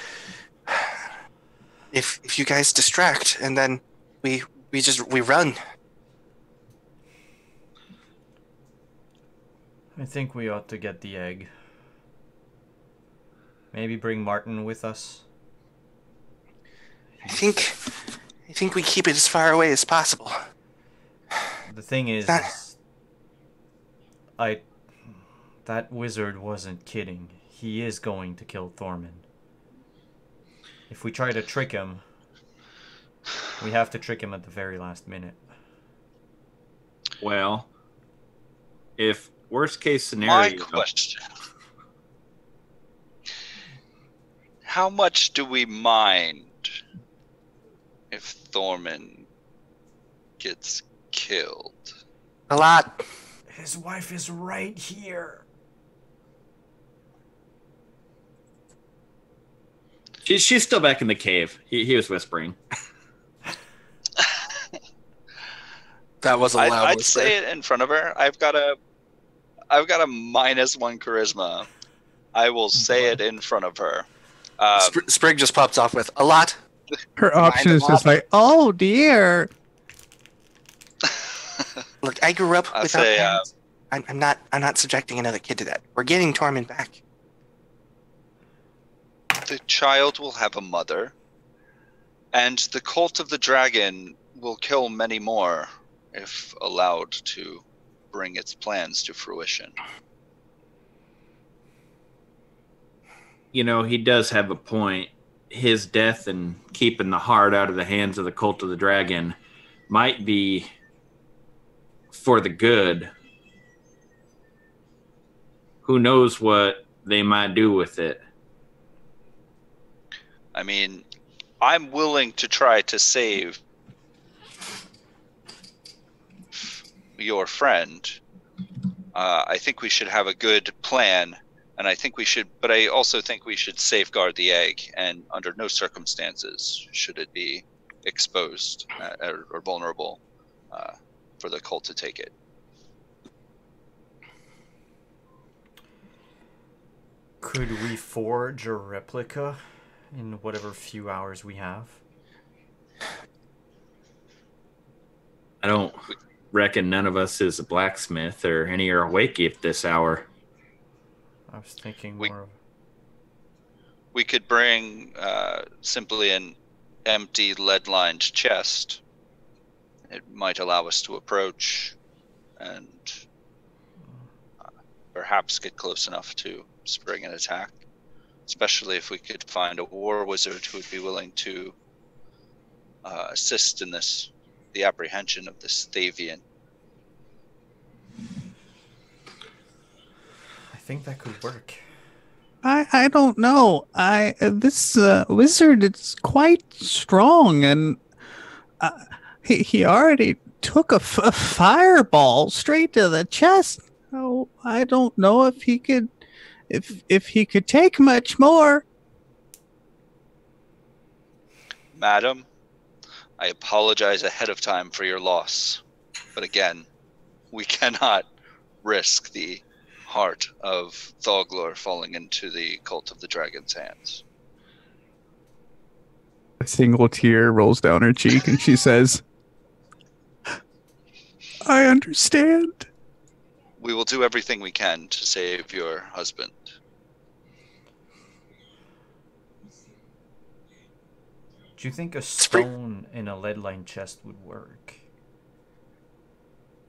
If you guys distract, and then we run. I think we ought to get the egg. Maybe bring Martin with us. I think we keep it as far away as possible. The thing is that wizard wasn't kidding. He is going to kill Thorman. If we try to trick him, we have to trick him at the very last minute. Well, if worst case scenario... My question. How much do we mind if Thorman gets killed? A lot. His wife is right here. She's still back in the cave. He was whispering. That was a loud I'd whisper. say it in front of her. I've got a -1 charisma. I will say it in front of her. Sprig just pops off with a lot. Her option is just like, oh dear. Look, I grew up I'll without say, parents. I'm not subjecting another kid to that. We're getting Tormund back. The child will have a mother, and the cult of the dragon will kill many more if allowed to bring its plans to fruition. You know, he does have a point. His death and keeping the heart out of the hands of the cult of the dragon might be for the good. Who knows what they might do with it? I mean, I'm willing to try to save your friend. I think we should have a good plan, and I also think we should safeguard the egg, and under no circumstances should it be exposed or vulnerable for the cult to take it. Could we forge a replica in whatever few hours we have? I don't reckon none of us is a blacksmith or any are awake at this hour. I was thinking more of... We could bring simply an empty lead-lined chest. It might allow us to approach and perhaps get close enough to spring an attack. Especially if we could find a war wizard who would be willing to assist in the apprehension of this Thavian. I think that could work. I don't know. This wizard is quite strong, and he already took a fireball straight to the chest. Oh, I don't know if he could. If he could take much more. Madam, I apologize ahead of time for your loss. But again, we cannot risk the heart of Thoglor falling into the cult of the dragon's hands. A single tear rolls down her cheek, and she says, I understand. We will do everything we can to save your husband. Do you think a stone in a lead-lined chest would work?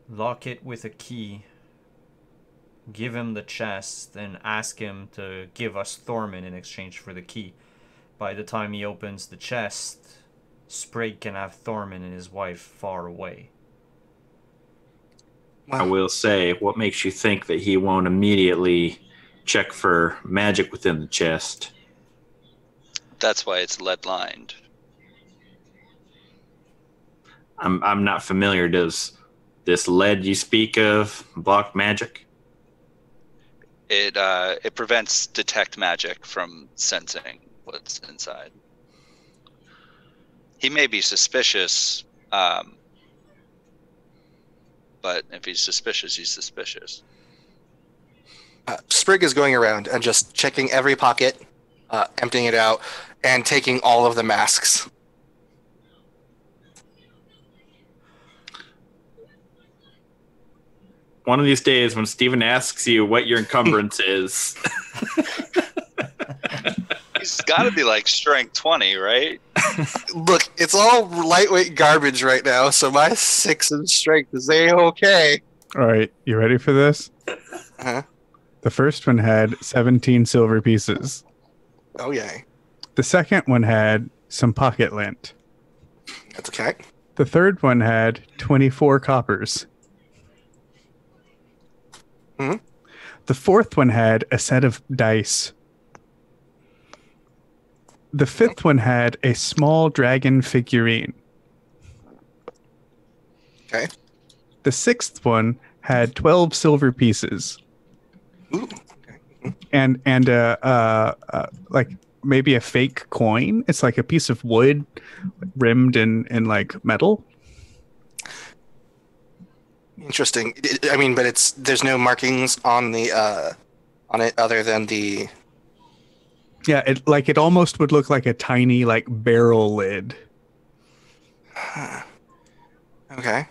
Lock it with a key. Give him the chest and ask him to give us Thorman in exchange for the key. By the time he opens the chest, Sprig can have Thorman and his wife far away. I will say, what makes you think that he won't immediately check for magic within the chest? That's why it's lead-lined. I'm not familiar. Does this lead you speak of block magic? It prevents detect magic from sensing what's inside. He may be suspicious, but if he's suspicious, he's suspicious. Sprig is going around and just checking every pocket, emptying it out, and taking all of the masks. One of these days, when Steven asks you what your encumbrance is, He's got to be like strength 20, right? Look, it's all lightweight garbage right now, so my 6 in strength is A-okay. All right, you ready for this? Uh-huh. The first one had 17 silver pieces. Oh, yay. The second one had some pocket lint. That's okay. The third one had 24 coppers. Mhm. The fourth one had a set of dice. The fifth one had a small dragon figurine. Okay. The sixth one had 12 silver pieces. Ooh. Okay. And like maybe a fake coin. It's like a piece of wood rimmed in like metal. Interesting. I mean, but there's no markings on the on it other than the. Yeah, it almost would look like a tiny like barrel lid. Okay.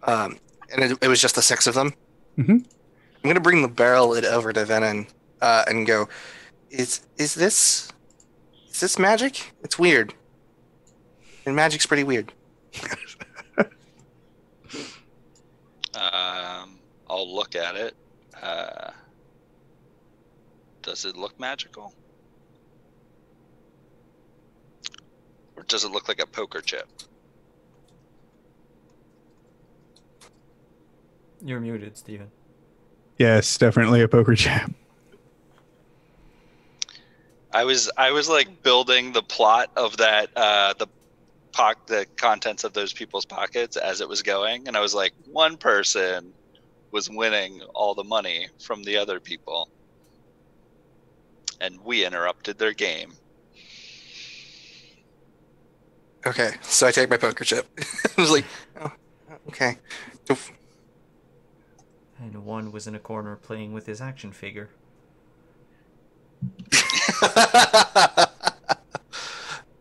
And it was just the 6 of them. Mm-hmm. I'm gonna bring the barrel lid over to Venom and go. Is this magic? It's weird. And magic's pretty weird. I'll look at it. Does it look magical? Or does it look like a poker chip? You're muted, Steven. Yes, definitely a poker chip. I was like building the plot of that the contents of those people's pockets as it was going, and I was like, one person was winning all the money from the other people, and we interrupted their game. Okay, so I take my poker chip. I was like, oh, okay. And one was in a corner playing with his action figure.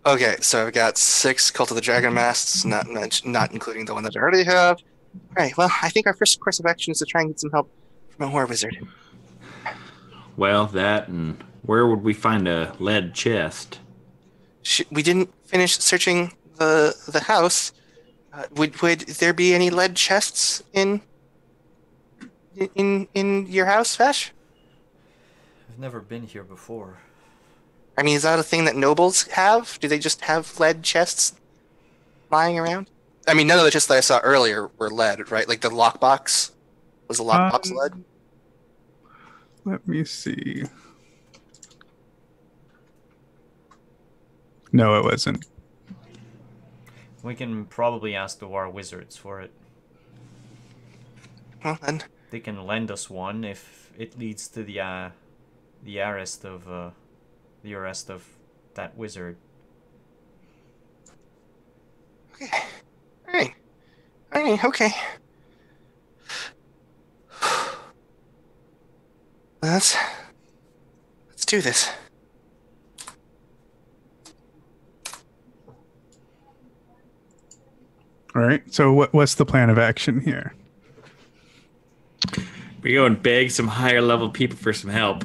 Okay, so I've got 6 Cult of the Dragon masks, not including the one that I already have. All right, well, I think our first course of action is to try and get some help from a war wizard. well, that and where would we find a lead chest? We didn't finish searching the house. Would there be any lead chests in your house, Fesh? I've never been here before. I mean, is that a thing that nobles have? Do they just have lead chests lying around? I mean, none of the chests that I saw earlier were lead, right? Like the lockbox was a lockbox lead. Let me see. No, it wasn't. We can probably ask the war wizards for it. Well, then. They can lend us one if it leads to the arrest of that wizard. Okay. All right. Okay. Let's do this. All right. So what's the plan of action here? We go and beg some higher level people for some help.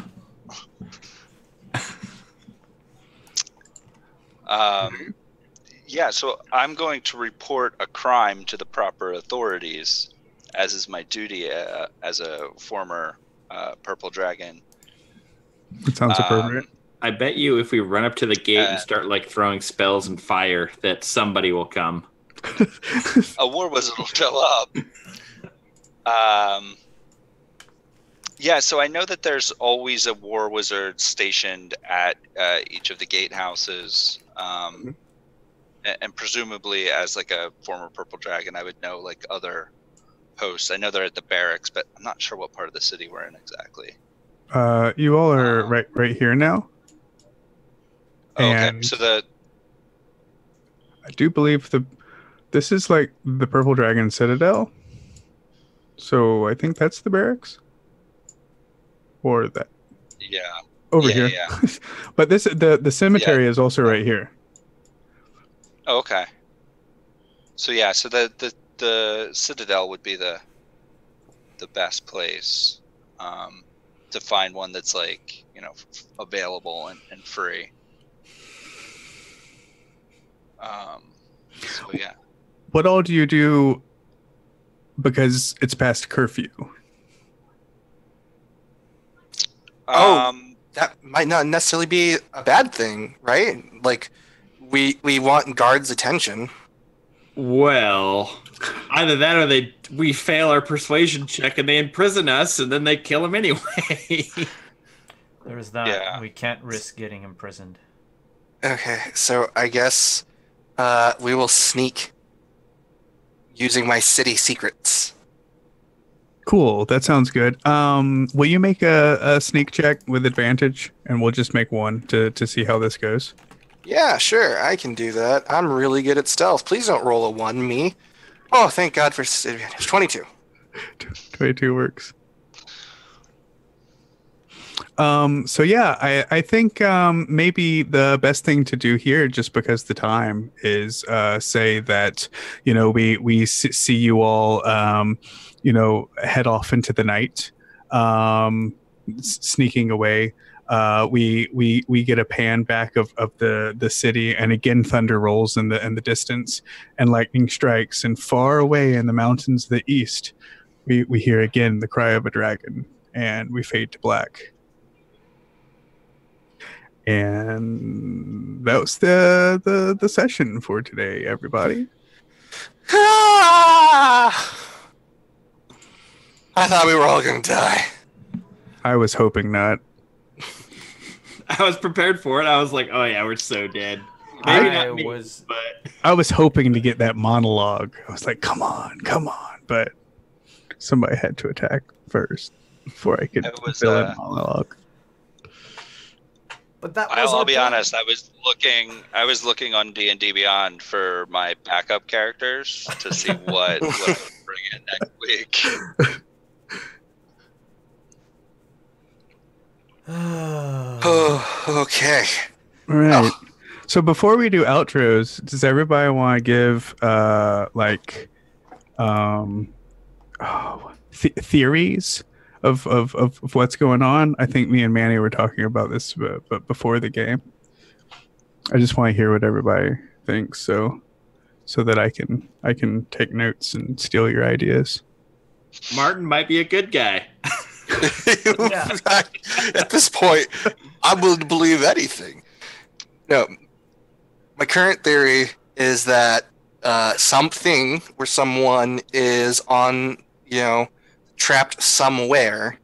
Yeah, so I'm going to report a crime to the proper authorities, as is my duty as a former purple dragon. It sounds appropriate. I bet you if we run up to the gate and start like throwing spells and fire, that somebody will come. A war wizard will show up. Yeah, so I know that there's always a war wizard stationed at each of the gatehouses. And presumably, as like a former purple dragon, I would know like other posts. I know they're at the barracks, but I'm not sure what part of the city we're in exactly. You all are right here now. Okay, And so I do believe this is like the Purple Dragon Citadel. So I think that's the barracks. or that Yeah. over Yeah, here. yeah. But the cemetery is also right here. Oh, okay. So yeah, so the Citadel would be the best place to find one that's like, available and free. So yeah. What all do you do because it's past curfew? Oh. Um, That might not necessarily be a bad thing, right? Like, we want guards' attention. Well, either that or we fail our persuasion check and they imprison us and then they kill him anyway. There's that. Yeah. We can't risk getting imprisoned. Okay, so I guess we will sneak using my city secrets. Cool. That sounds good. Will you make a sneak check with advantage, and we'll just make one to see how this goes. Yeah, sure, I can do that. I'm really good at stealth. Please don't roll a 1, me. Oh, thank God for advantage. 22. 22 works. So yeah, I think maybe the best thing to do here, just because the time is, say that we see you all head off into the night, sneaking away. We get a pan back of the city, and again thunder rolls in the distance, and lightning strikes, and far away in the mountains of the east, we hear again the cry of a dragon, and we fade to black. And that was the session for today, everybody. Ah! I thought we were all gonna die. I was hoping not. I was prepared for it. I was like, oh yeah, we're so dead. Maybe not me, but I was hoping to get that monologue. I was like, come on. But somebody had to attack first before I could fill in monologue. But that was I'll be honest. I was looking on D&D Beyond for my backup characters to see what I would bring in next week. Oh, okay. All right. So before we do outros, does everybody want to give theories of what's going on? I think me and Manny were talking about this, but before the game, I just want to hear what everybody thinks, so that I can take notes and steal your ideas. Martin might be a good guy. Yeah. At this point, I'm willing to believe anything. No, my current theory is that something or someone is on, trapped somewhere,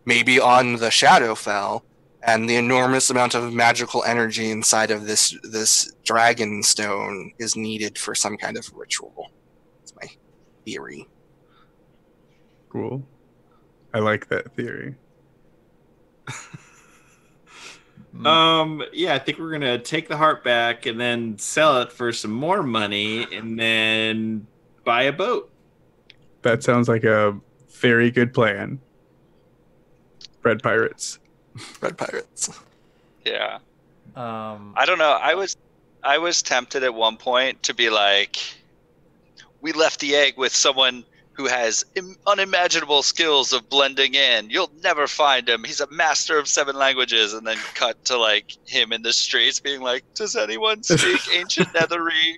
maybe on the Shadowfell, and the enormous amount of magical energy inside of this dragon stone is needed for some kind of ritual. That's my theory. Cool. I like that theory. Yeah, I think we're gonna take the heart back and then sell it for some more money and then buy a boat. That sounds like a very good plan. Red Pirates. Red Pirates. Yeah. Um, I don't know. I was tempted at one point to be like, we left the egg with someone who has unimaginable skills of blending in. You'll never find him. He's a master of 7 languages. And then cut to like him in the streets being like, does anyone speak ancient Netherese?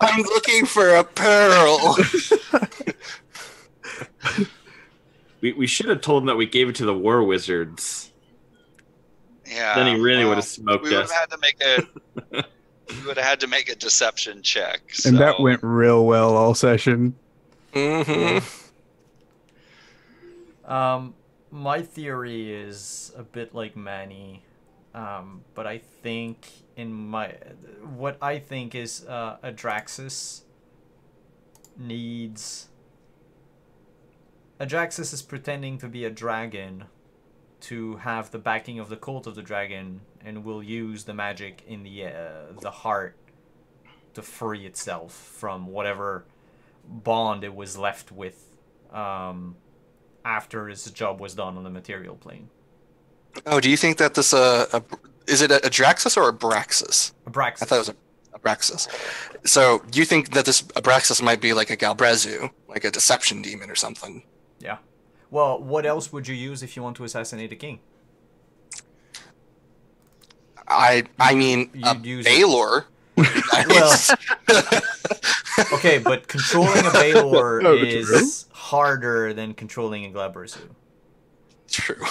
I'm looking for a pearl. We should have told him that we gave it to the war wizards. Yeah. Then he really would have smoked we would us. have had to make a deception check. And that so- went real well all session. Mm-hmm. My theory is a bit like Manny, but I think what I think is Adraxis is pretending to be a dragon to have the backing of the cult of the dragon, and will use the magic in the heart to free itself from whatever bond it was left with after his job was done on the material plane. Oh, do you think that this is it a Abraxas or a Abraxas? Abraxas. I thought it was a Abraxas. So, do you think that this Abraxas might be like a Galbrezu, like a deception demon or something? Yeah. Well, what else would you use if you want to assassinate a king? I mean, You'd use Baylor. Well, okay, but controlling a Baylor Oh, is harder than controlling a Glabrezu. True.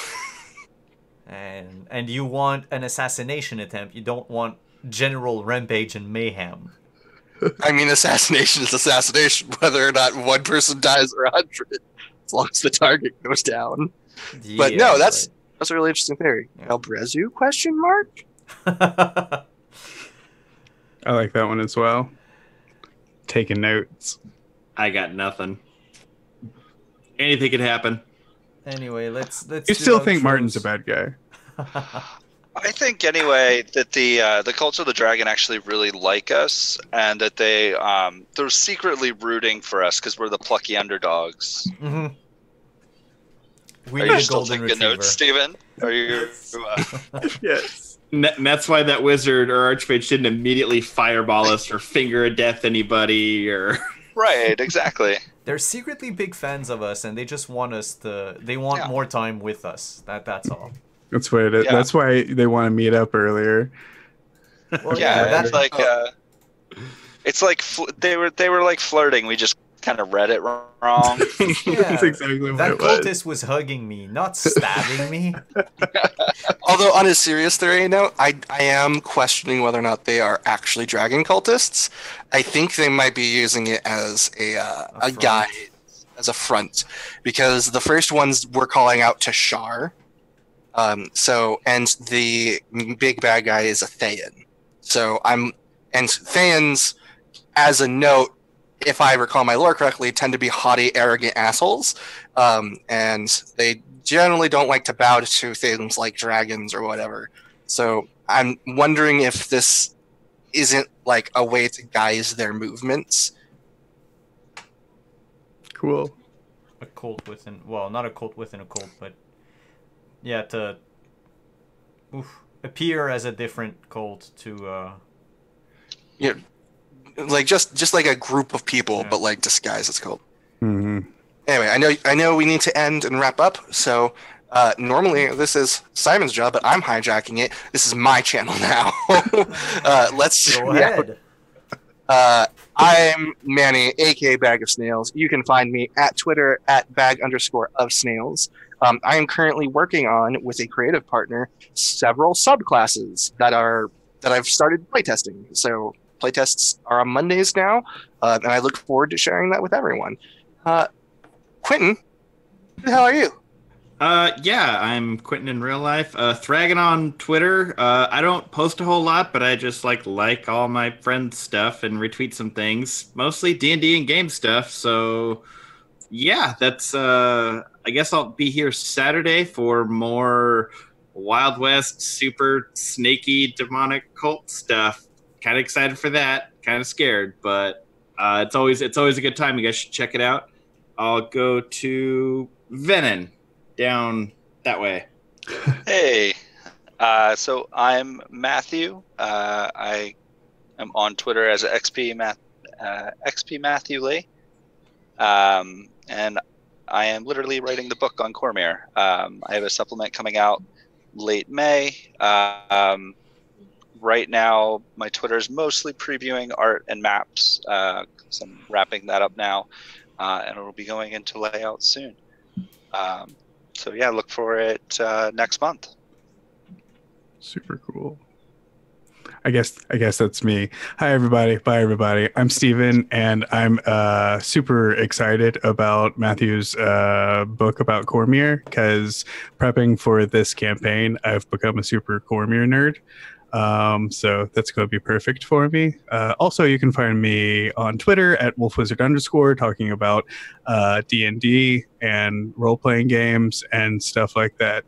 And you want an assassination attempt. You don't want general rampage and mayhem. I mean, assassination is assassination, whether or not one person dies or 100, as long as the target goes down. But no, that's a really interesting theory. Yeah. Galbrezu? Question mark. Yeah. I like that one as well. Taking notes. I got nothing. Anything could happen. Anyway, let's. You do still outros. think Martin's a bad guy? I think anyway that the cult of the dragon actually really like us, and that they're secretly rooting for us because we're the plucky underdogs. Mm-hmm. We Are need you a still golden taking retriever. notes, Steven? Are you? Yes. And that's why that wizard or archmage didn't immediately fireball us or finger of death anybody or. Right, exactly. They're secretly big fans of us, and they just want us to. They want Yeah. more time with us. That's all. That's what it is. Yeah. That's why they want to meet up eearlier. Well, Yeah, that's it's like it's like they were like flirting. We just kind of read it wrong. That's exactly what that it was. cultist was hugging me, not stabbing me. Although, on a serious theory note, I am questioning whether or not they are actually dragon cultists. I think they might be using it as a front. guide, as a front, because the first ones were calling out to Shar. And the big bad guy is a Thayan. And Thayans, as a note, if I recall my lore correctly, tend to be haughty, arrogant assholes. And they generally don't like to bow to things like dragons or whatever. So I'm wondering if this isn't like a way to guise their movements. Cool. A cult within, well, not a cult within a cult, but yeah, to appear as a different cult to. You know, like just like a group of people, Yeah. but like disguised as cult. hmm Anyway, I know we need to end and wrap up. So normally this is Simon's job, but I'm hijacking it. This is my channel now. Let's Go yeah. ahead. I'm Manny, aka Bag of Snails. You can find me at Twitter at bag_of snails. I am currently working on, with a creative partner, several subclasses that I've started playtesting. So playtests are on Mondays now, and I look forward to sharing that with everyone. Quentin, who the hell are you? Yeah, I'm Quentin in real life. Thragging on Twitter. I don't post a whole lot, but I just like all my friends' stuff and retweet some things. Mostly D&D and game stuff. So yeah, that's I guess I'll be here Saturday for more Wild West super snaky demonic cult stuff. Kind of excited for that. Kind of scared, but it's always a good time. You guys should check it out. I'll go to Venom down that way. Hey, so I'm Matthew. I am on Twitter as XP Matthew Lee, and I am literally writing the book on Cormyr. I have a supplement coming out late May. Right now, my Twitter is mostly previewing art and maps. 'Cause I'm wrapping that up now, and it will be going into layout soon. So yeah, look for it next month. Super cool. I guess that's me. Hi everybody. Bye everybody. I'm Steven, and I'm super excited about Matthew's book about Cormyr, because prepping for this campaign, I've become a super Cormyr nerd. So that's going to be perfect for me. Also, you can find me on Twitter at wolfwizard_, talking about D&D and role-playing games and stuff like that.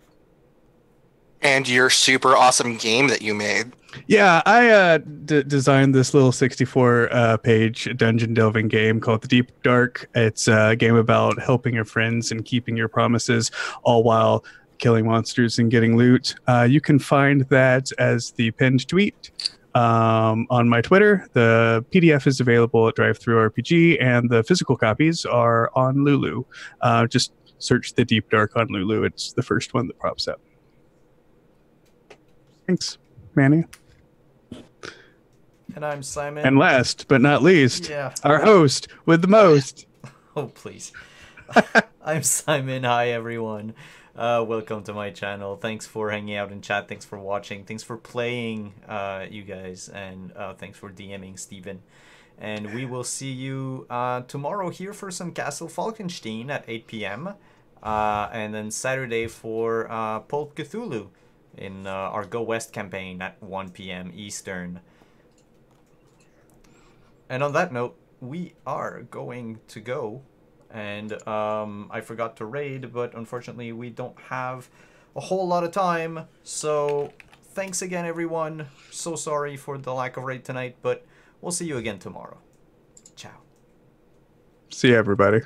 And your super awesome game that you made. Yeah, I designed this little 64 page dungeon delving game called The Deep Dark. It's a game about helping your friends and keeping your promises, all while killing monsters and getting loot. You can find that as the pinned tweet on my Twitter. The PDF is available at DriveThruRPG, and the physical copies are on Lulu. Just search The Deep Dark on Lulu. It's the first one that pops up. Thanks, Manny. And I'm Simon. And last but not least, Yeah. our host with the most. Oh, please. I'm Simon. Hi, everyone. Welcome to my channel. Thanks for hanging out in chat. Thanks for watching. Thanks for playing, you guys. And thanks for DMing Steven. And we will see you tomorrow here for some Castle Falkenstein at 8 p.m. And then Saturday for Pulp Cthulhu in our Go West campaign at 1 p.m. Eastern. And on that note, we are going to go. And I forgot to raid, but unfortunately we don't have a whole lot of time. So thanks again, everyone. So sorry for the lack of raid tonight, but we'll see you again tomorrow. Ciao. See you, everybody.